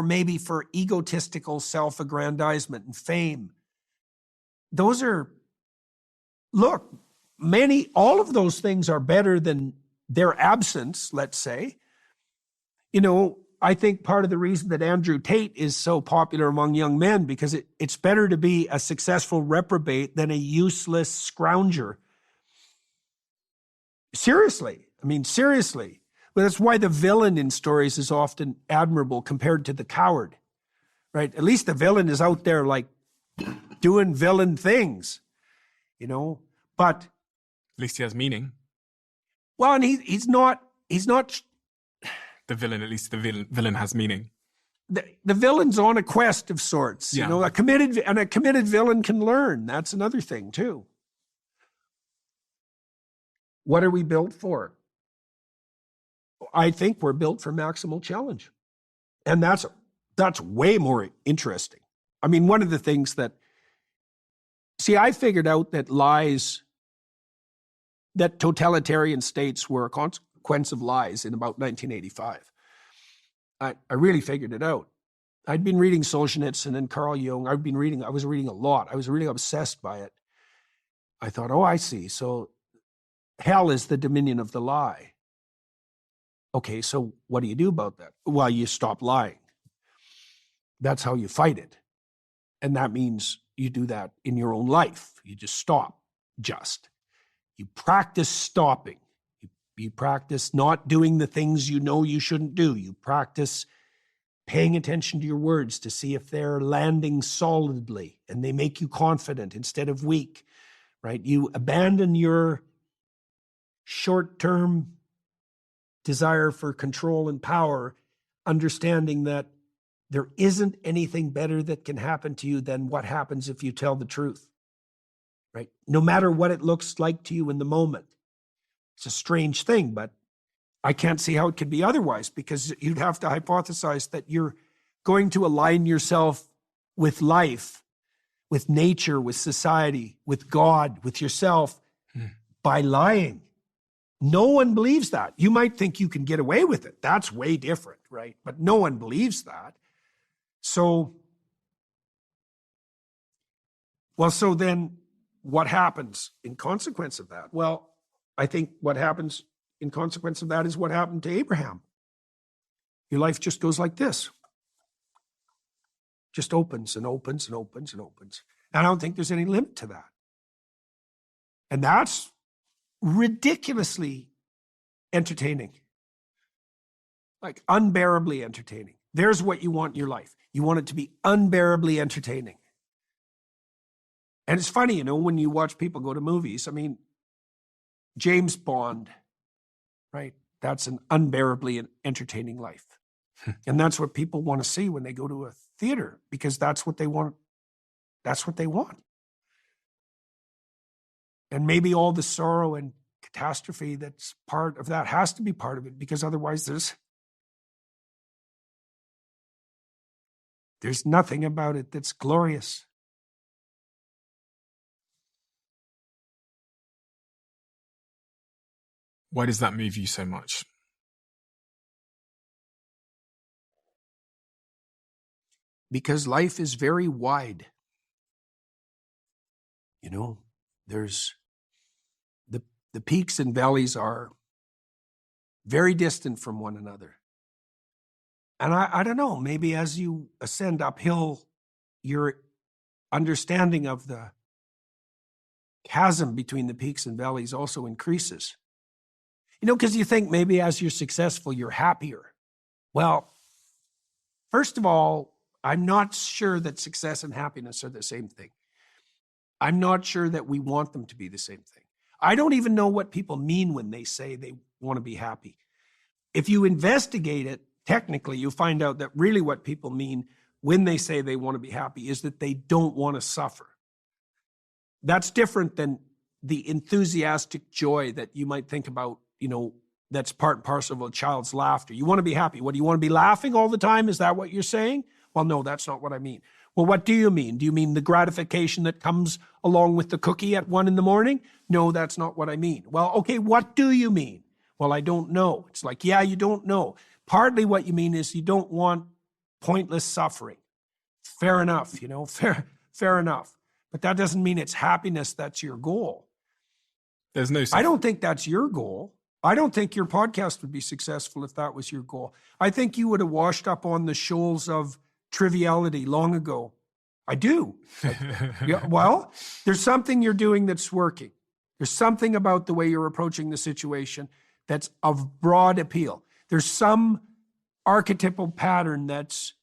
maybe for egotistical self-aggrandizement and fame. All of those things are better than their absence, let's say. I think part of the reason that Andrew Tate is so popular among young men, because it's better to be a successful reprobate than a useless scrounger. Seriously. Well, that's why the villain in stories is often admirable compared to the coward, right? At least the villain is out there like doing villain things, but at least he has meaning. Well, and he's not the villain, at least the villain has meaning. The villain's on a quest of sorts. Yeah. A committed villain can learn. That's another thing too. What are we built for? I think we're built for maximal challenge. And that's way more interesting. I mean, one of the things I figured out that totalitarian states were a consequence of lies in about 1985. I really figured it out. I'd been reading Solzhenitsyn and Carl Jung. I was reading a lot. I was really obsessed by it. I thought, I see. So hell is the dominion of the lie. Okay, so what do you do about that? Well, you stop lying. That's how you fight it. And that means you do that in your own life. You just stop. You practice stopping. You practice not doing the things you know you shouldn't do. You practice paying attention to your words to see if they're landing solidly and they make you confident instead of weak, right? You abandon your short-term desire for control and power, understanding that there isn't anything better that can happen to you than what happens if you tell the truth, right? No matter what it looks like to you in the moment. It's a strange thing, but I can't see how it could be otherwise, because you'd have to hypothesize that you're going to align yourself with life, with nature, with society, with God, with yourself by lying. No one believes that. You might think you can get away with it. That's way different, right? But no one believes that. So then what happens in consequence of that? Well, I think what happens in consequence of that is what happened to Abraham. Your life just goes like this. Just opens and opens and opens and opens. And I don't think there's any limit to that. And that's ridiculously entertaining. Like unbearably entertaining. There's what you want in your life. You want it to be unbearably entertaining. And it's funny, when you watch people go to movies, I mean, James Bond, right? That's an unbearably entertaining life. And that's what people want to see when they go to a theater, because that's what they want. That's what they want. And maybe all the sorrow and catastrophe that's part of that has to be part of it, because otherwise there's nothing about it that's glorious. Why does that move you so much? Because life is very wide. There's the peaks and valleys are very distant from one another. And I don't know, maybe as you ascend uphill, your understanding of the chasm between the peaks and valleys also increases. Because you think maybe as you're successful, you're happier. Well, first of all, I'm not sure that success and happiness are the same thing. I'm not sure that we want them to be the same thing. I don't even know what people mean when they say they want to be happy. If you investigate it, technically, you find out that really what people mean when they say they want to be happy is that they don't want to suffer. That's different than the enthusiastic joy that you might think about, that's part and parcel of a child's laughter. You want to be happy. What, do you want to be laughing all the time? Is that what you're saying? Well, no, that's not what I mean. Well, what do you mean? Do you mean the gratification that comes along with the cookie at 1 a.m? No, that's not what I mean. Well, okay, what do you mean? Well, I don't know. It's like, yeah, you don't know. Partly what you mean is you don't want pointless suffering. Fair enough, fair enough. But that doesn't mean it's happiness that's your goal. There's no suffering. I don't think that's your goal. I don't think your podcast would be successful if that was your goal. I think you would have washed up on the shoals of triviality long ago. I do. Yeah, well, there's something you're doing that's working. There's something about the way you're approaching the situation that's of broad appeal. There's some archetypal pattern that's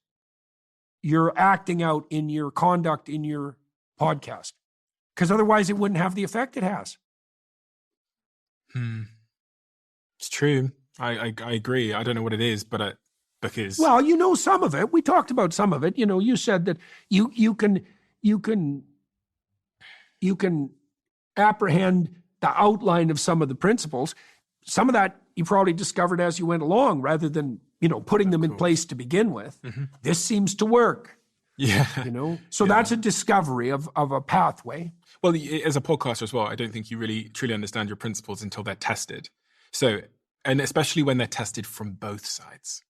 you're acting out in your conduct in your podcast, because otherwise it wouldn't have the effect it has. It's true. I agree. I don't know what it is, but because well, some of it. We talked about some of it. You said that you can apprehend the outline of some of the principles. Some of that you probably discovered as you went along, rather than putting them in place to begin with. Mm-hmm. This seems to work. Yeah. So that's a discovery of a pathway. Well, as a podcaster as well, I don't think you really truly understand your principles until they're tested. So, and especially when they're tested from both sides.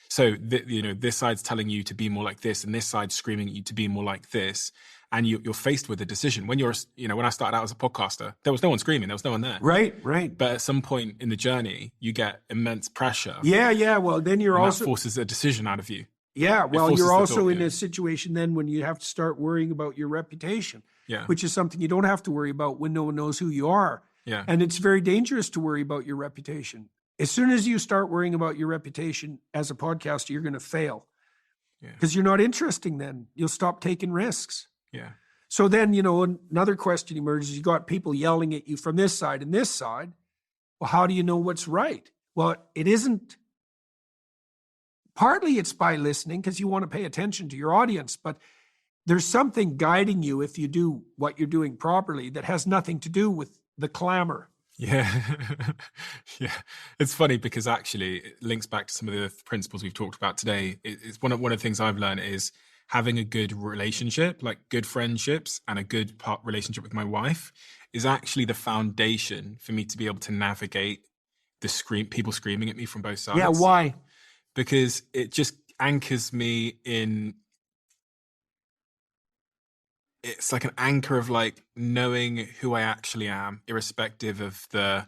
So, this side's telling you to be more like this, and this side's screaming at you to be more like this. And you're faced with a decision. When when I started out as a podcaster, there was no one screaming, there was no one there. Right. But at some point in the journey, you get immense pressure. Yeah. Well, then you're and also that forces a decision out of you. Yeah. Well, you're also in a situation then when you have to start worrying about your reputation. Yeah. Which is something you don't have to worry about when no one knows who you are. Yeah. And it's very dangerous to worry about your reputation. As soon as you start worrying about your reputation as a podcaster, you're going to fail. Because you're not interesting then. You'll stop taking risks. Yeah. So then, another question emerges. You got people yelling at you from this side and this side. Well, how do you know what's right? Well, it isn't. Partly it's by listening, because you want to pay attention to your audience, but there's something guiding you if you do what you're doing properly that has nothing to do with the clamor. Yeah. Yeah. It's funny because actually it links back to some of the principles we've talked about today. It's one of the things I've learned is having a good relationship, like good friendships and a good relationship with my wife is actually the foundation for me to be able to navigate people screaming at me from both sides. Yeah, why? Because it just anchors me in, it's like an anchor of like knowing who I actually am, irrespective of the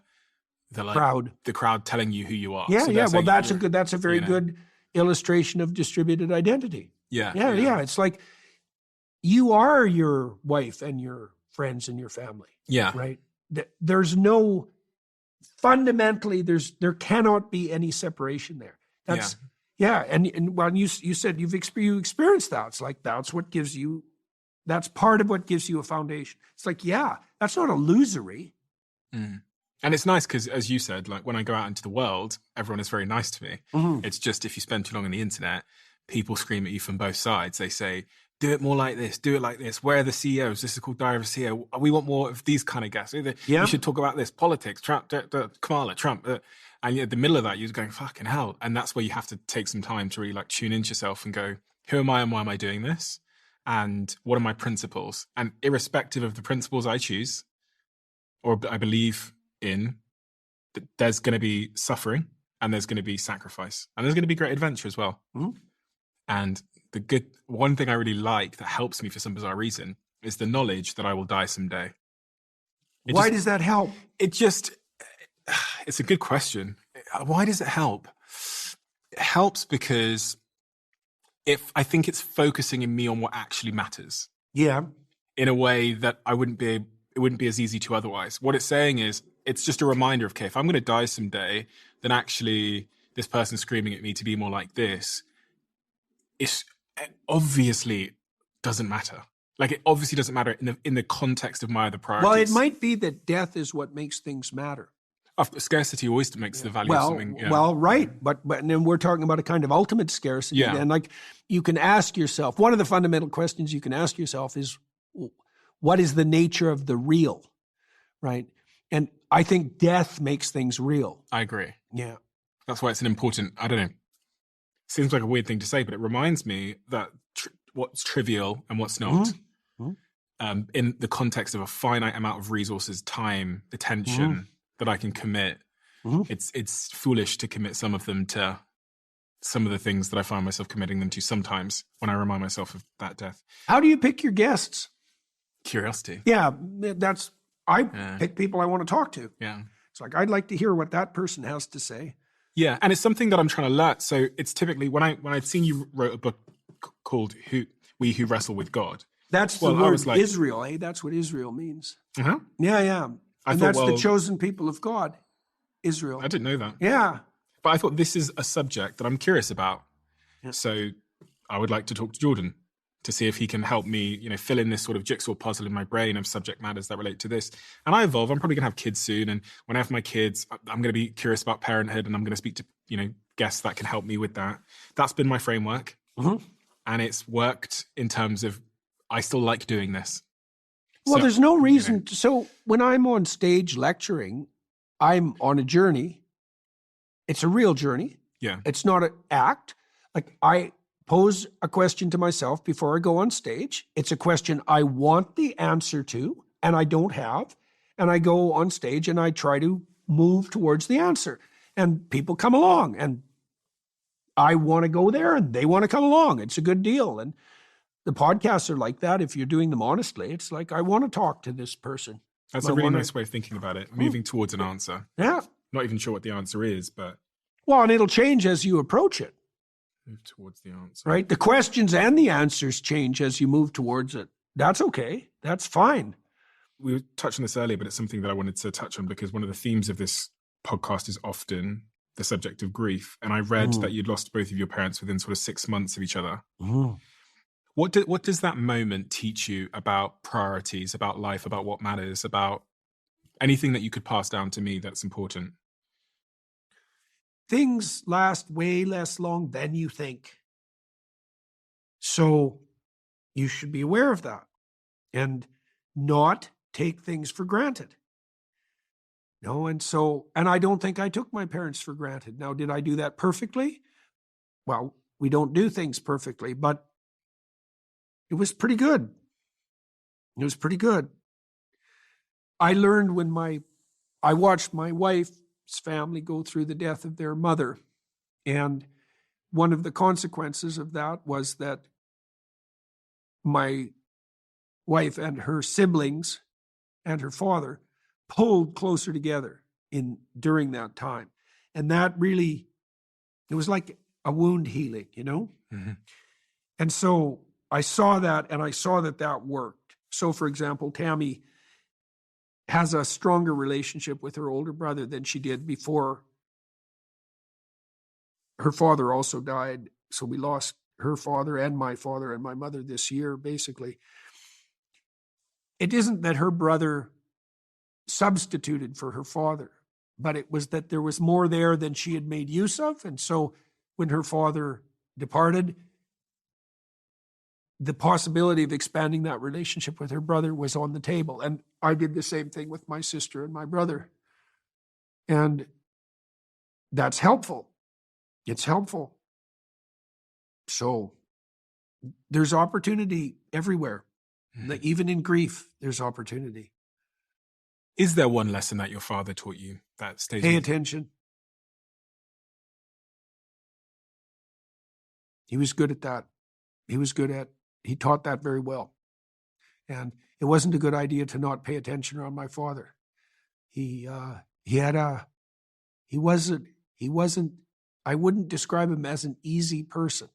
like Crowd. the crowd telling you who you are. Yeah, So yeah. Well, like that's a very good illustration of distributed identity. Yeah. It's like you are your wife and your friends and your family. Yeah. Right. There's no fundamentally. There cannot be any separation there. That's And when you said you experienced that, it's like that's what gives you. That's part of what gives you a foundation. It's like, that's not illusory. Mm. And it's nice because, as you said, like when I go out into the world, everyone is very nice to me. Mm-hmm. It's just if you spend too long on the internet, people scream at you from both sides. They say, do it more like this, do it like this. Where are the CEOs? This is called Diary of a CEO. We want more of these kind of guests. You should talk about this, politics, Trump, Kamala, Trump. And in the middle of that, you're going, fucking hell. And that's where you have to take some time to really like tune into yourself and go, who am I and why am I doing this? And what are my principles? And irrespective of the principles I choose or I believe in, there's going to be suffering and there's going to be sacrifice and there's going to be great adventure as well. Mm-hmm. And the one thing I really like that helps me for some bizarre reason is the knowledge that I will die someday. Why does that help? It's a good question. Why does it help? It helps because I think it's focusing in me on what actually matters. Yeah. In a way that it wouldn't be as easy to otherwise. What it's saying is, it's just a reminder of, okay, if I'm going to die someday, then actually this person screaming at me to be more like this, it obviously doesn't matter. Like it obviously doesn't matter in the context of my other priorities. Well, it might be that death is what makes things matter. Scarcity always makes the value of something. Yeah. Well, right. But then we're talking about a kind of ultimate scarcity. Yeah. And like you can ask yourself, one of the fundamental questions you can ask yourself is, what is the nature of the real? Right. And I think death makes things real. I agree. Yeah. That's why it's an important, I don't know, seems like a weird thing to say, but it reminds me that what's trivial and what's not, in the context of a finite amount of resources, time, attention that I can commit, it's foolish to commit some of them to some of the things that I find myself committing them to sometimes when I remind myself of that death. How do you pick your guests? Curiosity. Yeah, I pick people I want to talk to. Yeah. It's like, I'd like to hear what that person has to say. Yeah. And it's something that I'm trying to learn. So it's typically when I'd seen you wrote a book called We Who Wrestle with God. That's the word Israel, eh? That's what Israel means. Uh-huh. Yeah. And that's the chosen people of God, Israel. I didn't know that. Yeah. But I thought this is a subject that I'm curious about. Yeah. So I would like to talk to Jordan to see if he can help me, fill in this sort of jigsaw puzzle in my brain of subject matters that relate to this. And I evolve. I'm probably going to have kids soon. And when I have my kids, I'm going to be curious about parenthood and I'm going to speak to, guests that can help me with that. That's been my framework. Mm-hmm. And it's worked in terms of, I still like doing this. Well, there's no reason. So when I'm on stage lecturing, I'm on a journey. It's a real journey. Yeah. It's not an act. Like I pose a question to myself before I go on stage. It's a question I want the answer to, and I don't have. And I go on stage and I try to move towards the answer. And people come along and I want to go there and they want to come along. It's a good deal. And the podcasts are like that. If you're doing them honestly, it's like, I want to talk to this person. That's a really nice way of thinking about it. Moving towards an answer. Yeah. Not even sure what the answer is, but. Well, and it'll change as you approach it. Move towards the answer. Right? The questions and the answers change as you move towards it. That's okay. That's fine. We touched on this earlier, but it's something that I wanted to touch on because one of the themes of this podcast is often the subject of grief. And I read that you'd lost both of your parents within sort of 6 months of each other. What does that moment teach you about priorities, about life, about what matters, about anything that you could pass down to me that's important? Things last way less long than you think. So you should be aware of that and not take things for granted. And I don't think I took my parents for granted. Now, did I do that perfectly? Well, we don't do things perfectly, but it was pretty good. It was pretty good. I learned when I watched my wife's family go through the death of their mother. And one of the consequences of that was that my wife and her siblings and her father pulled closer together during that time. And that really, it was like a wound healing, Mm-hmm. And so I saw that, and I saw that worked. So, for example, Tammy has a stronger relationship with her older brother than she did before her father also died. So we lost her father and my mother this year, basically. It isn't that her brother substituted for her father, but it was that there was more there than she had made use of. And so when her father departed, the possibility of expanding that relationship with her brother was on the table. And I did the same thing with my sister and my brother. And that's helpful. It's helpful. So there's opportunity everywhere. Mm-hmm. Even in grief, there's opportunity. Is there one lesson that your father taught you that stays? Pay attention. He was good at that. He taught that very well. And it wasn't a good idea to not pay attention around my father. He wasn't, I wouldn't describe him as an easy person.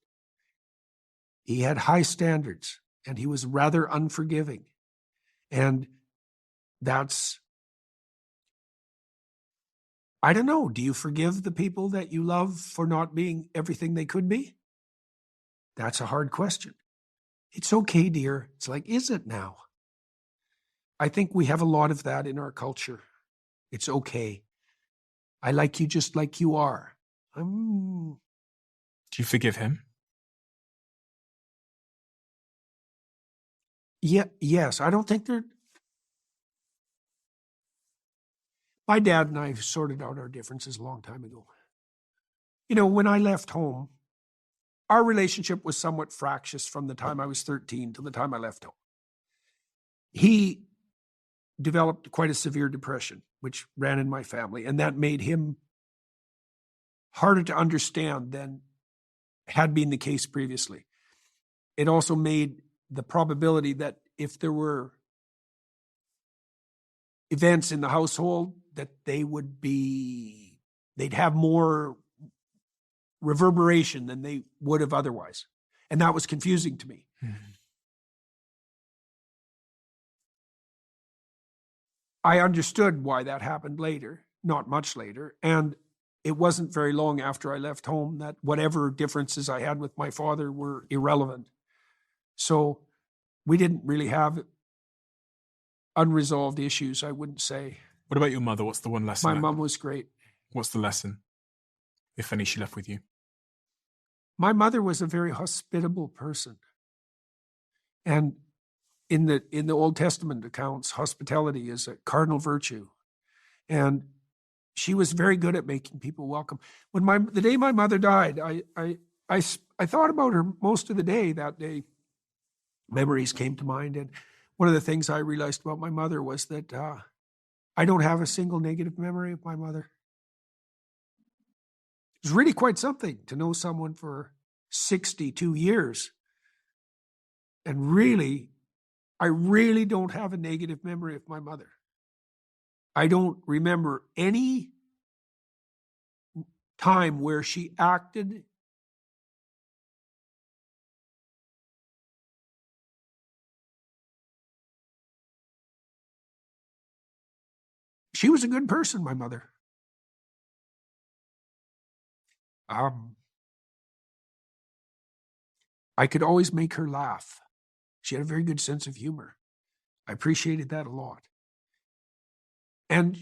He had high standards, and he was rather unforgiving. And I don't know, do you forgive the people that you love for not being everything they could be? That's a hard question. It's okay, dear. It's like, is it now? I think we have a lot of that in our culture. It's okay. I like you just like you are. Do you forgive him? Yeah, yes. I don't think my dad and I sorted out our differences a long time ago. When I left home, our relationship was somewhat fractious from the time I was 13 to the time I left home. He developed quite a severe depression, which ran in my family, and that made him harder to understand than had been the case previously. It also made the probability that if there were events in the household, that they'd have more reverberation than they would have otherwise. And that was confusing to me. Mm-hmm. I understood why that happened later, not much later. And it wasn't very long after I left home that whatever differences I had with my father were irrelevant. So we didn't really have unresolved issues, I wouldn't say. What about your mother? What's the one lesson? My mom was great. What's the lesson, if any, she left with you? My mother was a very hospitable person. And in the Old Testament accounts, hospitality is a cardinal virtue. And she was very good at making people welcome. The day my mother died, I thought about her most of the day that day. Memories came to mind. And one of the things I realized about my mother was that I don't have a single negative memory of my mother. It was really quite something to know someone for 62 years. And I really don't have a negative memory of my mother. I don't remember any time where she acted she was a good person, my mother. I could always make her laugh. She had a very good sense of humor. I appreciated that a lot. And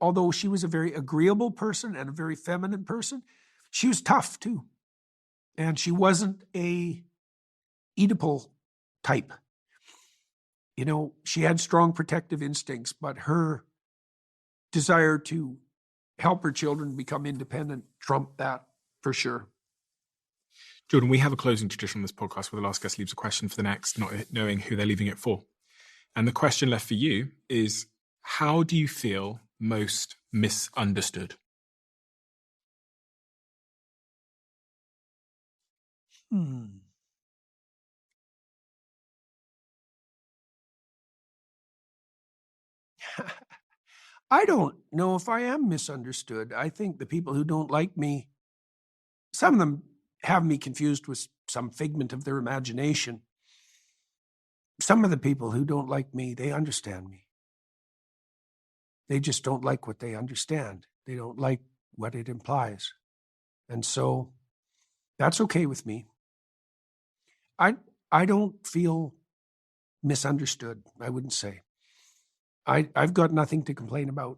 although she was a very agreeable person and a very feminine person, she was tough too. And she wasn't a Oedipal type. She had strong protective instincts, but her desire to help her children become independent trump that for sure. Jordan, we have a closing tradition on this podcast where the last guest leaves a question for the next, not knowing who they're leaving it for. And the question left for you is, how do you feel most misunderstood? I don't know if I am misunderstood. I think the people who don't like me, some of them have me confused with some figment of their imagination. Some of the people who don't like me, they understand me. They just don't like what they understand. They don't like what it implies. And so that's okay with me. I don't feel misunderstood, I wouldn't say. I've got nothing to complain about.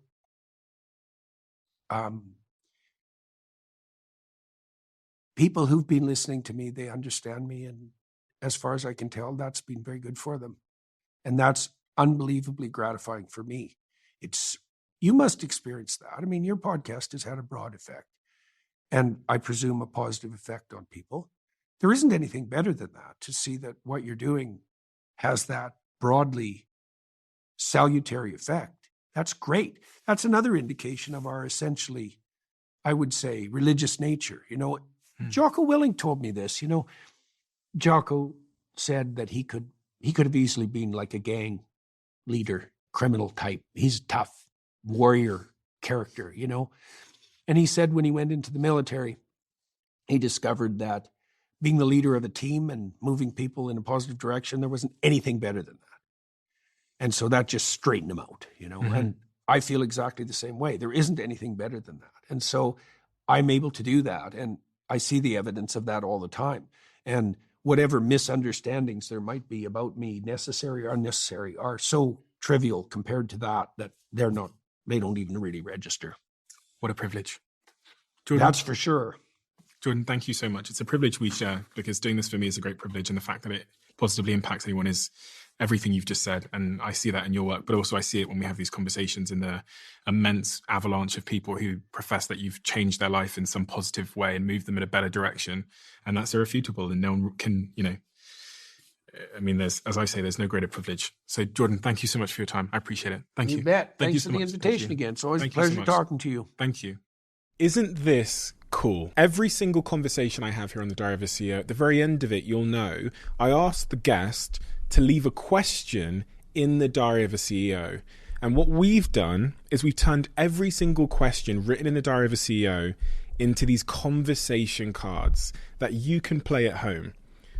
People who've been listening to me, they understand me. And as far as I can tell, that's been very good for them. And that's unbelievably gratifying for me. You must experience that. I mean, your podcast has had a broad effect, and I presume a positive effect on people. There isn't anything better than that, to see that what you're doing has that broadly salutary effect. That's great. That's another indication of our essentially, I would say, religious nature. Jocko Willink told me this. Jocko said that he could have easily been like a gang leader, criminal type. He's a tough warrior character, And he said when he went into the military, he discovered that being the leader of a team and moving people in a positive direction, there wasn't anything better than that. And so that just straightened him out, Mm-hmm. And I feel exactly the same way. There isn't anything better than that. And so I'm able to do that. And I see the evidence of that all the time. And whatever misunderstandings there might be about me, necessary or unnecessary, are so trivial compared to that they don't even really register. What a privilege. Jordan, that's for sure. Jordan, thank you so much. It's a privilege we share, because doing this for me is a great privilege. And the fact that it positively impacts anyone is everything you've just said. And I see that in your work, but also I see it when we have these conversations in the immense avalanche of people who profess that you've changed their life in some positive way and moved them in a better direction. And that's irrefutable. And no one can, there's, as I say, there's no greater privilege. So Jordan, thank you so much for your time. I appreciate it. Thank you. You bet. Thank Thanks you for so the much. invitation again. It's always a pleasure talking to you. Thank you. Isn't this cool? Every single conversation I have here on the Diary of a CEO, at the very end of it, you'll know, I asked the guest to leave a question in the Diary of a CEO. And what we've done is we've turned every single question written in the Diary of a CEO into these conversation cards that you can play at home.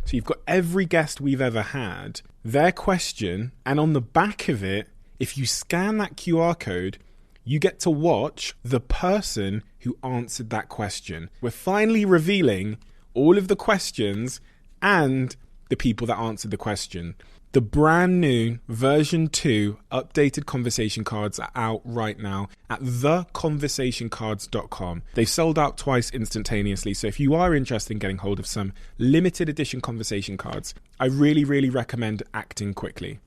So you've got every guest we've ever had, their question, and on the back of it, if you scan that QR code, you get to watch the person who answered that question. We're finally revealing all of the questions and the people that answered the question. The brand new version 2 updated conversation cards are out right now at theconversationcards.com. They've sold out twice instantaneously. So if you are interested in getting hold of some limited edition conversation cards, I really, really recommend acting quickly.